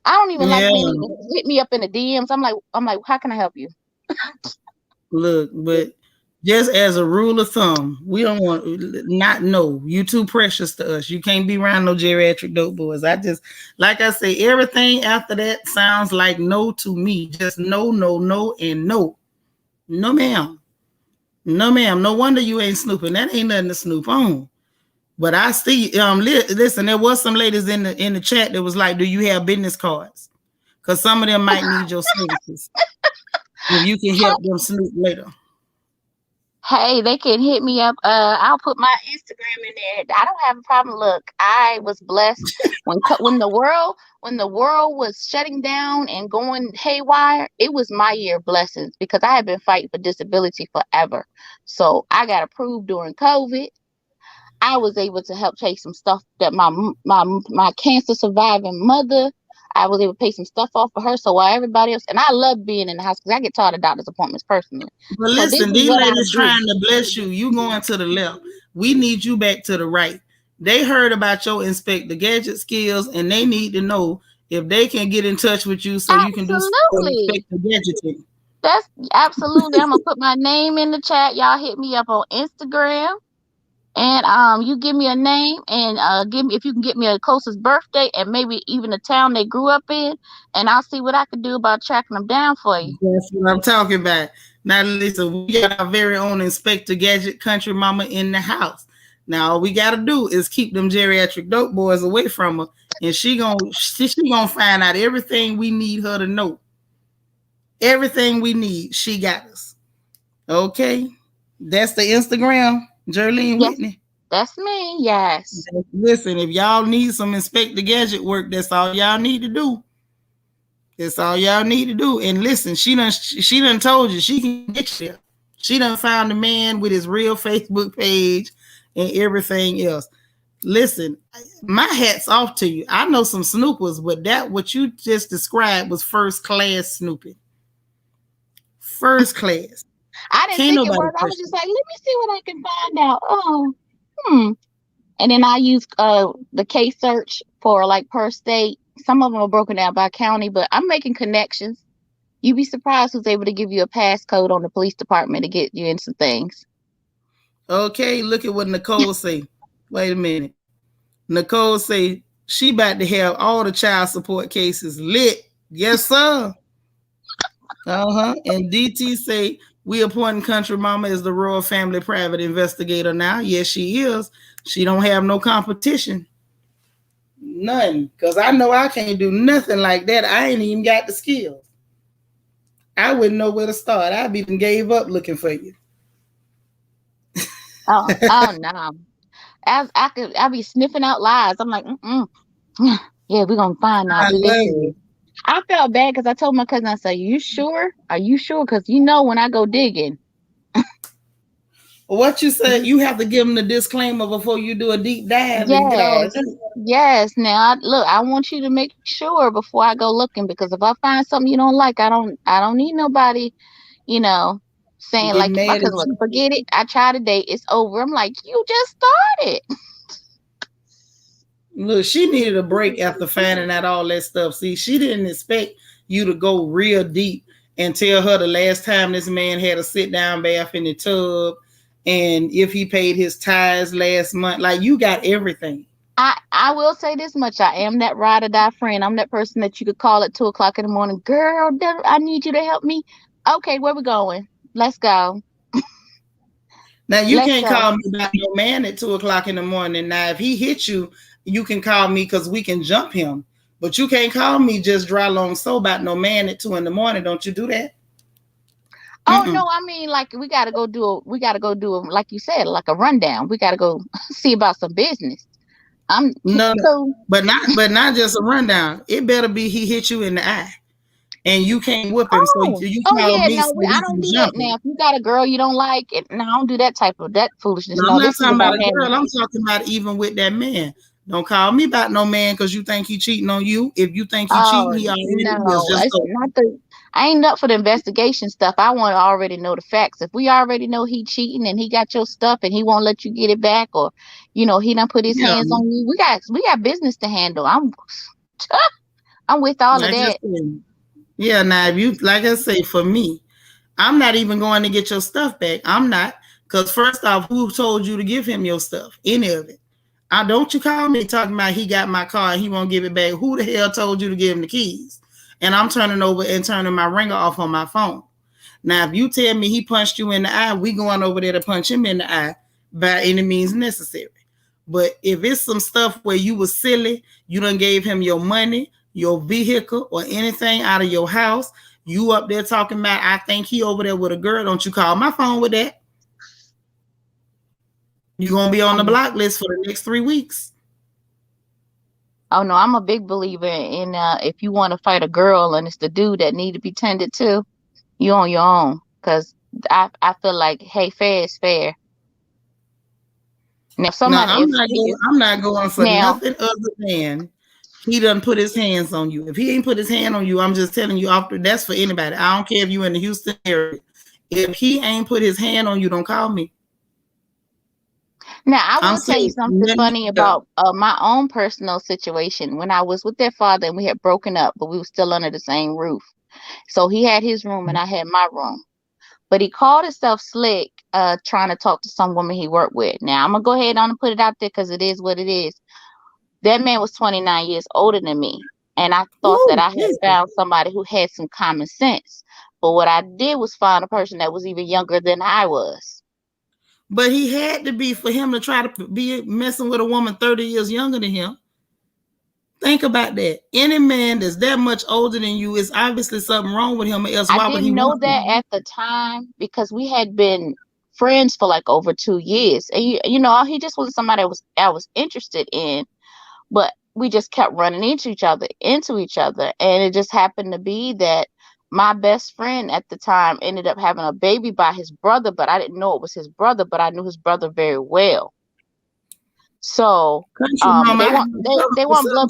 I don't even like Yeah. men even hit me up in the DMs. I'm like, how can I help you? Look, but just as a rule of thumb, we don't want not know you too precious to us. You can't be around no geriatric dope boys. I just like I say, everything after that sounds like no to me. Just no, no, no, and no. No, ma'am. No, ma'am. No wonder you ain't snooping. That ain't nothing to snoop on. But I see. Listen, there was some ladies in the chat that was like, "Do you have business cards? Because some of them might need your services. If you can help them snoop later." Hey, they can hit me up. I'll put my Instagram in there. I don't have a problem. Look, I was blessed when the world was shutting down and going haywire. It was my year of blessings because I have been fighting for disability forever. So I got approved during COVID. I was able to help pay some stuff that my cancer surviving mother. I was able to pay some stuff off for her. So while everybody else, and I love being in the house because I get tired of doctor's appointments personally. But So this listen, is these what I ladies do. trying to bless you. You going to the left. We need you back to the right. They heard about your Inspector Gadget skills, and they need to know if they can get in touch with you so you can do some Absolutely. Inspector Gadgeting. That's absolutely. I'm gonna put my name in the chat. Y'all hit me up on Instagram. And you give me a name and give me if you can get me a closest birthday and maybe even the town they grew up in, and I'll see what I can do about tracking them down for you. That's what I'm talking about. Now, listen, we got our very own Inspector Gadget country mama in the house. Now, all we got to do is keep them geriatric dope boys away from her, and she gonna find out everything we need her to know. Everything we need, she got us. Okay, that's the Instagram. Jerlene Yes, Whitney. that's me. Yes. Listen, if y'all need some Inspector Gadget work, that's all y'all need to do. That's all y'all need to do. And listen, she done told you she can get you there. She done found a man with his real Facebook page and everything else. Listen, my hat's off to you. I know some snoopers, but that what you just described was first class snooping. First class. I didn't Can't think it nobody was. I was question just like, let me see what I can find out. Oh, hmm. And then I use the case search for like per state. Some of them are broken down by county, but I'm making connections. You'd be surprised who's able to give you a passcode on the police department to get you in some things. Okay, look at what Nicole say. Wait a minute. Nicole say she about to have all the child support cases lit. Yes, sir. And DT say we appointing Country Mama as the Royal Family Private Investigator now. Yes, she is. She don't have no competition. None. Because I know I can't do nothing like that. I ain't even got the skills. I wouldn't know where to start. I'd be done gave up looking for you. Oh no. As I'll be sniffing out lies. I'm like, yeah, we're gonna find out I who this love is. you. I felt bad because I told my cousin, I said, you sure? Are you sure? Because you know when I go digging. What you said, you have to give them the disclaimer before you do a deep dive and get all the Yes. dirt. Yes. Now look, I want you to make sure before I go looking because if I find something you don't like, I don't need nobody, you know, saying Get like my mad at cousin like, you. forget it. I tried a date, it's over. I'm like, you just started. Look, she needed a break after finding out all that stuff. See, she didn't expect you to go real deep and tell her the last time this man had a sit down bath in the tub and if he paid his tithes last month. Like, you got everything. I will say this much. I am that ride or die friend. I'm that person that you could call at 2 o'clock in the morning. Girl, I need you to help me. Okay, where we going? Let's go. Now, you Let's can't go. call me about no man at 2 o'clock in the morning. Now, if he hits you, you can call me because we can jump him. But you can't call me just dry long so about no man at 2 in the morning. Don't you do that? Oh Mm-mm. no, I mean like we gotta go do a like you said, like a rundown. We gotta go see about some business. I'm No, so but not just a rundown. It better be he hit you in the eye, and you can't whip him. So you oh call yeah, me no, so I we don't can do that jump now. him. If you got a girl you don't like, no, I don't do that type of that foolishness. Now, I'm No, not this is talking about about a having. girl. I'm talking about even with that man. Don't call me about no man because you think he cheating on you. If you think he cheating, Oh he already is. no, Just it's go. not the. I ain't up for the investigation stuff. I want to already know the facts. If we already know he cheating and he got your stuff and he won't let you get it back, or he done put his Yeah, hands on you, we got business to handle. I'm with all of like I that. said. Yeah, now if you like I say, for me, I'm not even going to get your stuff back. I'm not. Because first off, who told you to give him your stuff? Any of it. I don't you call me talking about he got my car and he won't give it back. Who the hell told you to give him the keys? And I'm turning over and turning my ringer off on my phone. Now, if you tell me he punched you in the eye, we going over there to punch him in the eye by any means necessary. But if it's some stuff where you was silly, you done gave him your money, your vehicle, or anything out of your house, you up there talking about, I think he over there with a girl, don't you call my phone with that. You're going to be on the Um, block list for the next 3 weeks. oh no, I'm a big believer in if you want to fight a girl and it's the dude that need to be tended to, you on your own. Cause I feel like, hey, fair is fair. Now if Now, somebody I'm not going for now nothing other than he done put his hands on you. If he ain't put his hand on you, I'm just telling you off. That's for anybody. I don't care if you in the Houston area. If he ain't put his hand on you, don't call me. Now, I I'm will tell you saying, something funny about my own personal situation. When I was with their father and we had broken up, but we were still under the same roof. So he had his room and I had my room. But he called himself slick, trying to talk to some woman he worked with. Now, I'm going to go ahead on and put it out there because it is what it is. That man was 29 years older than me. And I thought that ooh, I had Jesus. found somebody who had some common sense. But what I did was find a person that was even younger than I was. But he had to be for him to try to be messing with a woman 30 years younger than him. Think about that. Any man that's that much older than you is obviously something wrong with him, or else I why would he didn't know want that you? at the time because we had been friends for like over 2 years. And you know, he just wasn't somebody I was interested in, but we just kept running into each other. And it just happened to be that my best friend at the time ended up having a baby by his brother, but I didn't know it was his brother, but I knew his brother very well. So Country mama, they weren't blood, but they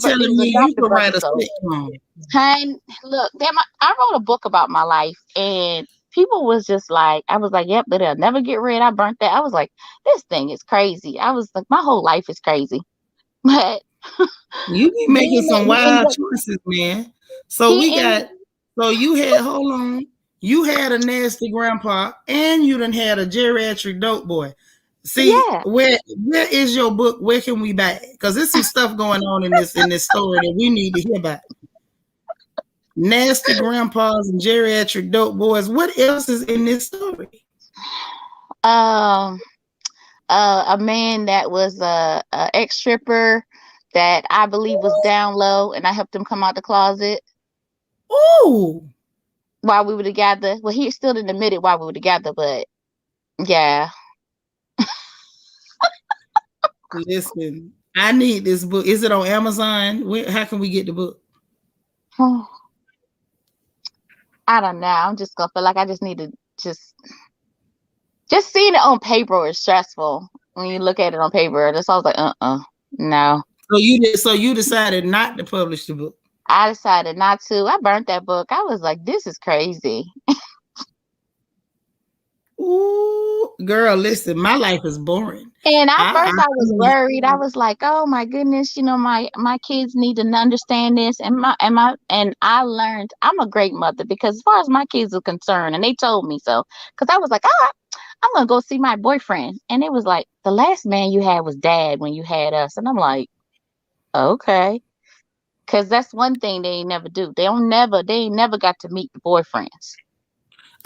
telling was me you adopted could write brothers. a So sitcom. and look, I wrote a book about my life, and people was just like, I was like, yep, but it'll never get read. I burnt that. I was like, this thing is crazy. I was like, my whole life is crazy. But You be making some wild choices, man. So you had, hold on, you had a nasty grandpa and you done had a geriatric dope boy. See, yeah. where is your book? Where can we buy it? Because there's some stuff going on in this story that we need to hear about. Nasty grandpas and geriatric dope boys. What else is in this story? A man that was a ex stripper that I believe was down low, and I helped him come out the closet. Oh, while we were together. Well, he still didn't admit it while we were together, but yeah. listen, I need this book. Is it on Amazon? How can we get the book? I don't know. I'm just gonna feel like I just need to just seeing it on paper is stressful. When you look at it on paper, that's all I was like, no. So you decided not to publish the book. I decided not to. I burnt that book. I was like, this is crazy. Ooh, girl, listen, my life is boring. And at first I was worried. I was like, oh my goodness, you know, my kids need to understand this. And I learned I'm a great mother because as far as my kids are concerned, and they told me so, because I was like, I'm gonna go see my boyfriend. And it was like, the last man you had was dad when you had us. And I'm like, okay. Cause that's one thing they ain't never do. They ain't never got to meet the boyfriends.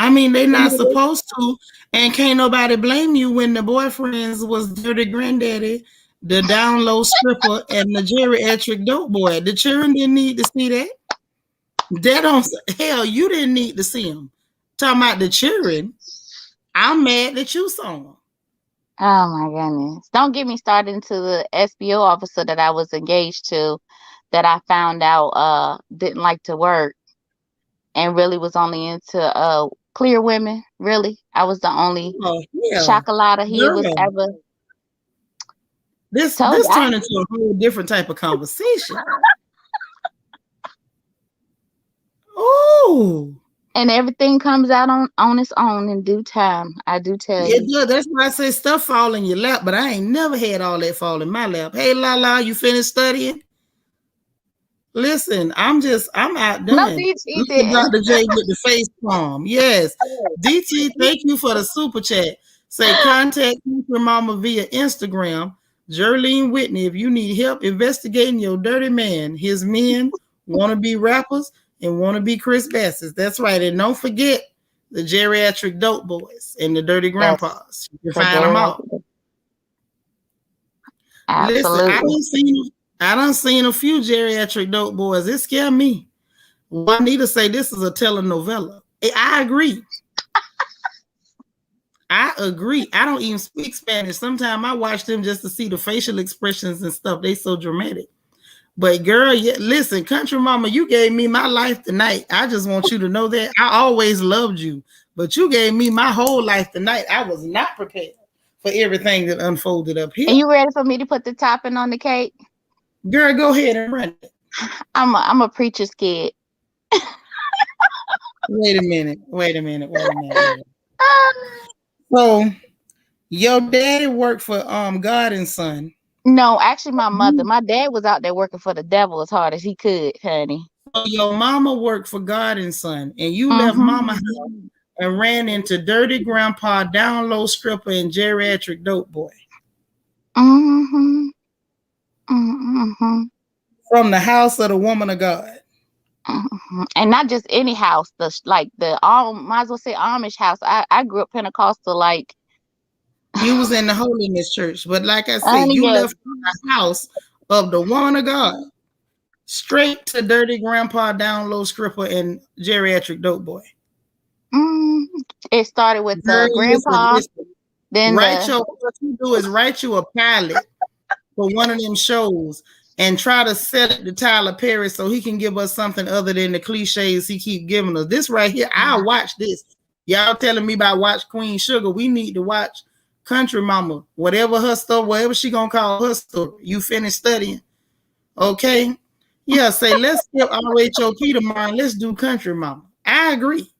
I mean, they're not supposed to, and can't nobody blame you when the boyfriends was dirty granddaddy, the down low stripper, and the geriatric dope boy. The children didn't need to see that. Hell, you didn't need to see them. Talking about the children, I'm mad that you saw them. Oh my goodness! Don't get me started into the SBO officer that I was engaged to, that I found out didn't like to work, and really was only into clear women. Really, I was the only chocolata he was ever. This turned into a whole different type of conversation. Oh. And everything comes out on its own in due time. I do tell you. Yeah, that's why I say stuff fall in your lap, but I ain't never had all that fall in my lap. Hey, Lala, you finished studying? Listen, I'm outdone. No, DT didn't. Dr. J with the face palm. Yes. DT, thank you for the super chat. Say contact your mama via Instagram. Jerlene Whitney, if you need help investigating your dirty man, his men want to be rappers and want to be Chris Bassett's. That's right. And don't forget the geriatric dope boys and the dirty grandpas. You can find them all. Absolutely. Listen, I done seen a few geriatric dope boys. It scared me. Juanita say this is a telenovela. I agree. I don't even speak Spanish. Sometimes I watch them just to see the facial expressions and stuff. They so dramatic. But girl, listen, country mama, you gave me my life tonight. I just want you to know that I always loved you, but you gave me my whole life tonight. I was not prepared for everything that unfolded up here. And you ready for me to put the topping on the cake? Girl, go ahead and run it. I'm a preacher's kid. Wait a minute. So your daddy worked for God and Son. No, actually my mother. My dad was out there working for the devil as hard as he could, honey. So your mama worked for God and Son, and you left mama house and ran into dirty grandpa, down low stripper, and geriatric dope boy. From the house of the woman of God. And not just any house, might as well say Amish house. I grew up Pentecostal, like you was in the holiness church, but like I said, you left the house of the woman of God straight to dirty grandpa, down low stripper, and geriatric dope boy. It started with grandpa. Then the What you do is write you a pilot for one of them shows and try to sell it to Tyler Perry so he can give us something other than the cliches he keep giving us. This right here, I'll watch this. Y'all telling me about watch Queen Sugar. We need to watch Country Mama. Whatever her story, whatever she gonna call her story. You finish studying. Okay? Yeah, say let's skip RHOP tomorrow and let's do Country Mama. I agree.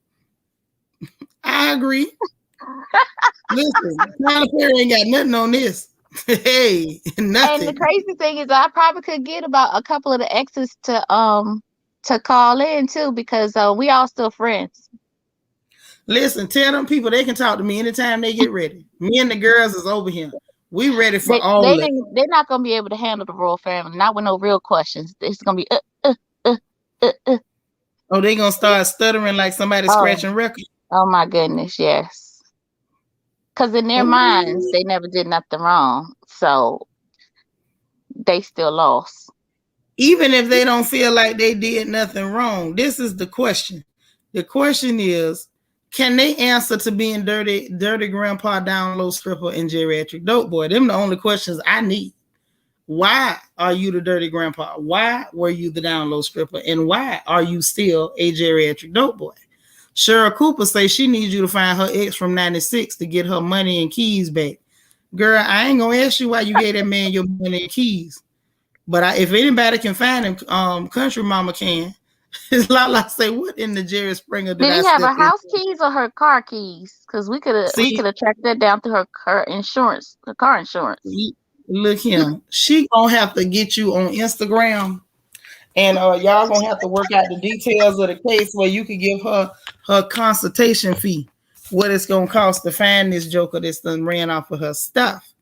Listen, Tyler Perry ain't got nothing on this. Hey, nothing. and the crazy thing is, I probably could get about a couple of the exes to call in too, because we all still friends. Listen, tell them people they can talk to me anytime they get ready. Me and the girls is over here. We ready for all of it. They're not gonna be able to handle the royal family, not with no real questions. It's gonna be Oh, they gonna start stuttering like somebody scratching records. Oh my goodness, yes. Because in their minds, they never did nothing wrong, so they still lost. Even if they don't feel like they did nothing wrong, this is the question. The question is, can they answer to being dirty grandpa, down low stripper, and geriatric dope boy? Them the only questions I need. Why are you the dirty grandpa? Why were you the down low stripper? And why are you still a geriatric dope boy? Cheryl Cooper says she needs you to find her ex from 96 to get her money and keys back. Girl, I ain't gonna ask you why you gave that man your money and keys. But if anybody can find him, Country Mama can. It's like say, what in the Jerry Springer did he have her house keys or her car keys? Because we could have tracked that down to her insurance, the car insurance. Look here, she gonna have to get you on Instagram, and y'all gonna have to work out the details of the case where you can give her consultation fee. What it's gonna cost to find this joker that's done ran off of her stuff.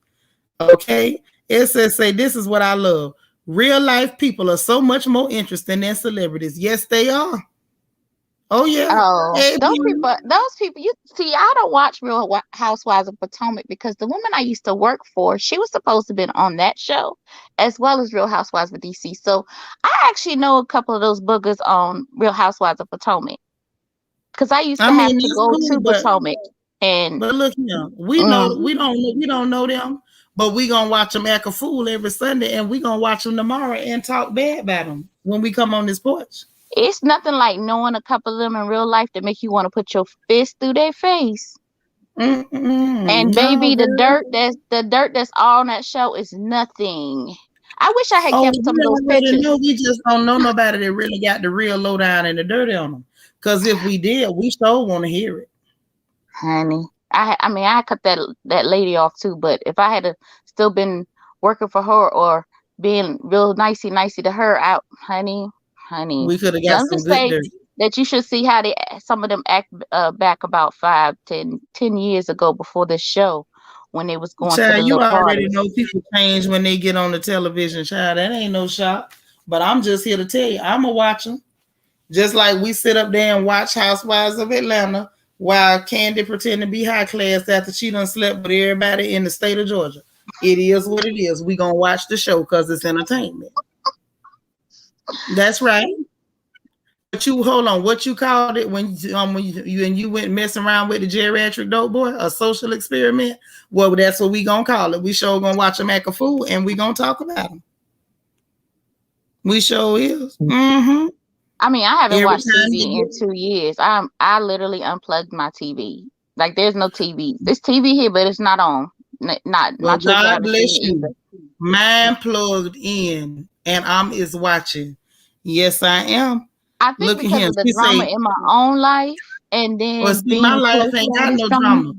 Okay, it says say this is what I love. Real life people are so much more interesting than celebrities. Yes, they are. Oh yeah. Oh, those people. You see, I don't watch Real Housewives of Potomac because the woman I used to work for, she was supposed to be on that show, as well as Real Housewives of DC. So I actually know a couple of those boogers on Real Housewives of Potomac because I used to have to go to Potomac. But look here, we don't know them. But we gonna watch them act a fool every Sunday, and we gonna watch them tomorrow and talk bad about them when we come on this porch. It's nothing like knowing a couple of them in real life that make you want to put your fist through their face. And baby, the dirt that's all on that show is nothing. I wish I had kept some of those pictures. No, we just don't know nobody that really got the real lowdown and the dirty on them. Because if we did, we sure want to hear it, honey. I mean, I cut that lady off too, but if I had still been working for her or being real nicey to her, out, honey, we could have got some good dirt. That you should see how some of them act back about 10 years ago before this show when they was going to the you already parties. know people change when they get on the television, child. That ain't no shock. But I'm just here to tell you, I'm a watch them. Just like we sit up there and watch Housewives of Atlanta while Candy pretend to be high class after she done slept with everybody in the state of Georgia. It is what it is. We gonna watch the show because it's entertainment. That's right. But you hold on. What you called it when you went messing around with the geriatric dope boy? A social experiment? Well, that's what we gonna call it. We sure gonna watch him act a fool and we gonna talk about him. We sure is. Mm-hmm. I mean, I haven't watched TV in 2 years. I literally unplugged my TV. Like there's no TV. There's TV here, but it's not on. Not God bless you. Mine plugged in, and I'm watching. Yes, I am. I think because of the drama in my own life, and then my life ain't got no drama.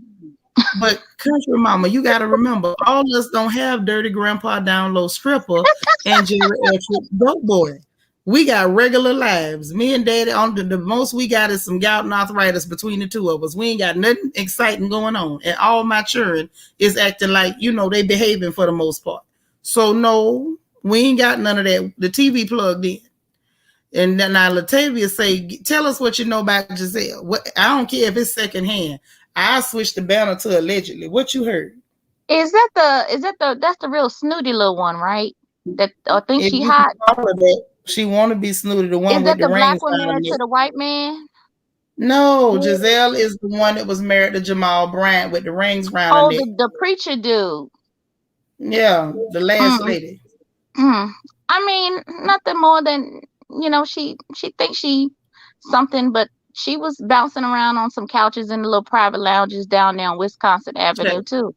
But Country Mama, you got to remember, all of us don't have dirty grandpa, down low stripper, and geriatric dope boy. We got regular lives. Me and Daddy, on the most we got is some gout and arthritis between the two of us. We ain't got nothing exciting going on. And all my children is acting like, they behaving for the most part. So no, we ain't got none of that. The TV plugged in. And then now Latavia say, tell us what you know about Giselle. I don't care if it's secondhand. I switched the banner to allegedly. What you heard? That's the real snooty little one, right? That I think she hot. She want to be snooty. The one is with that the black one married to the white man? No, Giselle is the one that was married to Jamal Bryant with the rings around her Oh, neck. the preacher dude. Yeah, the last Mm, lady. mm. I mean, nothing more than she thinks she something, but she was bouncing around on some couches in the little private lounges down there on Wisconsin Avenue too.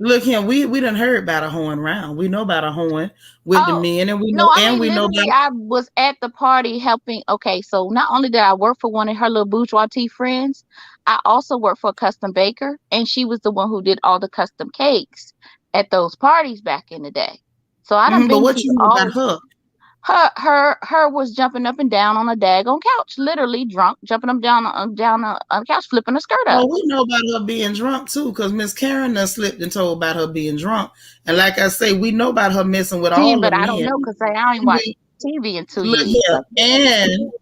Look here, we done heard about a horn round. We know about a horn with the Oh, men, no, I and mean, we know literally, about. I was at the party helping. Okay, so not only did I work for one of her little bourgeois friends, I also worked for a custom baker, and she was the one who did all the custom cakes at those parties back in the day. So I done But been what to you know about all her? her was jumping up and down on a daggone couch, literally drunk, jumping up down on the couch, flipping her skirt Oh, up. we know about her being drunk too, because Miss Karen done slipped and told about her being drunk. And like I say, we know about her messing with See, all the but I don't men. know because I ain't watched We TV in 2 years. look here, So. and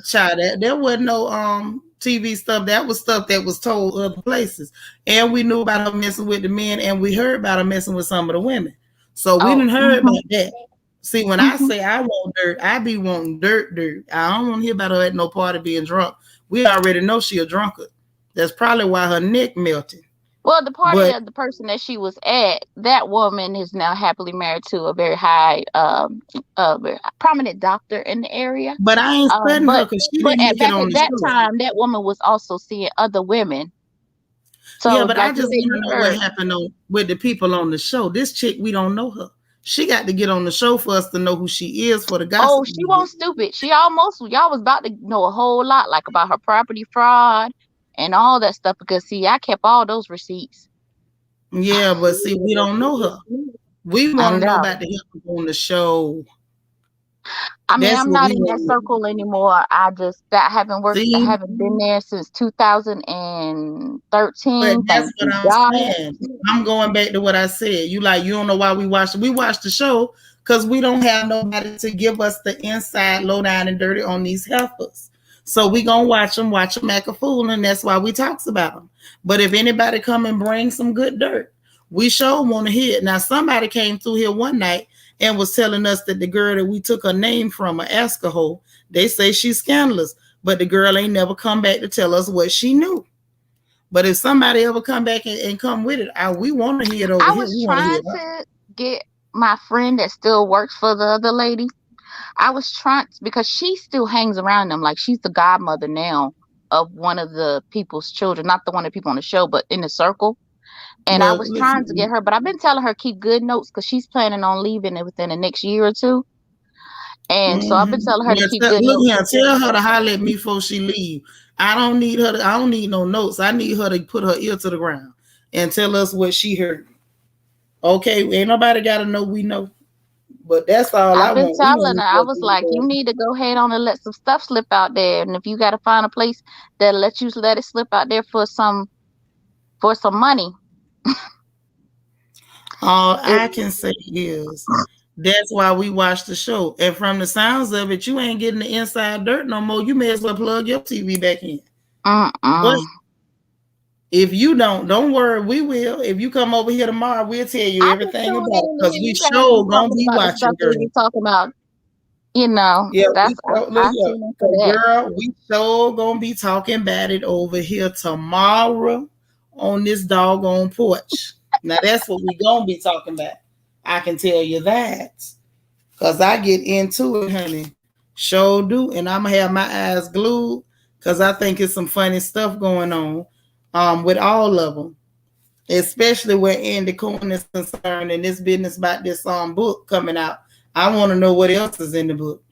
child, there wasn't no TV stuff. That was stuff that was told other places. And we knew about her messing with the men, and we heard about her messing with some of the women. So we Oh, didn't heard about that. See, when I hmm. say I want dirt, I be wanting dirt. I don't want to hear about her at no party being drunk. We already know she a drunkard. That's probably why her neck melted. Well, the party But of the person that she was at, that woman is now happily married to a very high, very prominent doctor in the area. I ain't Um, studying her but because she but didn't at make it back on at the that show. time, that woman was also seeing other women. Yeah, So, but like I you just said, want you to know what heard. happened with the people on the show. This chick, we don't know her. She got to get on the show for us to know who she is for the Oh, gossip to she be wasn't good. stupid. She almost y'all was about to know a whole lot, like about her property fraud and all that stuff. Because see, I kept all those receipts. Yeah, but see, we don't know her. We I want to know know. about the people on the show. I mean, That's I'm what not we in that want to know. circle anymore. I haven't worked. I See, haven't been there since but 2013. that's Thank what you, I'm God. saying. I'm going back to what I said. You don't know why we watched it. We watched the show because we don't have nobody to give us the inside lowdown and dirty on these heifers. So we gonna watch them act a fool, and that's why we talks about them. But if anybody come and bring some good dirt, we sure want to hear it. Now somebody came through here one night and was telling us that the girl that we took her name from, a Ascahole, they say she's scandalous, but the girl ain't never come back to tell us what she knew. But if somebody ever come back and come with it, we want to hear it over I here. was We want to hear trying it up. to get my friend that still works for the other lady. I was trying because she still hangs around them. Like she's the godmother now of one of the people's children, not the one of the people on the show, but in the circle. And I Well, was trying to get listen. her, but I've been telling her keep good notes because she's planning on leaving it within the next year or two. And so I've been telling her to Well, keep good look notes. here. Tell her to holler at me before she leave. I don't need her. I don't need no notes. I need her to put her ear to the ground and tell us what she heard. Okay, ain't nobody got to know. We know, but that's all I I've been want. We telling want her, to I know was what's like, you going need to go ahead on and let some stuff slip out there. And if you got to find a place that let you let it slip out there for some money, on. All it, I can say is that's why we watch the show. And from the sounds of it, you ain't getting the inside dirt no more. You may as well plug your TV back in. But mm-mm. if you don't worry, we will. If you come over here tomorrow, we'll tell you I just everything about tuned it in to because hear we you guys be sure gonna talking be about the watching, stuff they girl. be talking about. Yeah, we That's sure, look I here, tune in for 'cause that. girl, we sure gonna be talking about it over here tomorrow on this doggone porch. Now that's what we gonna be talking about. I can tell you that. Cause I get into it, honey. Sure do. And I'm gonna have my eyes glued because I think it's some funny stuff going on with all of them. Especially where Andy Cohen is concerned and this business about this book coming out. I want to know what else is in the book.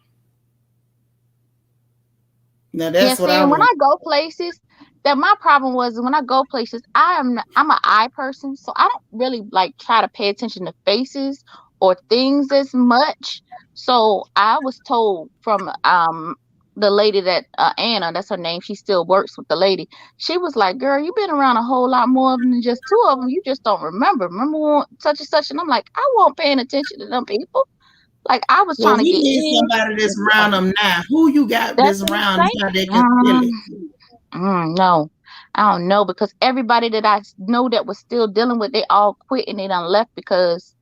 Now Yeah, that's what see, I and when want. I go places, that my problem was when I go places, I'm an eye person, so I don't really like try to pay attention to faces or things as much. So I was told from the lady that Anna, that's her name, she still works with the lady. She was like, "Girl, you've been around a whole lot more than just two of them. You just don't remember. Remember when such and such?" And I'm like, I won't paying attention to them people. Like I was Well, trying to we get need in. somebody that's around them now. Who you got That's this what I'm around saying. how they can feel it? No, I don't know because everybody that I know that was still dealing with, they all quit and they done left because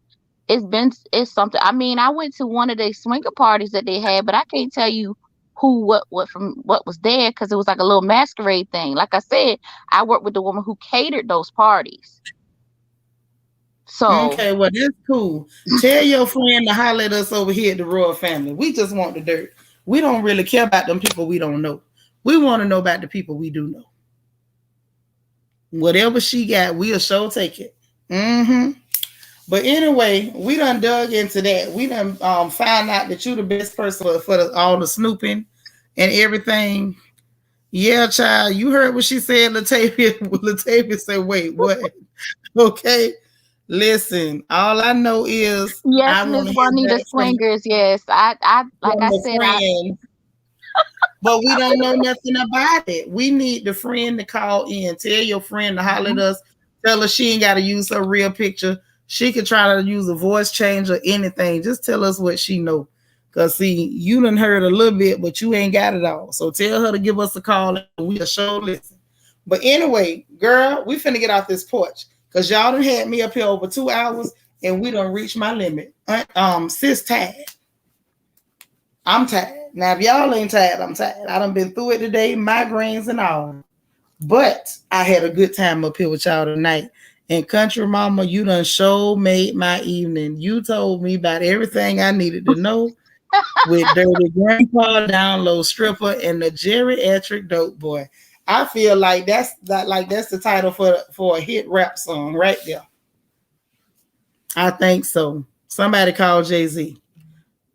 it's something. I mean, I went to one of the swinger parties that they had, but I can't tell you what was there, because it was like a little masquerade thing. Like I said, I worked with the woman who catered those parties. So Okay, well, that's cool. Tell your friend to holler at us over here at the Royal Family. We just want the dirt. We don't really care about them people we don't know. We want to know about the people we do know. Whatever she got, we'll sure take it. Mm-hmm. But anyway, we done dug into that. We done found out that you the best person for all the snooping and everything. Yeah, child, you heard what she said, Latavia. Latavia said, wait, what? Okay. Listen, all I know is yes, I want Miss to hear Juanita back Swingers. Yes, I like from I the said, friend, but we don't know nothing about it. We need the friend to call in. Tell your friend to holler at us. Tell her she ain't got to use her real picture. She could try to use a voice change or anything. Just tell us what she know. Cause see, you done heard a little bit, but you ain't got it all. So tell her to give us a call and we'll show listen. But anyway, girl, we finna get off this porch. Cause y'all done had me up here over 2 hours and we done reached my limit. Sis tired. I'm tired. Now, if y'all ain't tired, I'm tired. I done been through it today, migraines and all. But I had a good time up here with y'all tonight. And Country Mama, you done show made my evening. You told me about everything I needed to know with Dirty Grandpa, Down Low Stripper, and the Geriatric Dope Boy. I feel like that's the title for a hit rap song right there. I think so. Somebody call Jay-Z.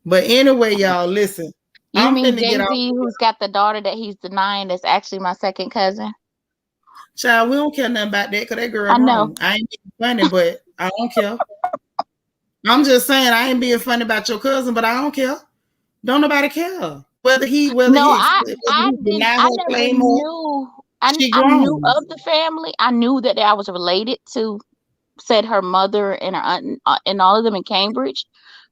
But anyway, y'all, listen. you I'm mean finna get off. Jay-Z, who's got the daughter that he's denying that's actually my second cousin? Child, we don't care nothing about that because that girl I know. grown. I ain't being funny, but I don't care. I'm just saying I ain't being funny about your cousin, but I don't care. Don't nobody care. No, Whether I he didn't. deny I her never claim or knew. she I knew grown. of the family. I knew that I was related to, said her mother and her aunt and all of them in Cambridge.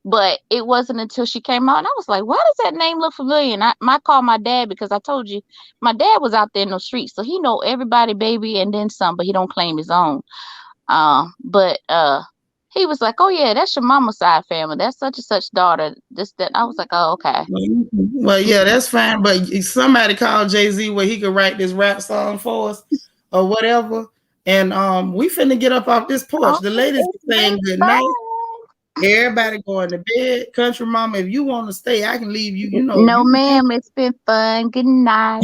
But it wasn't until she came out, and I was like, "Why does that name look familiar?" And I called my dad because I told you my dad was out there in the streets, so he know everybody, baby, and then some, but he don't claim his own. But he was like, "Oh yeah, that's your mama's side family. That's such and such daughter." This that. I was like, "Oh okay." Well, yeah, that's fine. But somebody called Jay-Z where he could write this rap song for us or whatever. And we finna get up off this porch. Oh, The ladies it's are been saying good night. fun. Everybody going to bed. Country Mama, if you want to stay, I can leave you. You know, No, you can. ma'am, it's been fun. Good night.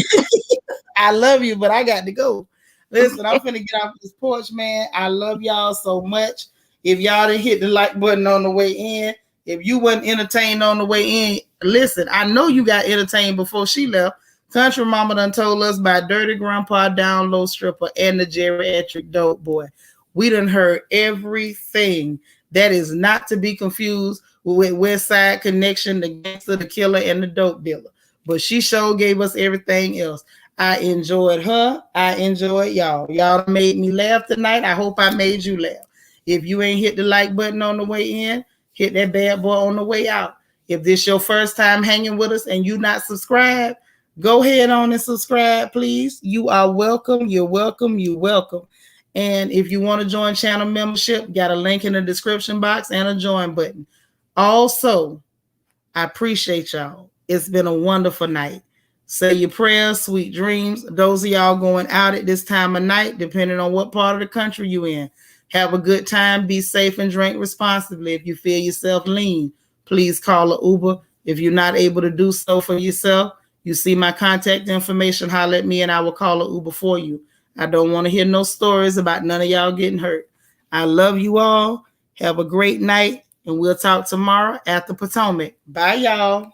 I love you, but I got to go. Listen, I'm finna get off this porch, man. I love y'all so much. If y'all didn't hit the like button on the way in, if you wasn't entertained on the way in, listen, I know you got entertained before she left. Country Mama done told us about Dirty Grandpa, Down Low Stripper, and the Geriatric Dope Boy. We done heard everything. That is not to be confused with West Side Connection, the gangster, the killer, and the dope dealer. But she sure gave us everything else. I enjoyed her. I enjoyed y'all. Y'all made me laugh tonight. I hope I made you laugh. If you ain't hit the like button on the way in, hit that bad boy on the way out. If this your first time hanging with us and you not subscribed, go ahead on and subscribe, please. You are welcome. You're welcome. You're welcome. And if you want to join channel membership, got a link in the description box and a join button. Also, I appreciate y'all. It's been a wonderful night. Say your prayers, sweet dreams. Those of y'all going out at this time of night, depending on what part of the country you in, have a good time. Be safe and drink responsibly. If you feel yourself lean, please call an Uber. If you're not able to do so for yourself, you see my contact information. Holler at me and I will call an Uber for you. I don't want to hear no stories about none of y'all getting hurt. I love you all. Have a great night, and we'll talk tomorrow after Potomac. Bye, y'all.